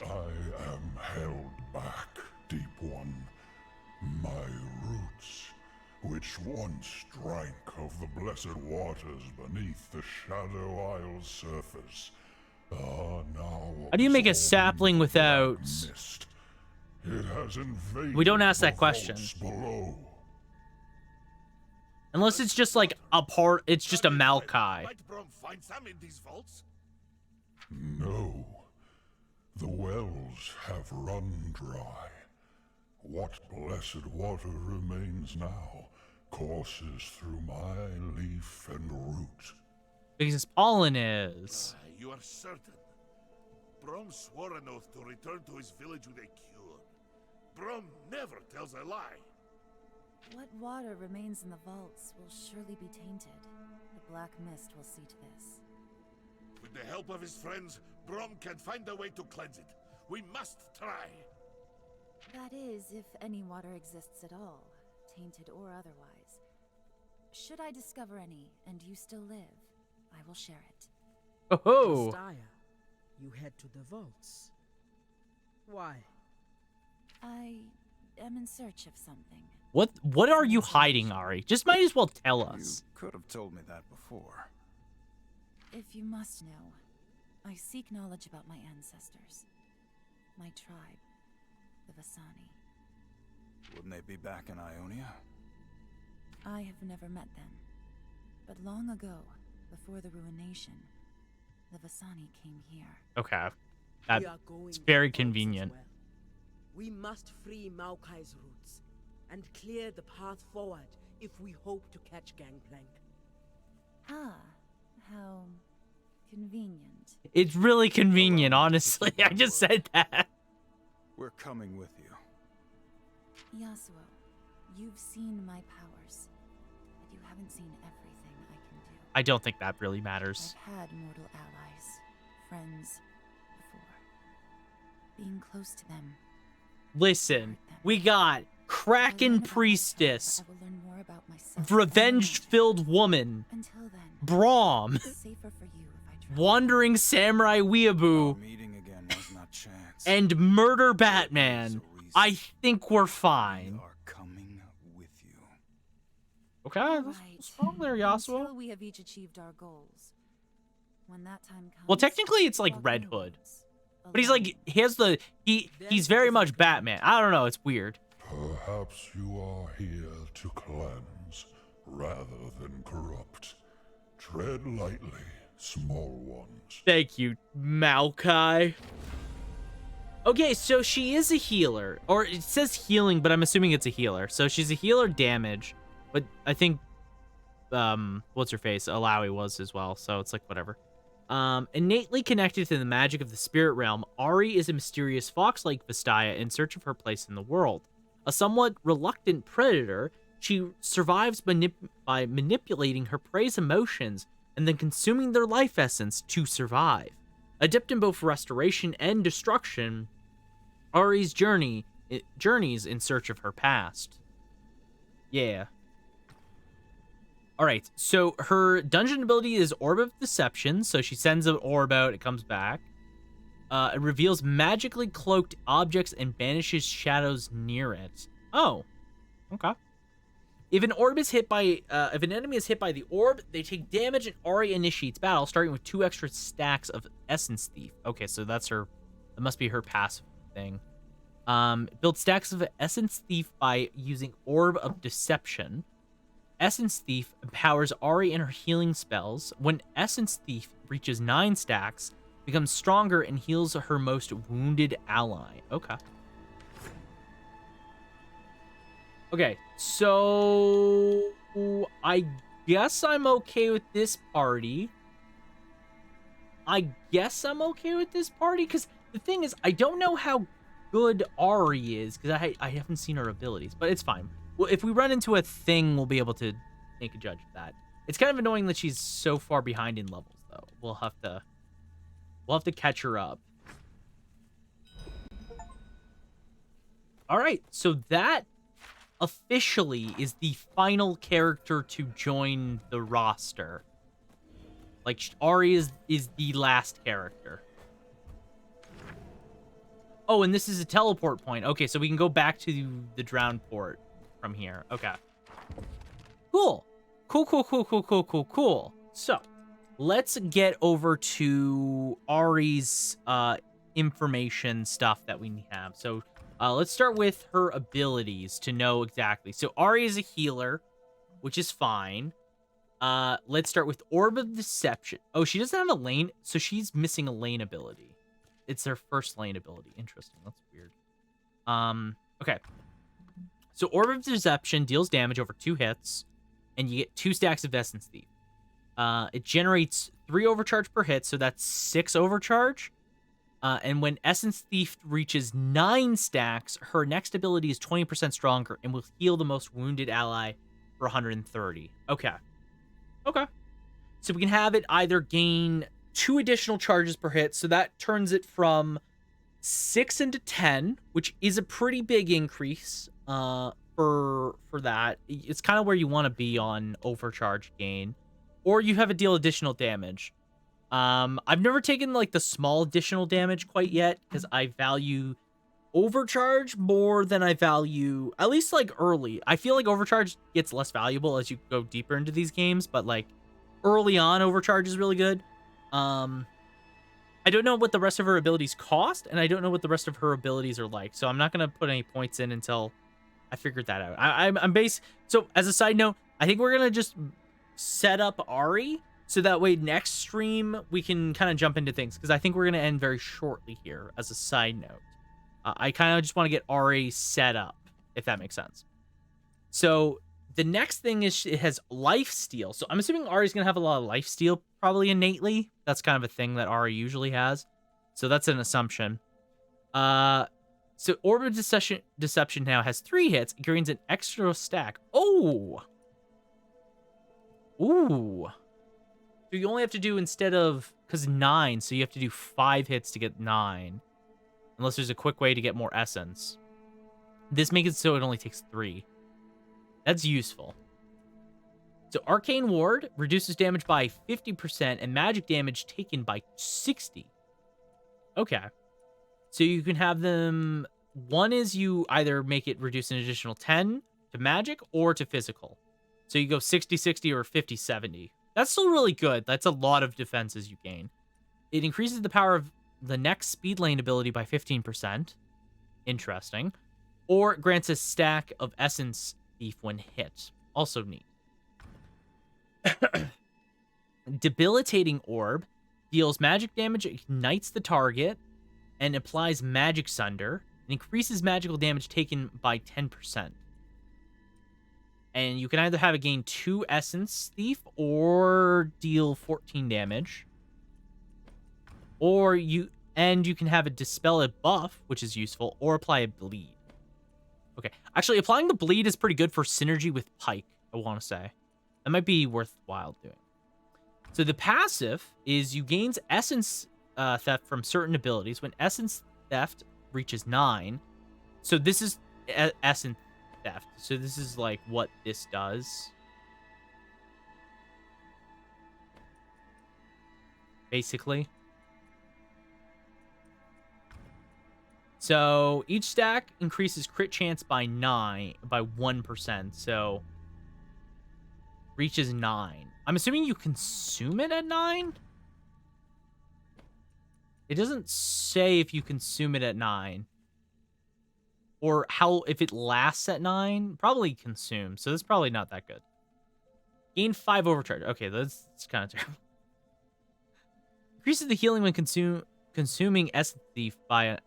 I am held back, Deep One. My roots, which once drank of the blessed waters beneath the Shadow Isle's surface, are now. How do you make a absorbing sapling the without? mist. It has invaded We don't ask the that question. vaults below. Unless it's just like a part. It's just a Maokai. Might Brom find some in these vaults? No. The wells have run dry. What blessed water remains now courses through my leaf and root. Because his pollen is. You are certain. Brom swore an oath to return to his village with a cure. Brom never tells a lie. What water remains in the vaults will surely be tainted. The black mist will see to this. With the help of his friends, Brom can find a way to cleanse it. We must try. That is, if any water exists at all, tainted or otherwise. Should I discover any, and you still live, I will share it. Oh. Vastaya, you head to the vaults. Why? I am in search of something. What are you hiding, Ahri? Just might as well tell us. You could have told me that before. If you must know, I seek knowledge about my ancestors. My tribe, the Vasani. Wouldn't they be back in Ionia? I have never met them. But long ago, before the ruination, the Vasani came here. Okay. We are going That's to very the vaults as convenient. well. We must free Maokai's roots and clear the path forward if we hope to catch Gangplank. Ah, how convenient. It's really convenient, Allow me to honestly. keep my I just word. said that. We're coming with you. Yasuo, you've seen my powers, but you haven't seen everything I can do. I don't think that really matters. I've had mortal allies, friends, before. Being close to them. Listen, we got Kraken Priestess, I will learn more about myself. Revenge-filled woman, Until then, Braum, it's safer for you if I try. Wandering Samurai Our Weeaboo, meeting again was not chance. and Murder Batman. I think we're We fine. are coming with you. Okay, All what's wrong there, Yasuo? Until we have each achieved our goals. When that time comes. Well, technically, it's like walk Red in Hood. woods, But he's alone. like, he's very much Batman. I don't know, it's weird. Perhaps you are here to cleanse rather than corrupt. Tread lightly, small ones. Thank you, Maokai. Okay, so she is a healer. Or it says healing, but I'm assuming it's a healer. So she's a healer damage. But I think, what's her face? Alawi was as well. So it's like, whatever. Innately connected to the magic of the spirit realm, Ahri is a mysterious fox-like Vastaya in search of her place in the world. A somewhat reluctant predator, she survives by manipulating her prey's emotions and then consuming their life essence to survive. Adept in both restoration and destruction, Ahri's journeys in search of her past. Yeah. Alright, so her dungeon ability is Orb of Deception, so she sends an orb out, it comes back. It reveals magically cloaked objects and banishes shadows near it. Oh, okay. If an orb is hit by, if an enemy is hit by the orb, they take damage and Ahri initiates battle, starting with 2 extra stacks of Essence Thief. Okay, so that's her, that must be her passive thing. Build stacks of Essence Thief by using Orb of Deception. Essence Thief empowers Ahri and her healing spells. When Essence Thief reaches 9 stacks, becomes stronger and heals her most wounded ally. Okay. Okay, so I guess I'm okay with this party. Because the thing is, I don't know how good Ahri is, because I haven't seen her abilities, but it's fine. Well, if we run into a thing, we'll be able to make a judge of that. It's kind of annoying that she's so far behind in levels, though. We'll have to catch her up. All right, so that officially is the final character to join the roster. Like, Ahri is the last character. Oh, and this is a teleport point. Okay, so we can go back to the drowned port from here. Okay. Cool. Cool. So, let's get over to Ahri's information stuff that we have. So, let's start with her abilities to know exactly. So, Ahri is a healer, which is fine. Let's start with Orb of Deception. Oh, she doesn't have a lane, so she's missing a lane ability. It's her first lane ability. Interesting. That's weird. Okay. So Orb of Deception deals damage over 2 hits, and you get 2 stacks of Essence Thief. It generates 3 overcharge per hit, so that's 6 overcharge. And when Essence Thief reaches 9 stacks, her next ability is 20% stronger and will heal the most wounded ally for 130. Okay. Okay. So we can have it either gain 2 additional charges per hit, so that turns it from 6 into 10, which is a pretty big increase for that. It's kind of where you want to be on overcharge gain. Or you have it deal additional damage. I've never taken like the small additional damage quite yet because I value overcharge more than I value, at least like early. I feel like overcharge gets less valuable as you go deeper into these games, but like early on, overcharge is really good. I don't know what the rest of her abilities cost, and I don't know what the rest of her abilities are like, so I'm not gonna put any points in until I figured that out. I'm so as a side note, I think we're gonna just set up Ahri so that way next stream we can kind of jump into things because I think we're gonna end very shortly here. As a side note, I kind of just want to get Ahri set up, if that makes sense. So the next thing is it has life steal. So I'm assuming Ahri's gonna have a lot of life steal probably innately. That's kind of a thing that Ahri usually has. So that's an assumption. So Orb of Deception now has 3 hits. It gains an extra stack. Oh! Ooh. So you only have to do instead of, because 9, so you have to do 5 hits to get 9. Unless there's a quick way to get more essence. This makes it so it only takes 3. That's useful. So Arcane Ward reduces damage by 50% and magic damage taken by 60. Okay. So you can have them... One is you either make it reduce an additional 10 to magic or to physical. So you go 60-60 or 50-70. That's still really good. That's a lot of defenses you gain. It increases the power of the next speed lane ability by 15%. Interesting. Or it grants a stack of Essence Thief when hit. Also neat. Debilitating Orb deals magic damage, ignites the target, and applies Magic Sunder. It increases magical damage taken by 10%. And you can either have it gain 2 Essence Thief or deal 14 damage. Or you can have it dispel a buff, which is useful, or apply a bleed. Okay, actually applying the bleed is pretty good for synergy with Pike, I want to say. That might be worthwhile doing. So the passive is you gain Essence Theft from certain abilities. When Essence Theft reaches 9, so this is Essence Theft. So this is like what this does. Basically. So each stack increases crit chance by 1%. So reaches 9. I'm assuming you consume it at 9? It doesn't say if you consume it at 9. Or if it lasts at 9. Probably consume. So that's probably not that good. Gain 5 overcharge. Okay, that's kind of terrible. Increases the healing when consuming Essence Thief by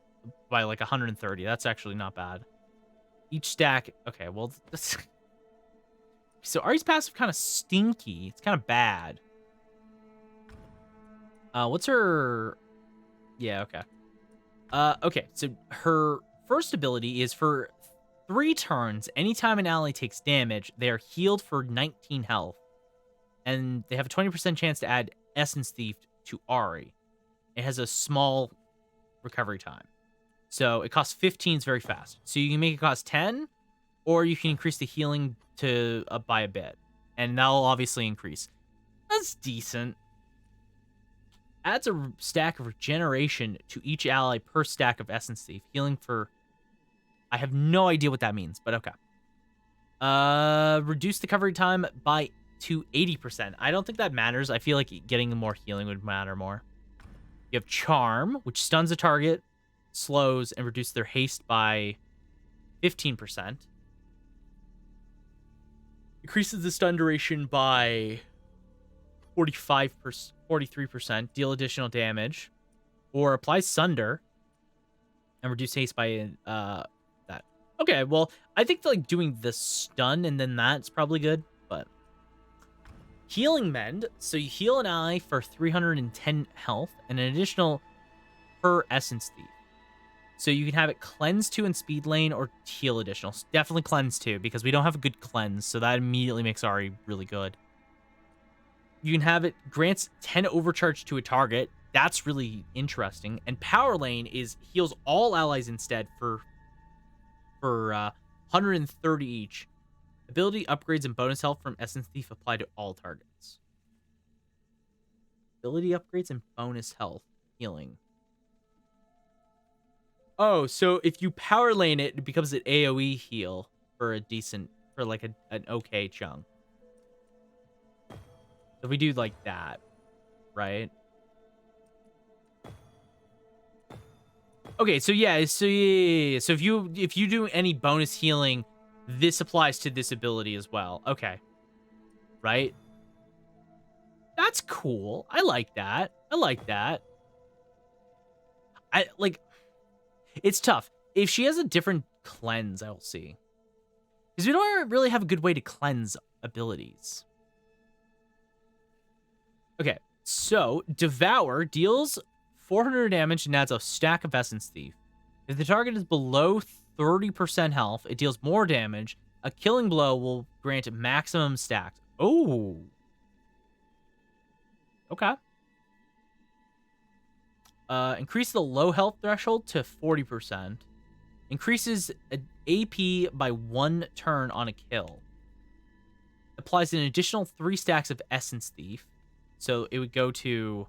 like 130. That's actually not bad. Each stack... Okay, well... So Ahri's passive kind of stinky. It's kind of bad. What's her... Yeah, okay. Okay, so her first ability is for 3 turns. Anytime an ally takes damage, they are healed for 19 health. And they have a 20% chance to add Essence Thief to Ahri. It has a small recovery time. So it costs 15 very fast. So you can make it cost 10, or you can increase the healing to by a bit. And that'll obviously increase. That's decent. Adds a stack of regeneration to each ally per stack of Essence Thief. Healing for... I have no idea what that means, but okay. Reduce the recovery time to 80%. I don't think that matters. I feel like getting more healing would matter more. You have Charm, which stuns a target, slows, and reduces their haste by 15%. Increases the stun duration by 43%. Deal additional damage. Or applies Sunder. And reduce haste by that. Okay, well, I think like doing the stun and then that's probably good. But Healing Mend. So you heal an ally for 310 health. And an additional per Essence Thief. So you can have it cleanse 2 in speed lane or heal additional. Definitely cleanse 2 because we don't have a good cleanse. So that immediately makes Ahri really good. You can have it grants 10 overcharge to a target. That's really interesting. And Power Lane is heals all allies instead for 130 each. Ability upgrades and bonus health from Essence Thief apply to all targets. ability upgrades and bonus health healing. Oh, so if you power lane it, it becomes an AoE heal for a decent, for like an okay chunk. So we do like that, right? Okay, so yeah, so if you do any bonus healing, this applies to this ability as well. Okay. Right? That's cool. I like that. I like that. It's tough. If she has a different cleanse, I'll see. Because we don't really have a good way to cleanse abilities. Okay, so Devour deals 400 damage and adds a stack of Essence Thief. If the target is below 30% health, it deals more damage. A killing blow will grant maximum stacks. Oh. Okay. Increase the low health threshold to 40%. Increases AP by 1 turn on a kill. Applies an additional 3 stacks of Essence Thief. So it would go to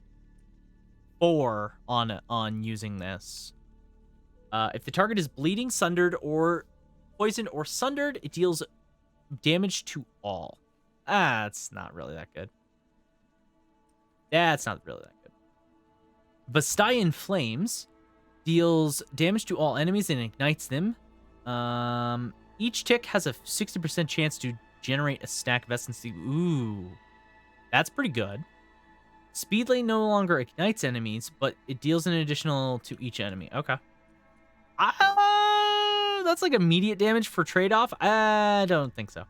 4 on using this. If the target is bleeding, sundered, or poisoned, or sundered, it deals damage to all. That's not really that good. That's not really that good. Vestayan Flames deals damage to all enemies and ignites them. Each tick has a 60% chance to generate a stack of Essence Thief. Ooh, that's pretty good. Speed Lane no longer ignites enemies, but it deals an additional to each enemy. Okay. That's like immediate damage for trade-off? I don't think so.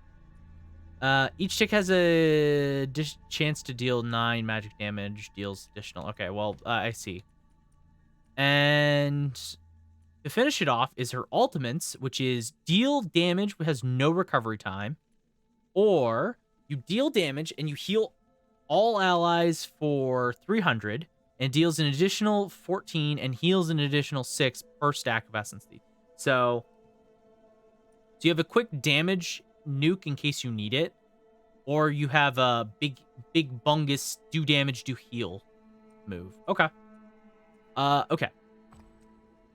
Each tick has a chance to deal 9 magic damage, deals additional. Okay, well, I see. And to finish it off is her ultimates, which is deal damage but has no recovery time. Or you deal damage and you heal all allies for 300 and deals an additional 14 and heals an additional 6 per stack of Essence Thief. So you have a quick damage nuke in case you need it, or you have a big bungus do damage, do heal move. Okay. Okay.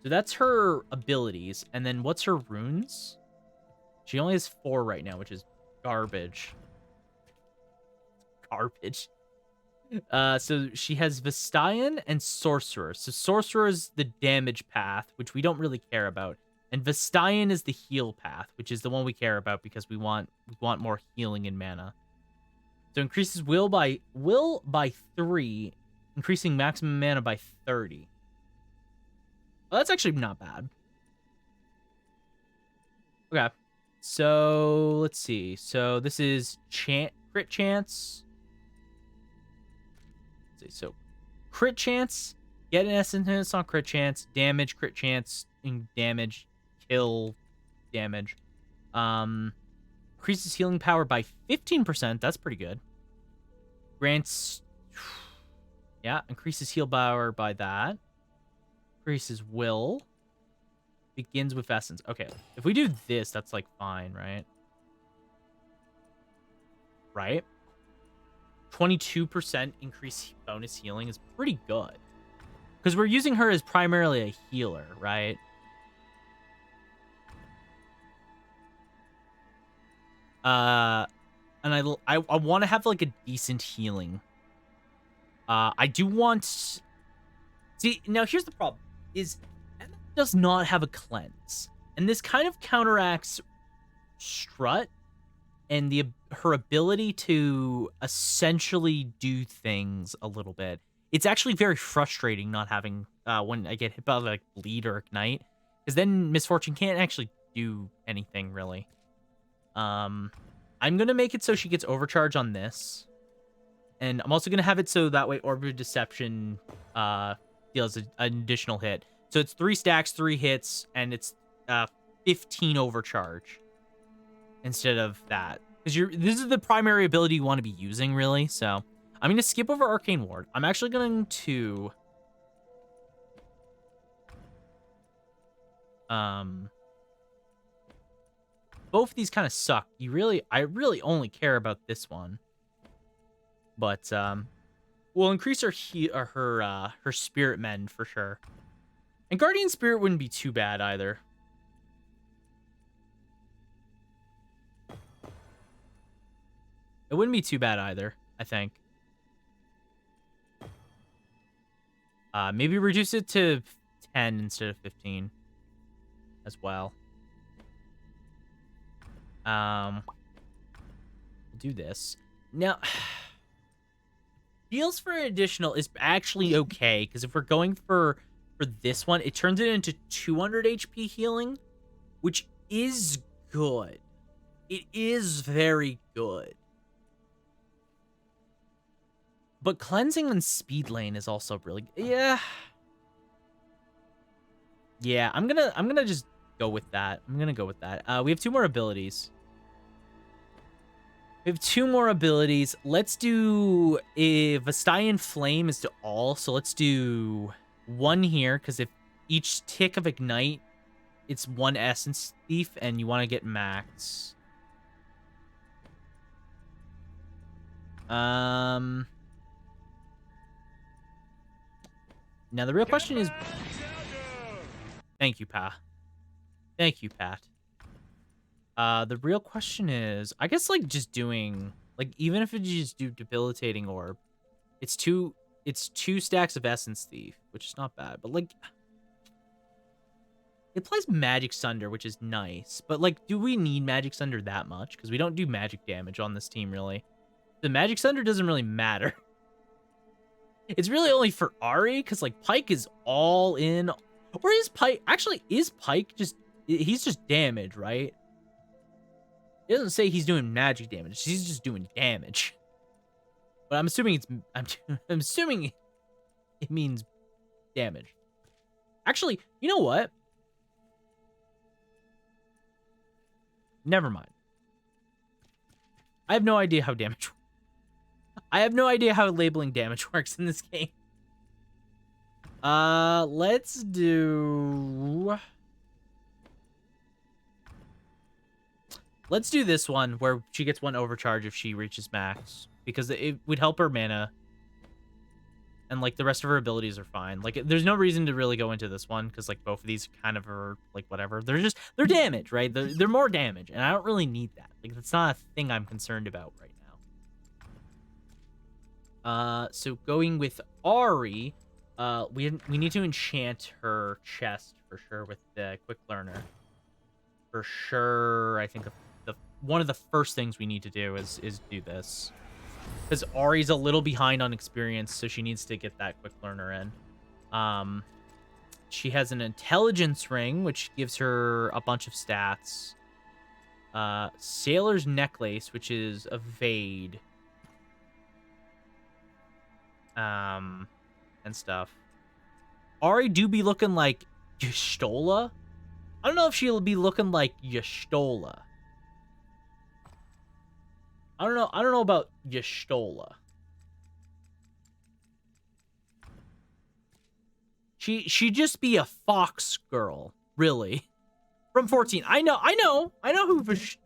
So that's her abilities, and then what's her runes? She only has 4 right now, which is garbage. Garbage. So she has Vestayan and Sorcerer. So Sorcerer is the damage path, which we don't really care about. And Vestayan is the heal path, which is the one we care about because we want more healing in mana. So increases will by 3, increasing maximum mana by 30. Well, that's actually not bad. Okay. So let's see. So this is crit chance. Let's see. So crit chance, get an essence on crit chance, damage, crit chance, damage, kill, damage. Increases healing power by 15%. That's pretty good. Grants, yeah, increases heal power by that. Increases will. Begins with essence. Okay, if we do this, that's like fine, right? Right? 22% increase bonus healing is pretty good. Because we're using her as primarily a healer, right? And I want to have like a decent healing. I do want... See, now here's the problem. Is Emma does not have a cleanse. And this kind of counteracts Strut and her ability to essentially do things a little bit. It's actually very frustrating not having when I get hit by like bleed or ignite, because then Misfortune can't actually do anything really. I'm gonna make it so she gets overcharge on this, and I'm also gonna have it so that way Orb of Deception deals an additional hit. So it's 3 stacks, 3 hits, and it's 15 overcharge instead of that. Because this is the primary ability you want to be using, really. So I'm going to skip over Arcane Ward. I'm actually going to... both of these kind of suck. I really only care about this one. But, We'll increase her spirit mend for sure. And guardian spirit wouldn't be too bad either. It wouldn't be too bad either, I think. Maybe reduce it to 10 instead of 15 as well. We'll do this. Now, heals for additional is actually okay, because if we're going for this one, it turns it into 200 HP healing, which is good. It is very good. But cleansing and speed lane is also really, yeah. Yeah, I'm gonna just go with that. I'm gonna go with that. We have 2 more abilities. We have 2 more abilities. Let's do a Vestayan Flame is to all, so let's do 1 here, because if each tick of Ignite, it's 1 Essence Thief, and you want to get max. Now, the real question is... Thank you, Pat. Thank you, Pat. The real question is... I guess, like, just doing... Like, even if you just do Debilitating Orb, it's 2 stacks of Essence Thief, which is not bad. But, like... It plays Magic Sunder, which is nice. But, like, do we need Magic Sunder that much? Because we don't do magic damage on this team, really. The Magic Sunder doesn't really matter. It's really only for Ahri, because, like, Pyke is all in. Or is Pyke... Actually, is Pyke just... He's just damage, right? It doesn't say he's doing magic damage. He's just doing damage. But I'm assuming it's... I'm assuming it means damage. Actually, you know what? Never mind. I have no idea how damage works. I have no idea how labeling damage works in this game. Let's do this one where she gets 1 overcharge if she reaches max, because it would help her mana. And, like, the rest of her abilities are fine. Like, there's no reason to really go into this one, because, like, both of these kind of are, like, whatever. They're damage, right? They're more damage, and I don't really need that. Like, that's not a thing I'm concerned about right now. So going with Ahri, we need to enchant her chest, for sure, with the Quick Learner. For sure, I think one of the first things we need to do is do this. Because Ahri's a little behind on experience, so she needs to get that Quick Learner in. She has an Intelligence Ring, which gives her a bunch of stats. Sailor's Necklace, which is Evade. And stuff. Ahri do be looking like Y'shtola. I don't know if she'll be looking like Y'shtola. I don't know about Y'shtola. She just be a fox girl, really. From 14. I know who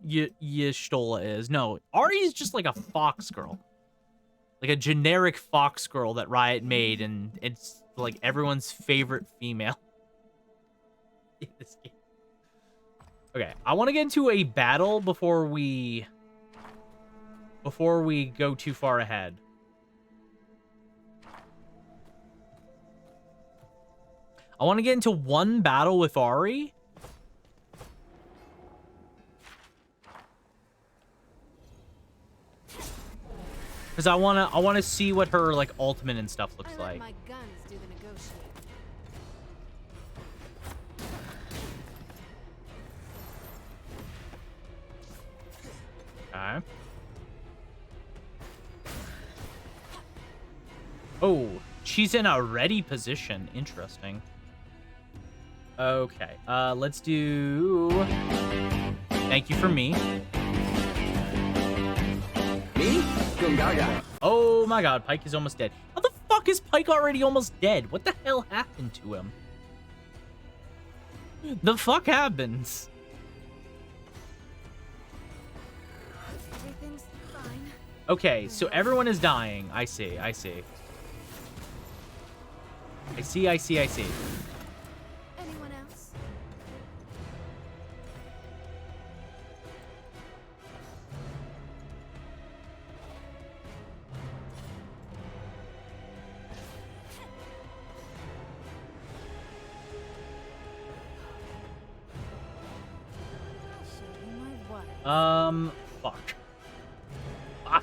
Y'shtola is. No, Ahri's just like a fox girl. Like a generic fox girl that Riot made, and it's like everyone's favorite female in this game. Okay, I want to get into a battle before we go too far ahead. I want to get into 1 battle with Ahri. Because I wanna see what her, like, ultimate and stuff looks like. My guns do the negotiating. Okay. Oh, she's in a ready position. Interesting. Okay, let's do... Thank you for me. Me? Oh my god, Pyke is almost dead. How the fuck is Pyke already almost dead? What the hell happened to him? The fuck happens? Everything's fine. Okay, so everyone is dying. I see. I see. Anyone else? I'll show you my wife. Fuck. Ah.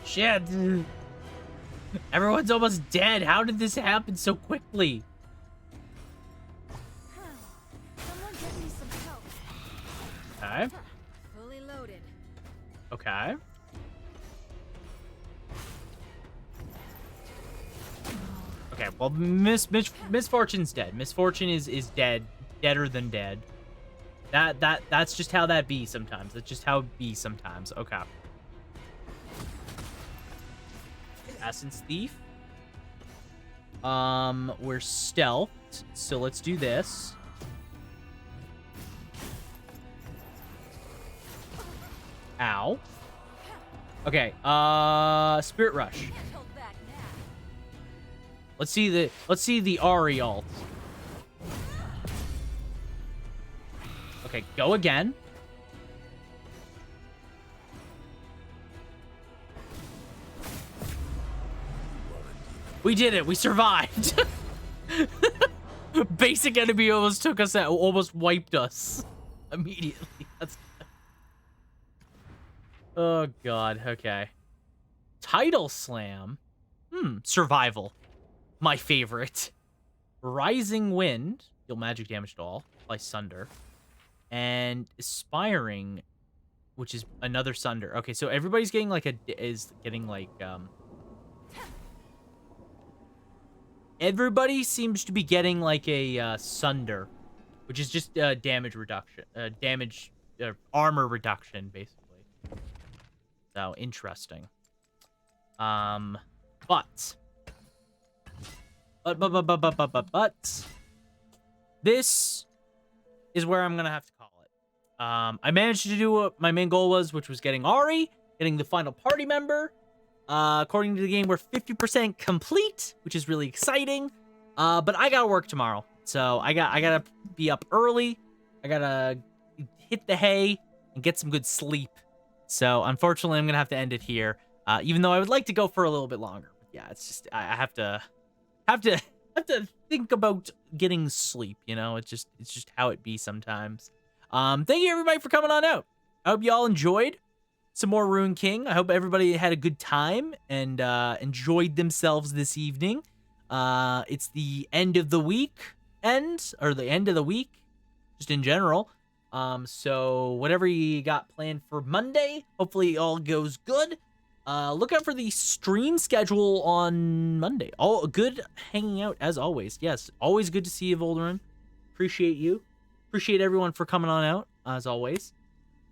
Shit. Everyone's almost dead. How did this happen so quickly? Someone get me some help. Okay. Fully loaded. Okay. Okay, well, Misfortune's dead. Misfortune is dead. Deader than dead. That's just how that be sometimes. That's just how it be sometimes. Okay. Essence Thief. We're stealthed, so let's do this. Ow. Okay, Spirit Rush. Let's see the Ahri ult. Okay, go again. We did it. We survived. Basic enemy almost took us out. Almost wiped us immediately. That's... Oh, God. Okay. Tidal Slam. Survival. My favorite. Rising Wind. Deal magic damage to all. Apply Sunder. And Aspiring, which is another Sunder. Okay, so everybody's getting like everybody seems to be getting like a Sunder, which is just damage reduction, armor reduction, basically. So interesting. But this is where I'm gonna have to call it. I managed to do what my main goal was, which was getting Ahri, getting the final party member. According to the game, we're 50% complete, which is really exciting. But I gotta work tomorrow, so I gotta be up early. I gotta hit the hay and get some good sleep. So unfortunately, I'm gonna have to end it here. Even though I would like to go for a little bit longer. But yeah, it's just I have to think about getting sleep. You know, it's just how it be sometimes. Thank you everybody for coming on out. I hope you all enjoyed some more Rune King. I hope everybody had a good time and enjoyed themselves this evening. It's the end of the week, or the end of the week, just in general. So whatever you got planned for Monday, hopefully it all goes good. Look out for the stream schedule on Monday. All good hanging out as always. Yes, always good to see you, Volderin. Appreciate you. Appreciate everyone for coming on out, as always.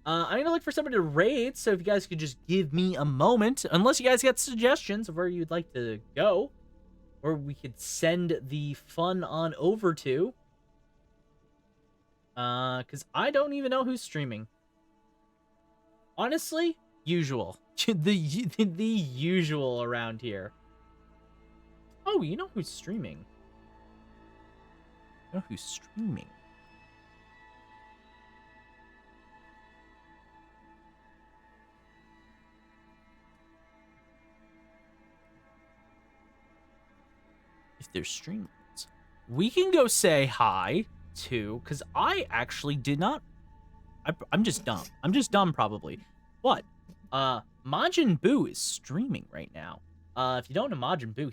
I'm gonna look for somebody to raid, so if you guys could just give me a moment, unless you guys got suggestions of where you'd like to go, or we could send the fun on over to. Because I don't even know who's streaming. Honestly, usual. the usual around here. Oh, you know who's streaming? You know who's streaming? If they're streamers, we can go say hi to, because I actually did not. I'm just dumb. I'm just dumb, probably. But Majin Buu is streaming right now. If you don't know Majin Buu,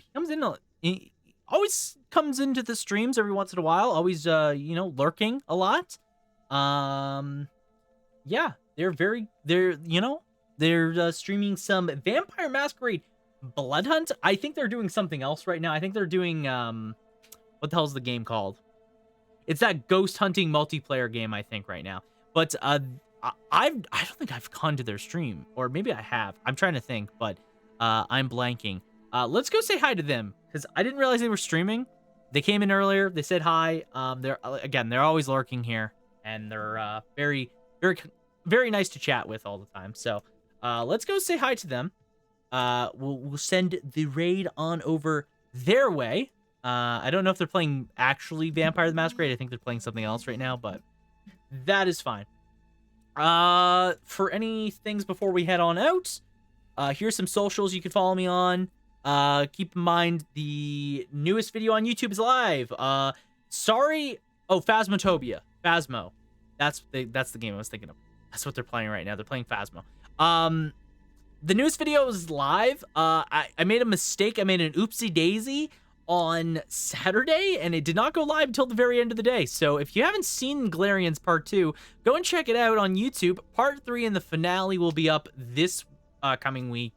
he always comes into the streams every once in a while. Always, lurking a lot. Yeah, they're streaming some Vampire Masquerade Blood Hunt. I think they're doing something else right now. I think they're doing what the hell's the game called? It's that ghost hunting multiplayer game, I think, right now. But I don't think I've gone to their stream, or maybe I have. I'm trying to think, but I'm blanking. Let's go say hi to them, because I didn't realize they were streaming. They came in earlier. They said hi. They're always lurking here, and they're very, very, very nice to chat with all the time. So let's go say hi to them. we'll send the raid on over their way. I don't know if they're playing actually Vampire the Masquerade. I think they're playing something else right now, but that is fine. For any things before we head on out, here's some socials you can follow me on. Keep in mind the newest video on YouTube is live. Phasmotopia. Phasmo. That's the game I was thinking of. That's what they're playing right now. They're playing Phasmo. The newest video is live. I made a mistake. I made an oopsie daisy on Saturday, and it did not go live until the very end of the day. So if you haven't seen Galarian's Part 2, go and check it out on YouTube. Part 3 and the finale will be up this coming week.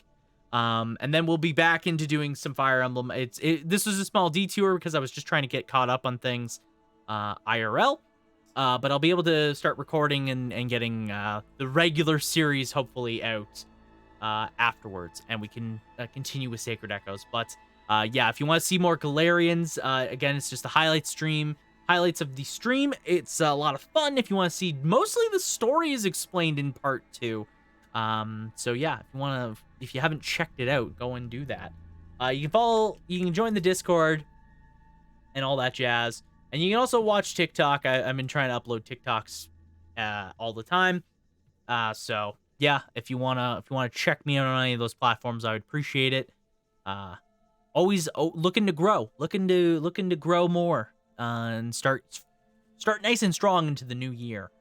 And then we'll be back into doing some Fire Emblem. This was a small detour because I was just trying to get caught up on things IRL. But I'll be able to start recording and getting the regular series hopefully out afterwards, and we can continue with Sacred Echoes. But yeah, if you want to see more Galarians, again, it's just a highlights of the stream. It's a lot of fun. If you want to see, mostly the story is explained in part 2. So yeah, if you haven't checked it out, go and do that. You can join the Discord and all that jazz. And you can also watch TikTok. I've been trying to upload TikToks all the time. So yeah, if you wanna check me out on any of those platforms, I would appreciate it. Always looking to grow, looking to grow more, and start nice and strong into the new year.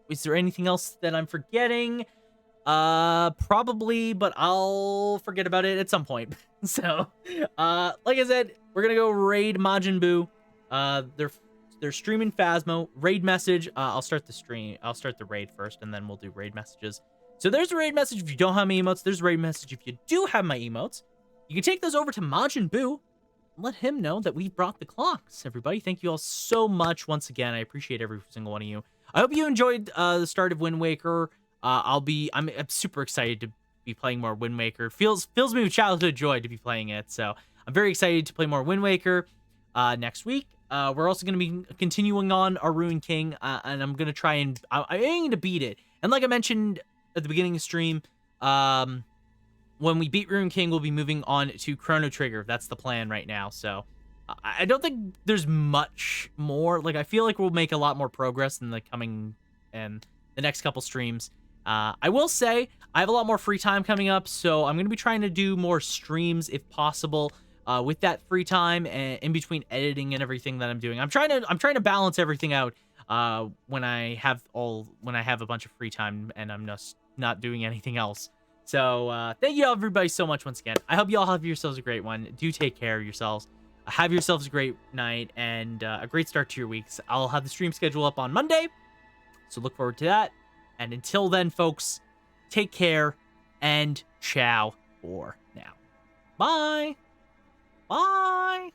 Is there anything else that I'm forgetting? Probably, but I'll forget about it at some point. So, like I said, we're gonna go raid Majin Buu. They're streaming Phasmo. Raid message. I'll start the stream. I'll start the raid first, and then we'll do raid messages. So there's a raid message if you don't have my emotes. There's a raid message if you do have my emotes. You can take those over to Majin Buu. Let him know that we brought the clocks, everybody. Thank you all so much once again. I appreciate every single one of you. I hope you enjoyed the start of Wind Waker. I'm super excited to be playing more Wind Waker. Fills me with childhood joy to be playing it. So I'm very excited to play more Wind Waker next week. We're also going to be continuing on our Ruined King, and I'm going to try and I'm aiming to beat it. And like I mentioned at the beginning of the stream, when we beat Ruined King, we'll be moving on to Chrono Trigger. That's the plan right now. So I don't think there's much more. Like, I feel like we'll make a lot more progress in the next couple streams. I will say I have a lot more free time coming up, so I'm going to be trying to do more streams if possible. With that free time and in between editing and everything that I'm doing, I'm trying to balance everything out when I have a bunch of free time and I'm just not doing anything else. So thank you all, everybody, so much once again. I hope you all have yourselves a great one. Do take care of yourselves. Have yourselves a great night and a great start to your weeks. I'll have the stream schedule up on Monday, so look forward to that. And until then, folks, take care and ciao for now. Bye. Bye.